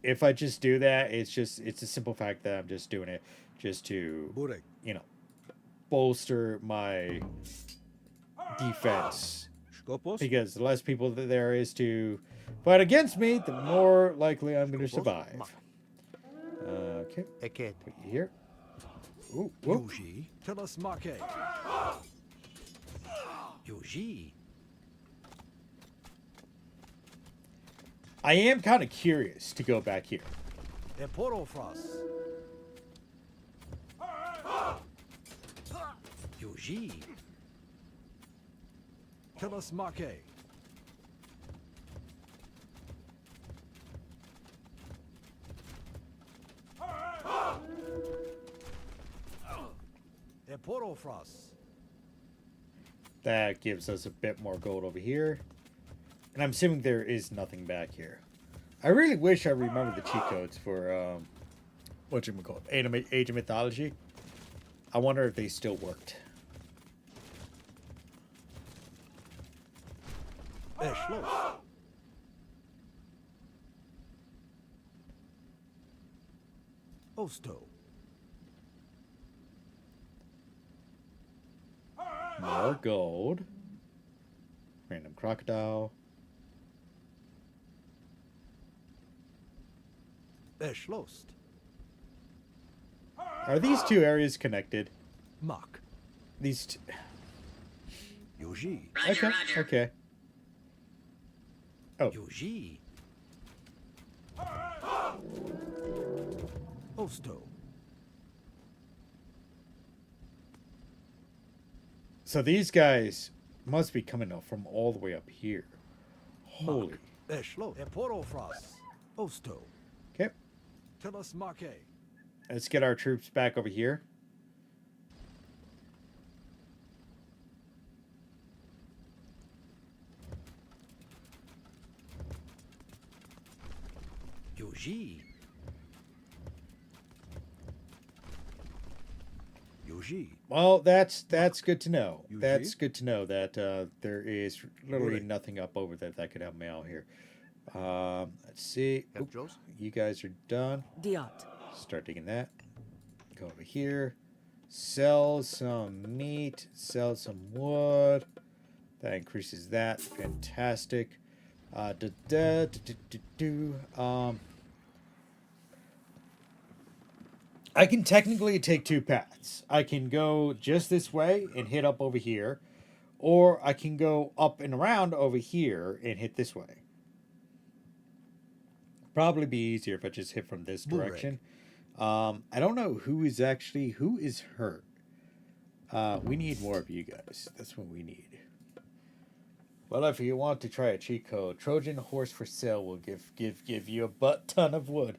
If I just do that, it's a simple fact that I'm just doing it just to, you know, bolster my defense. Because the less people that there is to fight against me, the more likely I'm going to survive. Okay. Put you here. Ooh, Yuji, tell us Marquet. Yuji. I am kind of curious to go back here. Der Porofrost. Yuji. Tell us Marquet. Der Porofrost. That gives us a bit more gold over here. And I'm assuming there is nothing back here. I really wish I remembered the cheat codes for whatchamacallit, Age of Mythology. I wonder if they still worked. Osto. More gold. Random crocodile. Erschlost. Are these two areas connected? Mach. These two. Yoji. Okay, okay. Oh. Yoji. Osto. So these guys must be coming up from all the way up here. Holy. Eshlo. Eporofras. Osto. Okay. Telos Marque. Let's get our troops back over here. Yoji. Yoji. Well, that's good to know. That's good to know that there is literally nothing up over there that could help me out here. Let's see. Oop, you guys are done. Diot. Start digging that. Go over here. Sell some meat. Sell some wood. That increases that. Fantastic. I can technically take two paths. I can go just this way and hit up over here, or I can go up and around over here and hit this way. Probably be easier if I just hit from this direction. I don't know who is hurt. We need more of you guys. That's what we need. Well, if you want to try a cheat code, Trojan horse for sale will give you a butt ton of wood.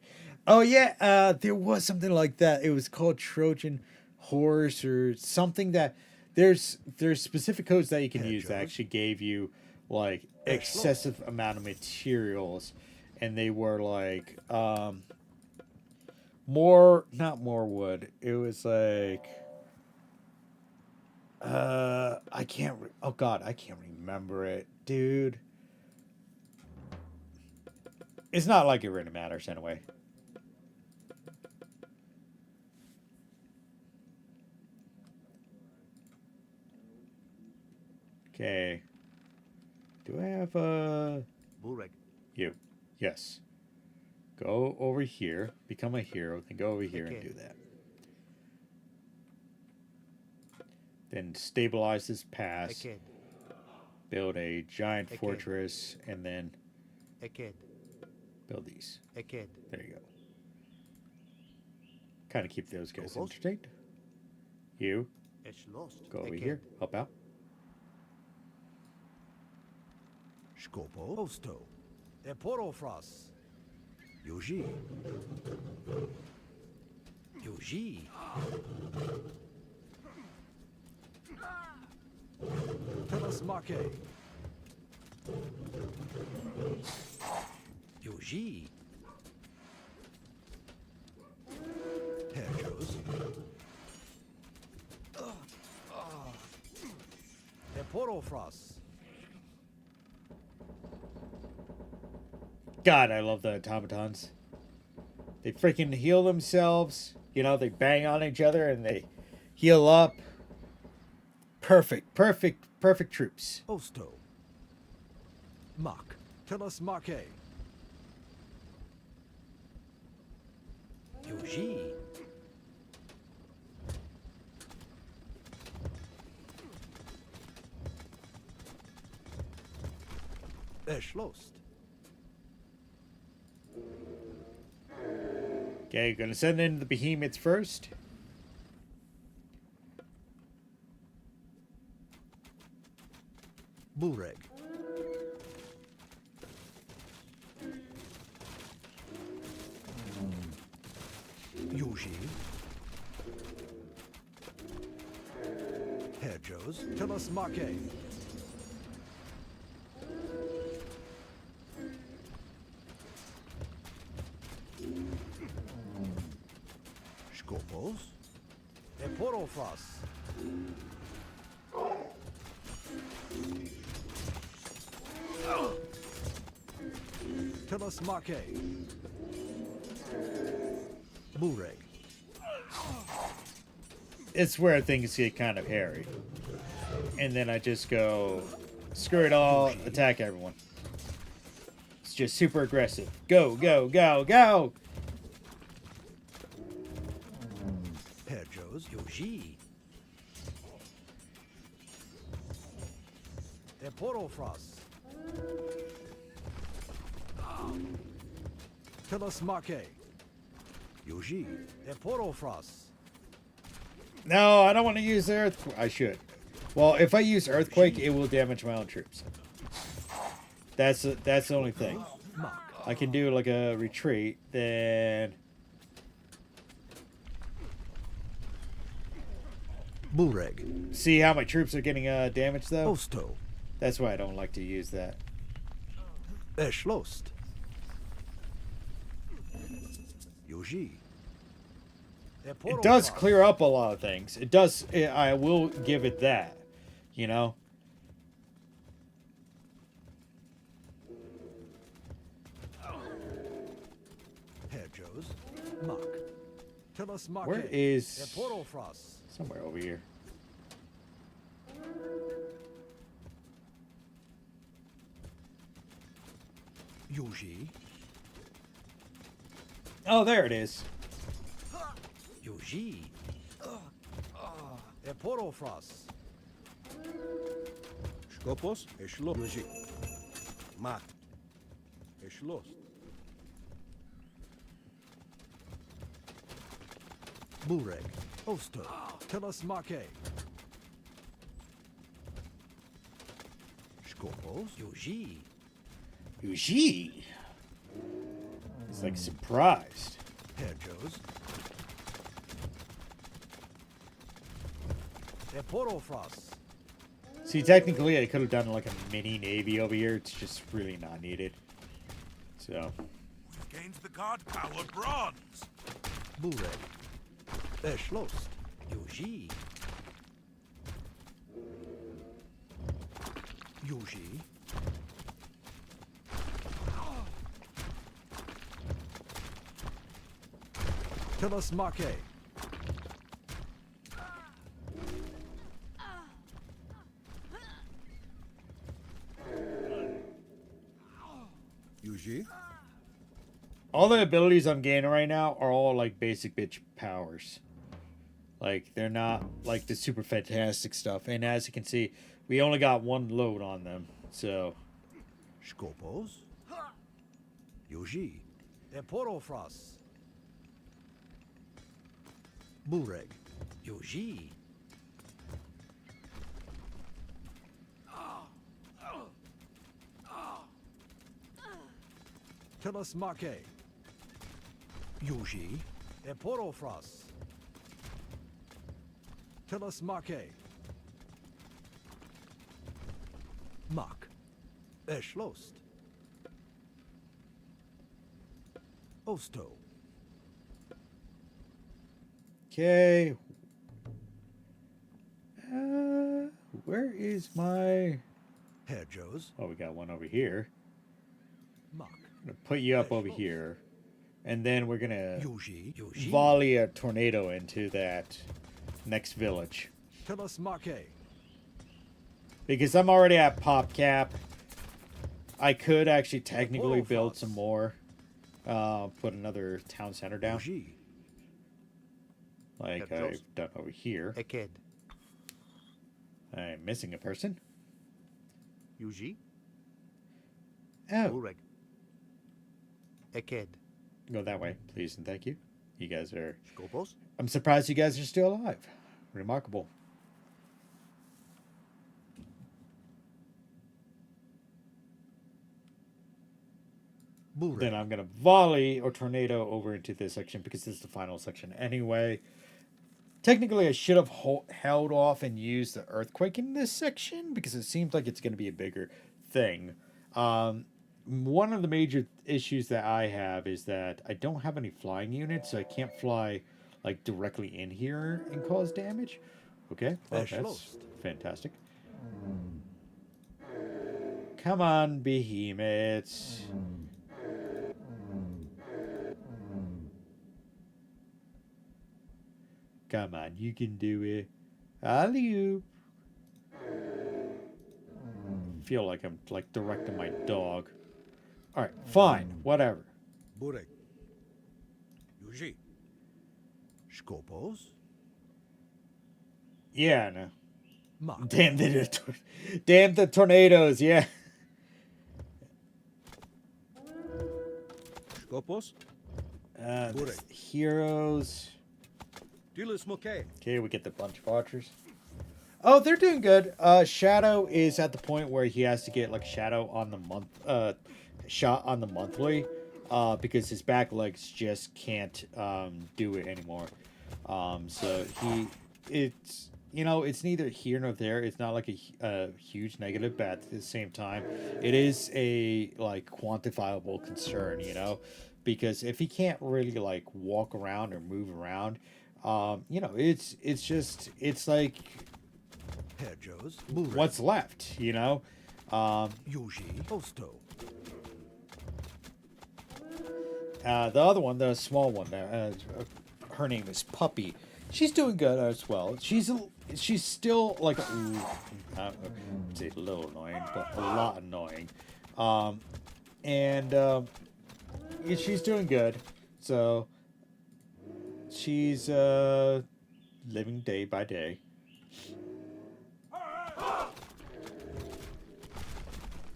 Oh yeah, there was something like that. It was called Trojan horse or something that there's specific codes that you can use that actually gave you like excessive amount of materials, and they were like not more wood. It was like I can't remember it, dude. It's not like it really matters anyway. Okay. Do I have a Burek? You. Yes. Go over here, become a hero, then go over here and do that. Then stabilize this pass. Build a giant fortress, and then build these. There you go. Kind of keep those guys entertained. You. Go over here. Help out. Scopo. Osto. Eporofras. Yoji. Yoji. Telos Marque. Yoji. Herjos. Eporofras. God, I love the automatons. They freaking heal themselves. You know, they bang on each other and they heal up. Perfect troops. Osto. Mach. Telos Marque. Yoji. Erschlost. Okay, gonna send in the behemoths first. Bureg. Yoji. Herjos. Telos Marque. Porofrost. Telos Marque. Bureg. It's where things get kind of hairy. And then I just go, screw it all, attack everyone. It's just super aggressive. Go, go, go, go! Perjos Yoji. Porofrost. Telos Marque. Yoji. Porofrost. No, I don't want to use the earthquake. I should. Well, if I use earthquake, it will damage my own troops. That's the only thing. I can do like a retreat, then... Bureg. See how my troops are getting damaged, though? Osto. That's why I don't like to use that. Erschlost. Yoji. It does clear up a lot of things. It does. I will give it that. You know? Perjos. Muck. Telos Marque. Where is... Porofrost. Somewhere over here. Yoji. Oh, there it is. Yoji. Porofrost. Skopos, Eshlo. Yoji. Mat. Eshlos. Bureg. Osto. Telos Marque. Skopos. Yoji. Uji. He's like surprised. Perjos. Porofrost. See, technically, I could have done like a mini navy over here. It's just really not needed. So. We've gained the guard power bronze. Bureg. Erschlost. Yoji. Yoji. Telos Marque. Yuji. All the abilities I'm gaining right now are all like basic bitch powers. Like, they're not like the super fantastic stuff. And as you can see, we only got one load on them. So. Skopos. Yoji. Porofrost. Bureg. Yoji. Telos Marque. Yoji. Porofrost. Telos Marque. Muck. Erschlost. Osto. Okay. Where is my... Perjos. Oh, we got one over here. Muck. I'm going to put you up over here. And then we're going to Yoji. volley a tornado into that next village. Telos Marque. Because I'm already at pop cap. I could actually technically build some more. Put another town center down. Like I've done over here. A kid. I'm missing a person. Yuji. Oh. Bureg. A kid. Go that way, please and thank you. You guys are... Skopos. I'm surprised you guys are still alive. Remarkable. Bureg. Then I'm going to volley or tornado over into this section because this is the final section anyway. Technically, I should have held off and used the earthquake in this section because it seems like it's going to be a bigger thing. One of the major issues that I have is that I don't have any flying units, so I can't fly like directly in here and cause damage. Okay, well, that's Lost. fantastic. Come on, behemoths. Come on, you can do it. Alley-oop. Feel like I'm like directing my dog. All right, fine, whatever. Burek. Yuji. Skopos. Yeah, no. Mak. Damn the tornadoes, yeah. Skopos. Heroes. Dilis Moke. Okay, we get the bunch of archers. Oh, they're doing good. Shadow is at the point where he has to get like Shadow on the shot on the monthly, because his back legs just can't do it anymore. So it's it's neither here nor there. It's not like a huge negative, but at the same time, it is a like quantifiable concern, because if he can't really like walk around or move around, it's like what's left, Yuji Osto. The other one, the small one, her name is Puppy. She's doing good as well. She's still like it's a little annoying, but a lot annoying. She's doing good. So she's living day by day.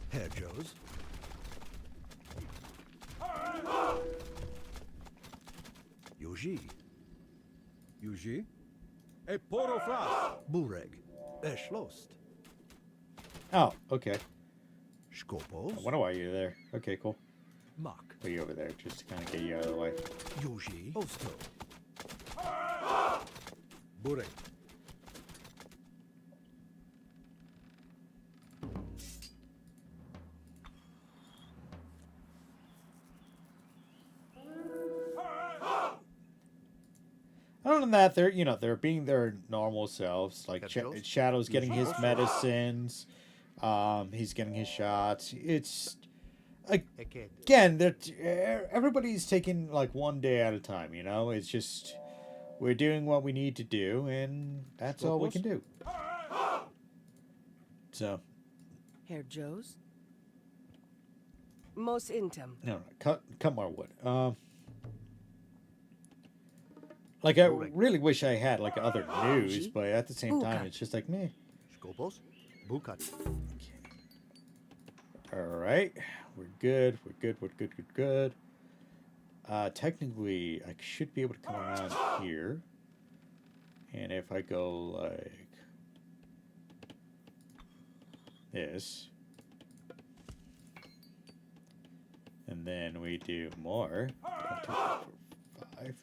Herr Joes. Yuji. Ep2 Bureg. Schlost. Oh, okay. Skopos. I wonder why you're there. Okay, cool. Mak. Put you over there just to kind of get you out of the way. Yuji Osto. Bureg. Other than that, they're being their normal selves. Like Shadow's getting his medicines, he's getting his shots. It's again, everybody's taking like one day at a time. It's just we're doing what we need to do, and that's all we can do. So, Herr Joes. Most intem. No, cut more wood. Like, I really wish I had, like, other news, but at the same time, it's just like, meh. Skopos. Bukat. Alright. We're good. We're good. Technically, I should be able to come around here. And if I go, like, this. And then we do more. 1, 2, 3, 4, 5.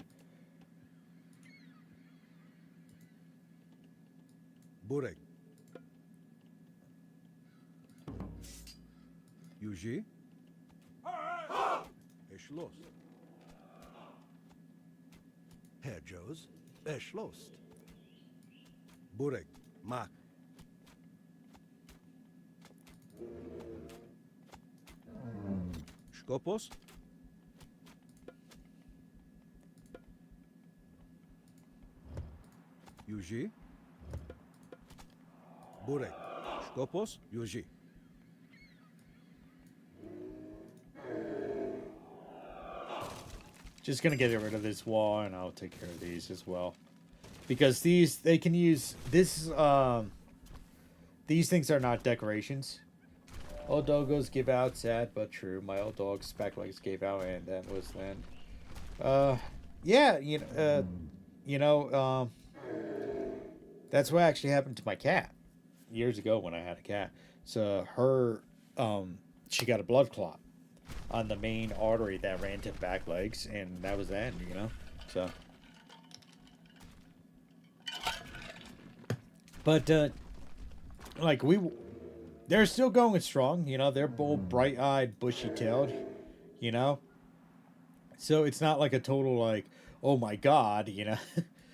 Bureg. Yuji. Schlost. Herr Joes. Schlost. Bureg. Mak. Skopos. Yuji. Bureg. Skopos. Yuji. Just gonna get rid of this wall, and I'll take care of these as well, because they can use this. These things are not decorations. Old doggos give out, sad but true. My old dog's back legs gave out, and that was then. Yeah, that's what actually happened to my cat years ago when I had a cat. So she got a blood clot on the main artery that ran to the back legs, and that was the end, So, but they're still going strong, they're both bright-eyed, bushy-tailed, So it's not like a total like, oh my god, you know.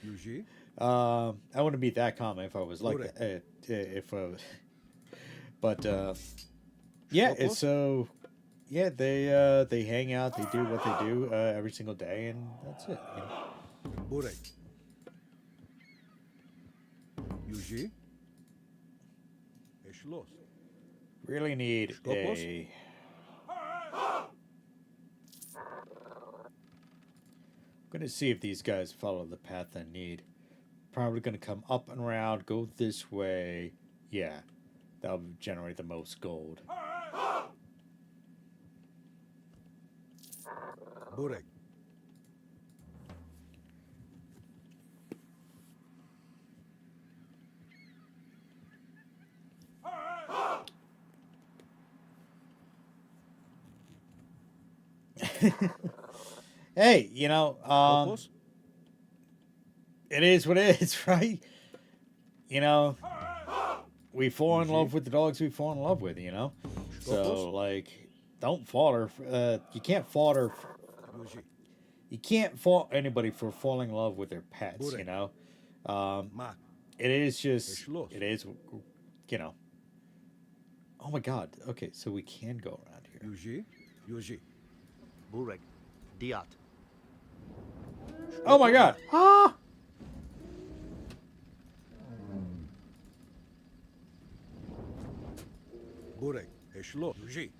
Yuji. I wouldn't be that calm if I was like that. If but yeah, it's so yeah, they hang out, they do what they do every single day, and that's it. You know? Burek. Yuji. Eschloss. Really need Skopos? a. I'm gonna see if these guys follow the path I need. Probably gonna come up and around, go this way. Yeah, that'll generate the most gold. Burek. Hey, you know, it is what it is, right? You know, we fall in love with the dogs we fall in love with, you know? So, like, don't fault her. You can't fault her. You can't fault anybody for falling in love with their pets, you know? It is just, it is, you know. Oh my god. Okay, so we can go around here. Yuji. Burek. Diat. Oh my god. Ah! Burek. Eschloss. Yuji.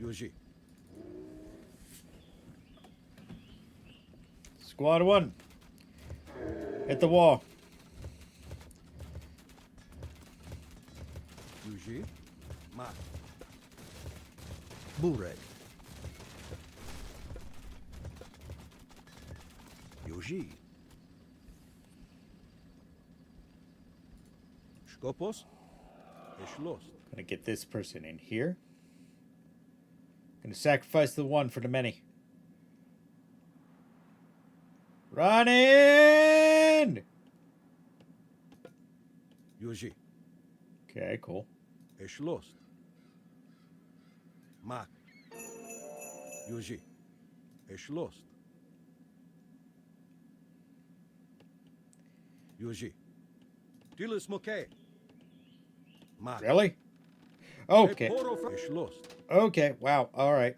Yuji. Squad 1. Hit the wall. Yuji. Ma. Burek. Yuji. Skopos. Eschloss. Gonna get this person in here. Gonna sacrifice the one for the many. Run in! Yuji. Okay, cool. Eschloss. Ma. Yuji. Eschloss. Yuji. Dilis Moke. Ma. Really? Okay. Eschloss. Okay, wow, alright.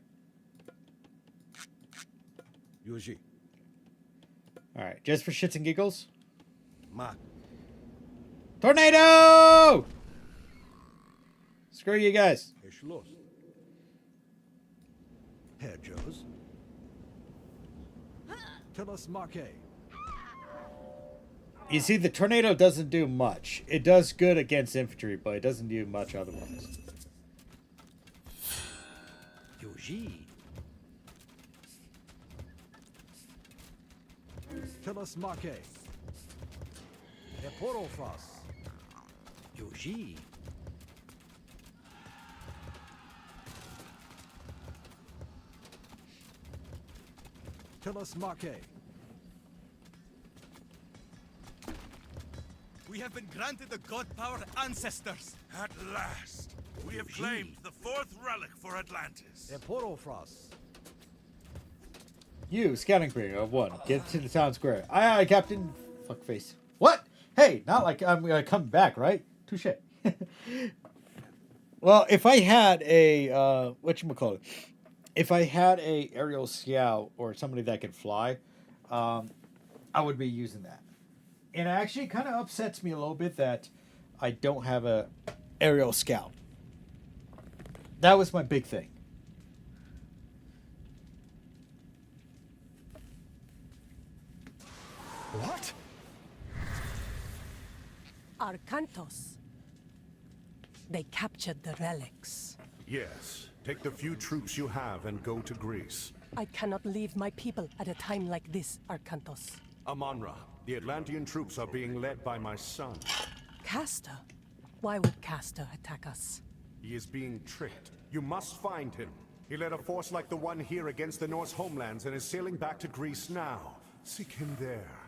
Yuji. Alright, just for shits and giggles? Ma. Tornado! Screw you guys. Eschloss. Herr Joes. Telos Marque. You see, the tornado doesn't do much. It does good against infantry, but it doesn't do much otherwise. Yuji. Telos Marque. Eporofos. Yuji. Telos Marque. We have been granted the god-powered ancestors. At last, we have claimed the fourth relic for Atlantis. Eporofos. You, scouting crew of 1, get to the town square. Aye, aye, Captain. Fuckface. What? Hey, not like I'm coming back, right? Touche. Well, if I had a, whatchamacallit, if I had a aerial scout or somebody that could fly, I would be using that. And it actually kind of upsets me a little bit that I don't have a aerial scout. That was my big thing. What? Arcantos. They captured the relics. Yes. Take the few troops you have and go to Greece. I cannot leave my people at a time like this, Arcantos. Amonra, the Atlantean troops are being led by my son. Castor? Why would Castor attack us? He is being tricked. You must find him. He led a force like the one here against the Norse homelands and is sailing back to Greece now. Seek him there.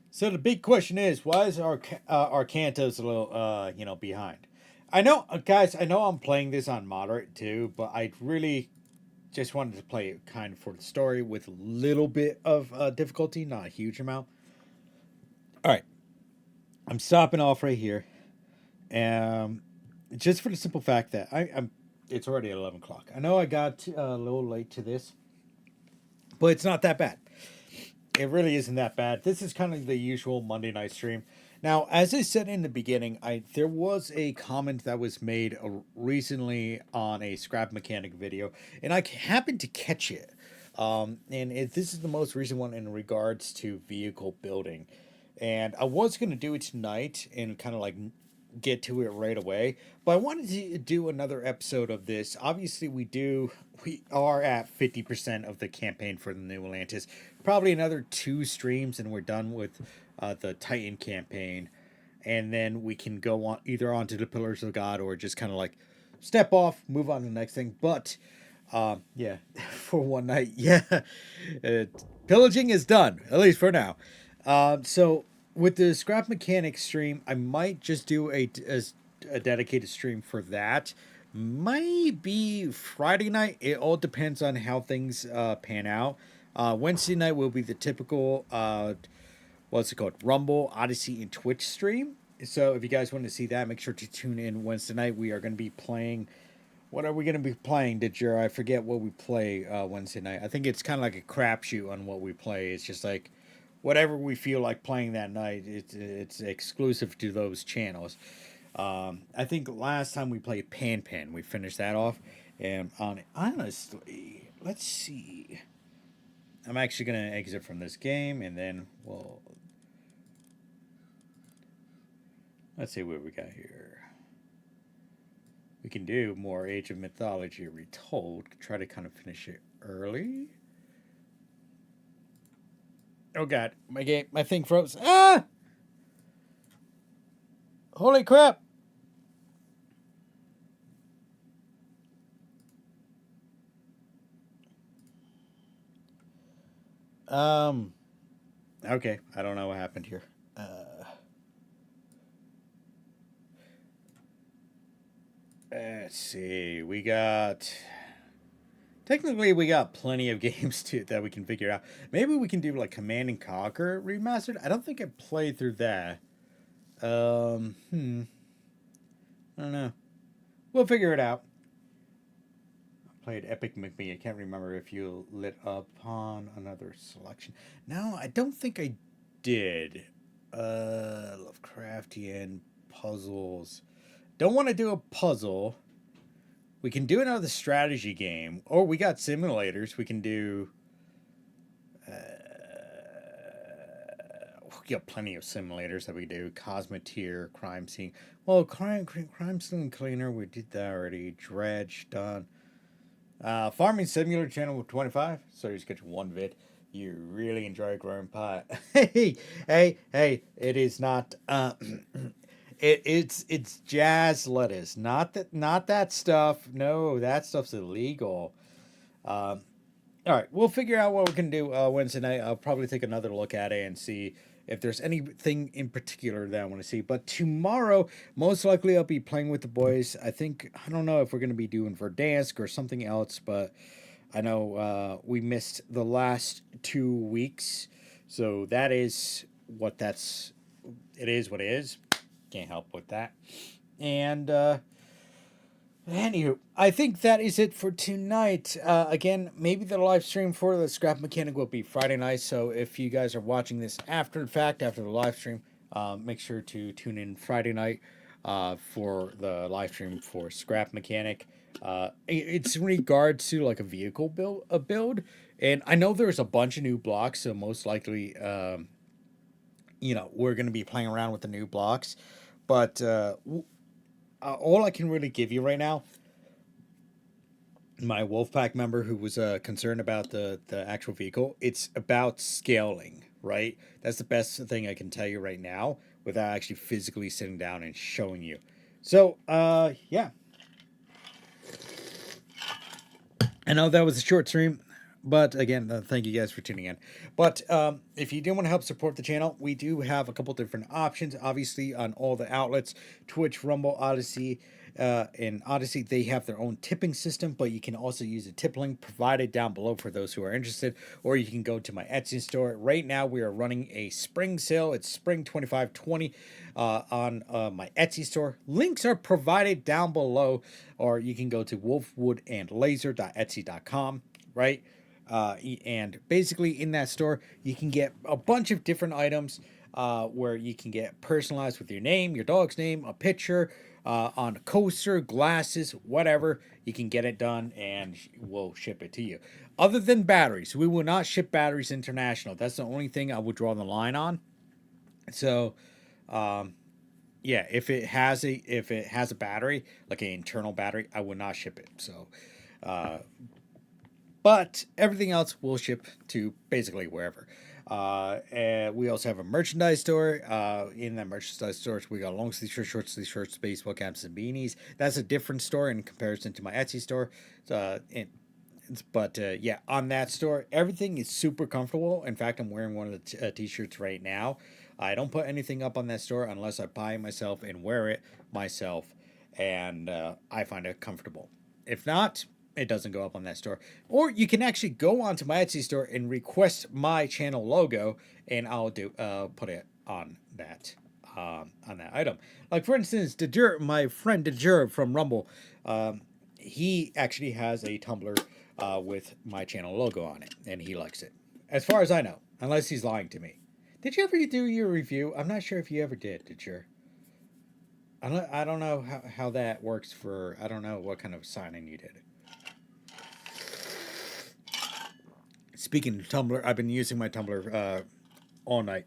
So the big question is, why is Arcantos a little, behind? I know, guys. I know I'm playing this on moderate too, but I really just wanted to play it kind of for the story with a little bit of difficulty, not a huge amount. All right, I'm stopping off right here, just for the simple fact that I'm. It's already 11 o'clock. I know I got a little late to this, but it's not that bad. It really isn't that bad. This is kind of the usual Monday night stream. Now, as I said in the beginning, there was a comment that was made recently on a scrap mechanic video, and I happened to catch it. This is the most recent one in regards to vehicle building, and I was gonna do it tonight and kind of like get to it right away, but I wanted to do another episode of this. Obviously, we are at 50% of the campaign for the New Atlantis. Probably another 2 streams and we're done with the Titan campaign, and then we can go on either onto the Pillars of God or just kind of like step off, move on to the next thing. But yeah, for one night, yeah, pillaging is done, at least for now. So with the scrap mechanics stream, I might just do a dedicated stream for that. Might be Friday night. It all depends on how things pan out. Wednesday night will be the typical what's it called? Rumble, Odyssey, and Twitch stream. So if you guys want to see that, make sure to tune in Wednesday night. We are going to be playing. What are we going to be playing, Ditcher? I forget what we play Wednesday night. I think it's kind of like a crapshoot on what we play. It's just like whatever we feel like playing that night. It's exclusive to those channels. I think last time we played Pan Pan, we finished that off. And honestly, let's see. I'm actually going to exit from this game, and then we'll... Let's see what we got here. We can do more Age of Mythology Retold. Try to kind of finish it early. Oh god, my thing froze. Ah! Holy crap! Okay, I don't know what happened here. Let's see. Technically, we got plenty of games that we can figure out. Maybe we can do like Command and Conquer Remastered. I don't think I played through that. I don't know. We'll figure it out. I played Epic McMee. I can't remember if you lit upon another selection. No, I don't think I did. Lovecraftian puzzles. Don't want to do a puzzle. We can do another strategy game. Or we got simulators. We can do... we got plenty of simulators that we do. Cosmeteer, Crime Scene. Well, Crime Scene Cleaner, we did that already. Dredge, done. Farming Simulator channel with 25. So you just get one vid. You really enjoy growing pot. Hey, it is not... It's jazz lettuce, not that stuff. No, that stuff's illegal. All right, we'll figure out what we can do Wednesday night. I'll probably take another look at it and see if there's anything in particular that I want to see. But tomorrow, most likely, I'll be playing with the boys. I don't know if we're going to be doing Verdansk or something else, but I know we missed the last 2 weeks. So that is what it is what it is. Can't help with that. And anywho, I think that is it for tonight. Again, maybe the live stream for the scrap mechanic will be Friday night. So if you guys are watching this after the fact, after the live stream, make sure to tune in Friday night for the live stream for scrap mechanic. It's in regards to like a vehicle build, and I know there's a bunch of new blocks, so most likely we're going to be playing around with the new blocks. But all I can really give you right now, my Wolfpack member who was concerned about the actual vehicle, it's about scaling, right? That's the best thing I can tell you right now without actually physically sitting down and showing you. So, yeah. I know that was a short stream, But again, thank you guys for tuning in. But if you do want to help support the channel, we do have a couple different options. Obviously, on all the outlets, Twitch, Rumble, Odyssey, and Odyssey, they have their own tipping system, but you can also use a tip link provided down below for those who are interested, or you can go to my Etsy store. Right now, we are running a spring sale. It's spring 2520 on my Etsy store. Links are provided down below, or you can go to wolfwoodandlaser.etsy.com, right? And basically in that store, you can get a bunch of different items where you can get personalized with your name, your dog's name, a picture, on a coaster, glasses, whatever. You can get it done and we'll ship it to you. Other than batteries, we will not ship batteries international. That's the only thing I would draw the line on. So, yeah, if it has a battery, like an internal battery, I would not ship it. So, but everything else will ship to basically wherever. And we also have a merchandise store. In that merchandise store, we got long sleeve shirts, short sleeve shirts, baseball caps, and beanies. That's a different store in comparison to my Etsy store. But yeah, on that store, everything is super comfortable. In fact, I'm wearing one of the t-shirts right now. I don't put anything up on that store unless I buy it myself and wear it myself, and I find it comfortable. If not, it doesn't go up on that store. Or you can actually go onto my Etsy store and request my channel logo, and I'll put it on that item. Like for instance, my friend Dejur from Rumble, he actually has a tumbler with my channel logo on it, and he likes it, as far as I know, unless he's lying to me. Did you ever do your review? I'm not sure if you ever did, Dejur. I don't know how that works for. I don't know what kind of signing you did. Speaking of Tumblr, I've been using my Tumblr all night,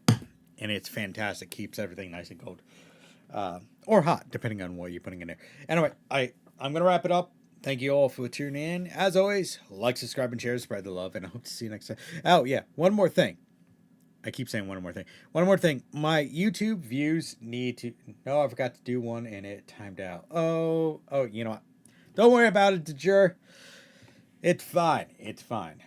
and it's fantastic. Keeps everything nice and cold, or hot, depending on what you're putting in there. Anyway, I'm gonna wrap it up. Thank you all for tuning in. As always, like, subscribe, and share, spread the love, and I hope to see you next time. Oh yeah, one more thing. I keep saying one more thing. One more thing. My YouTube views need to. No, I forgot to do one, and it timed out. Oh, you know what? Don't worry about it, Dejur. It's fine. It's fine.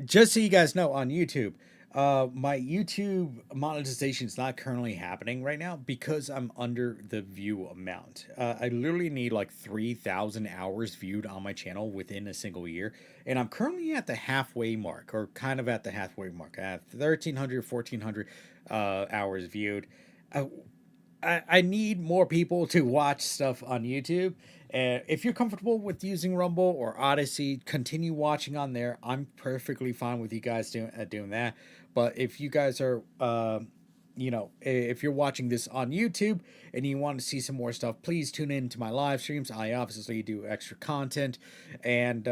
Just so you guys know, on YouTube, my YouTube monetization is not currently happening right now because I'm under the view amount. I literally need like 3,000 hours viewed on my channel within a single year, and I'm currently at the halfway mark, or kind of at the halfway mark. I have 1,300, 1,400 hours viewed. I need more people to watch stuff on YouTube. If you're comfortable with using Rumble or Odyssey, continue watching on there. I'm perfectly fine with you guys doing that. But if you guys are, if you're watching this on YouTube and you want to see some more stuff, please tune in to my live streams. I obviously do extra content, and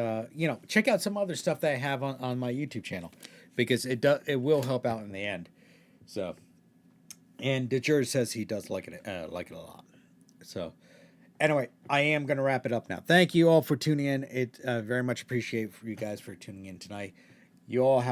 check out some other stuff that I have on my YouTube channel, because it will help out in the end. So. And Dejur says he does like it a lot. So, anyway, I am going to wrap it up now. Thank you all for tuning in. It very much appreciate for you guys for tuning in tonight. You all have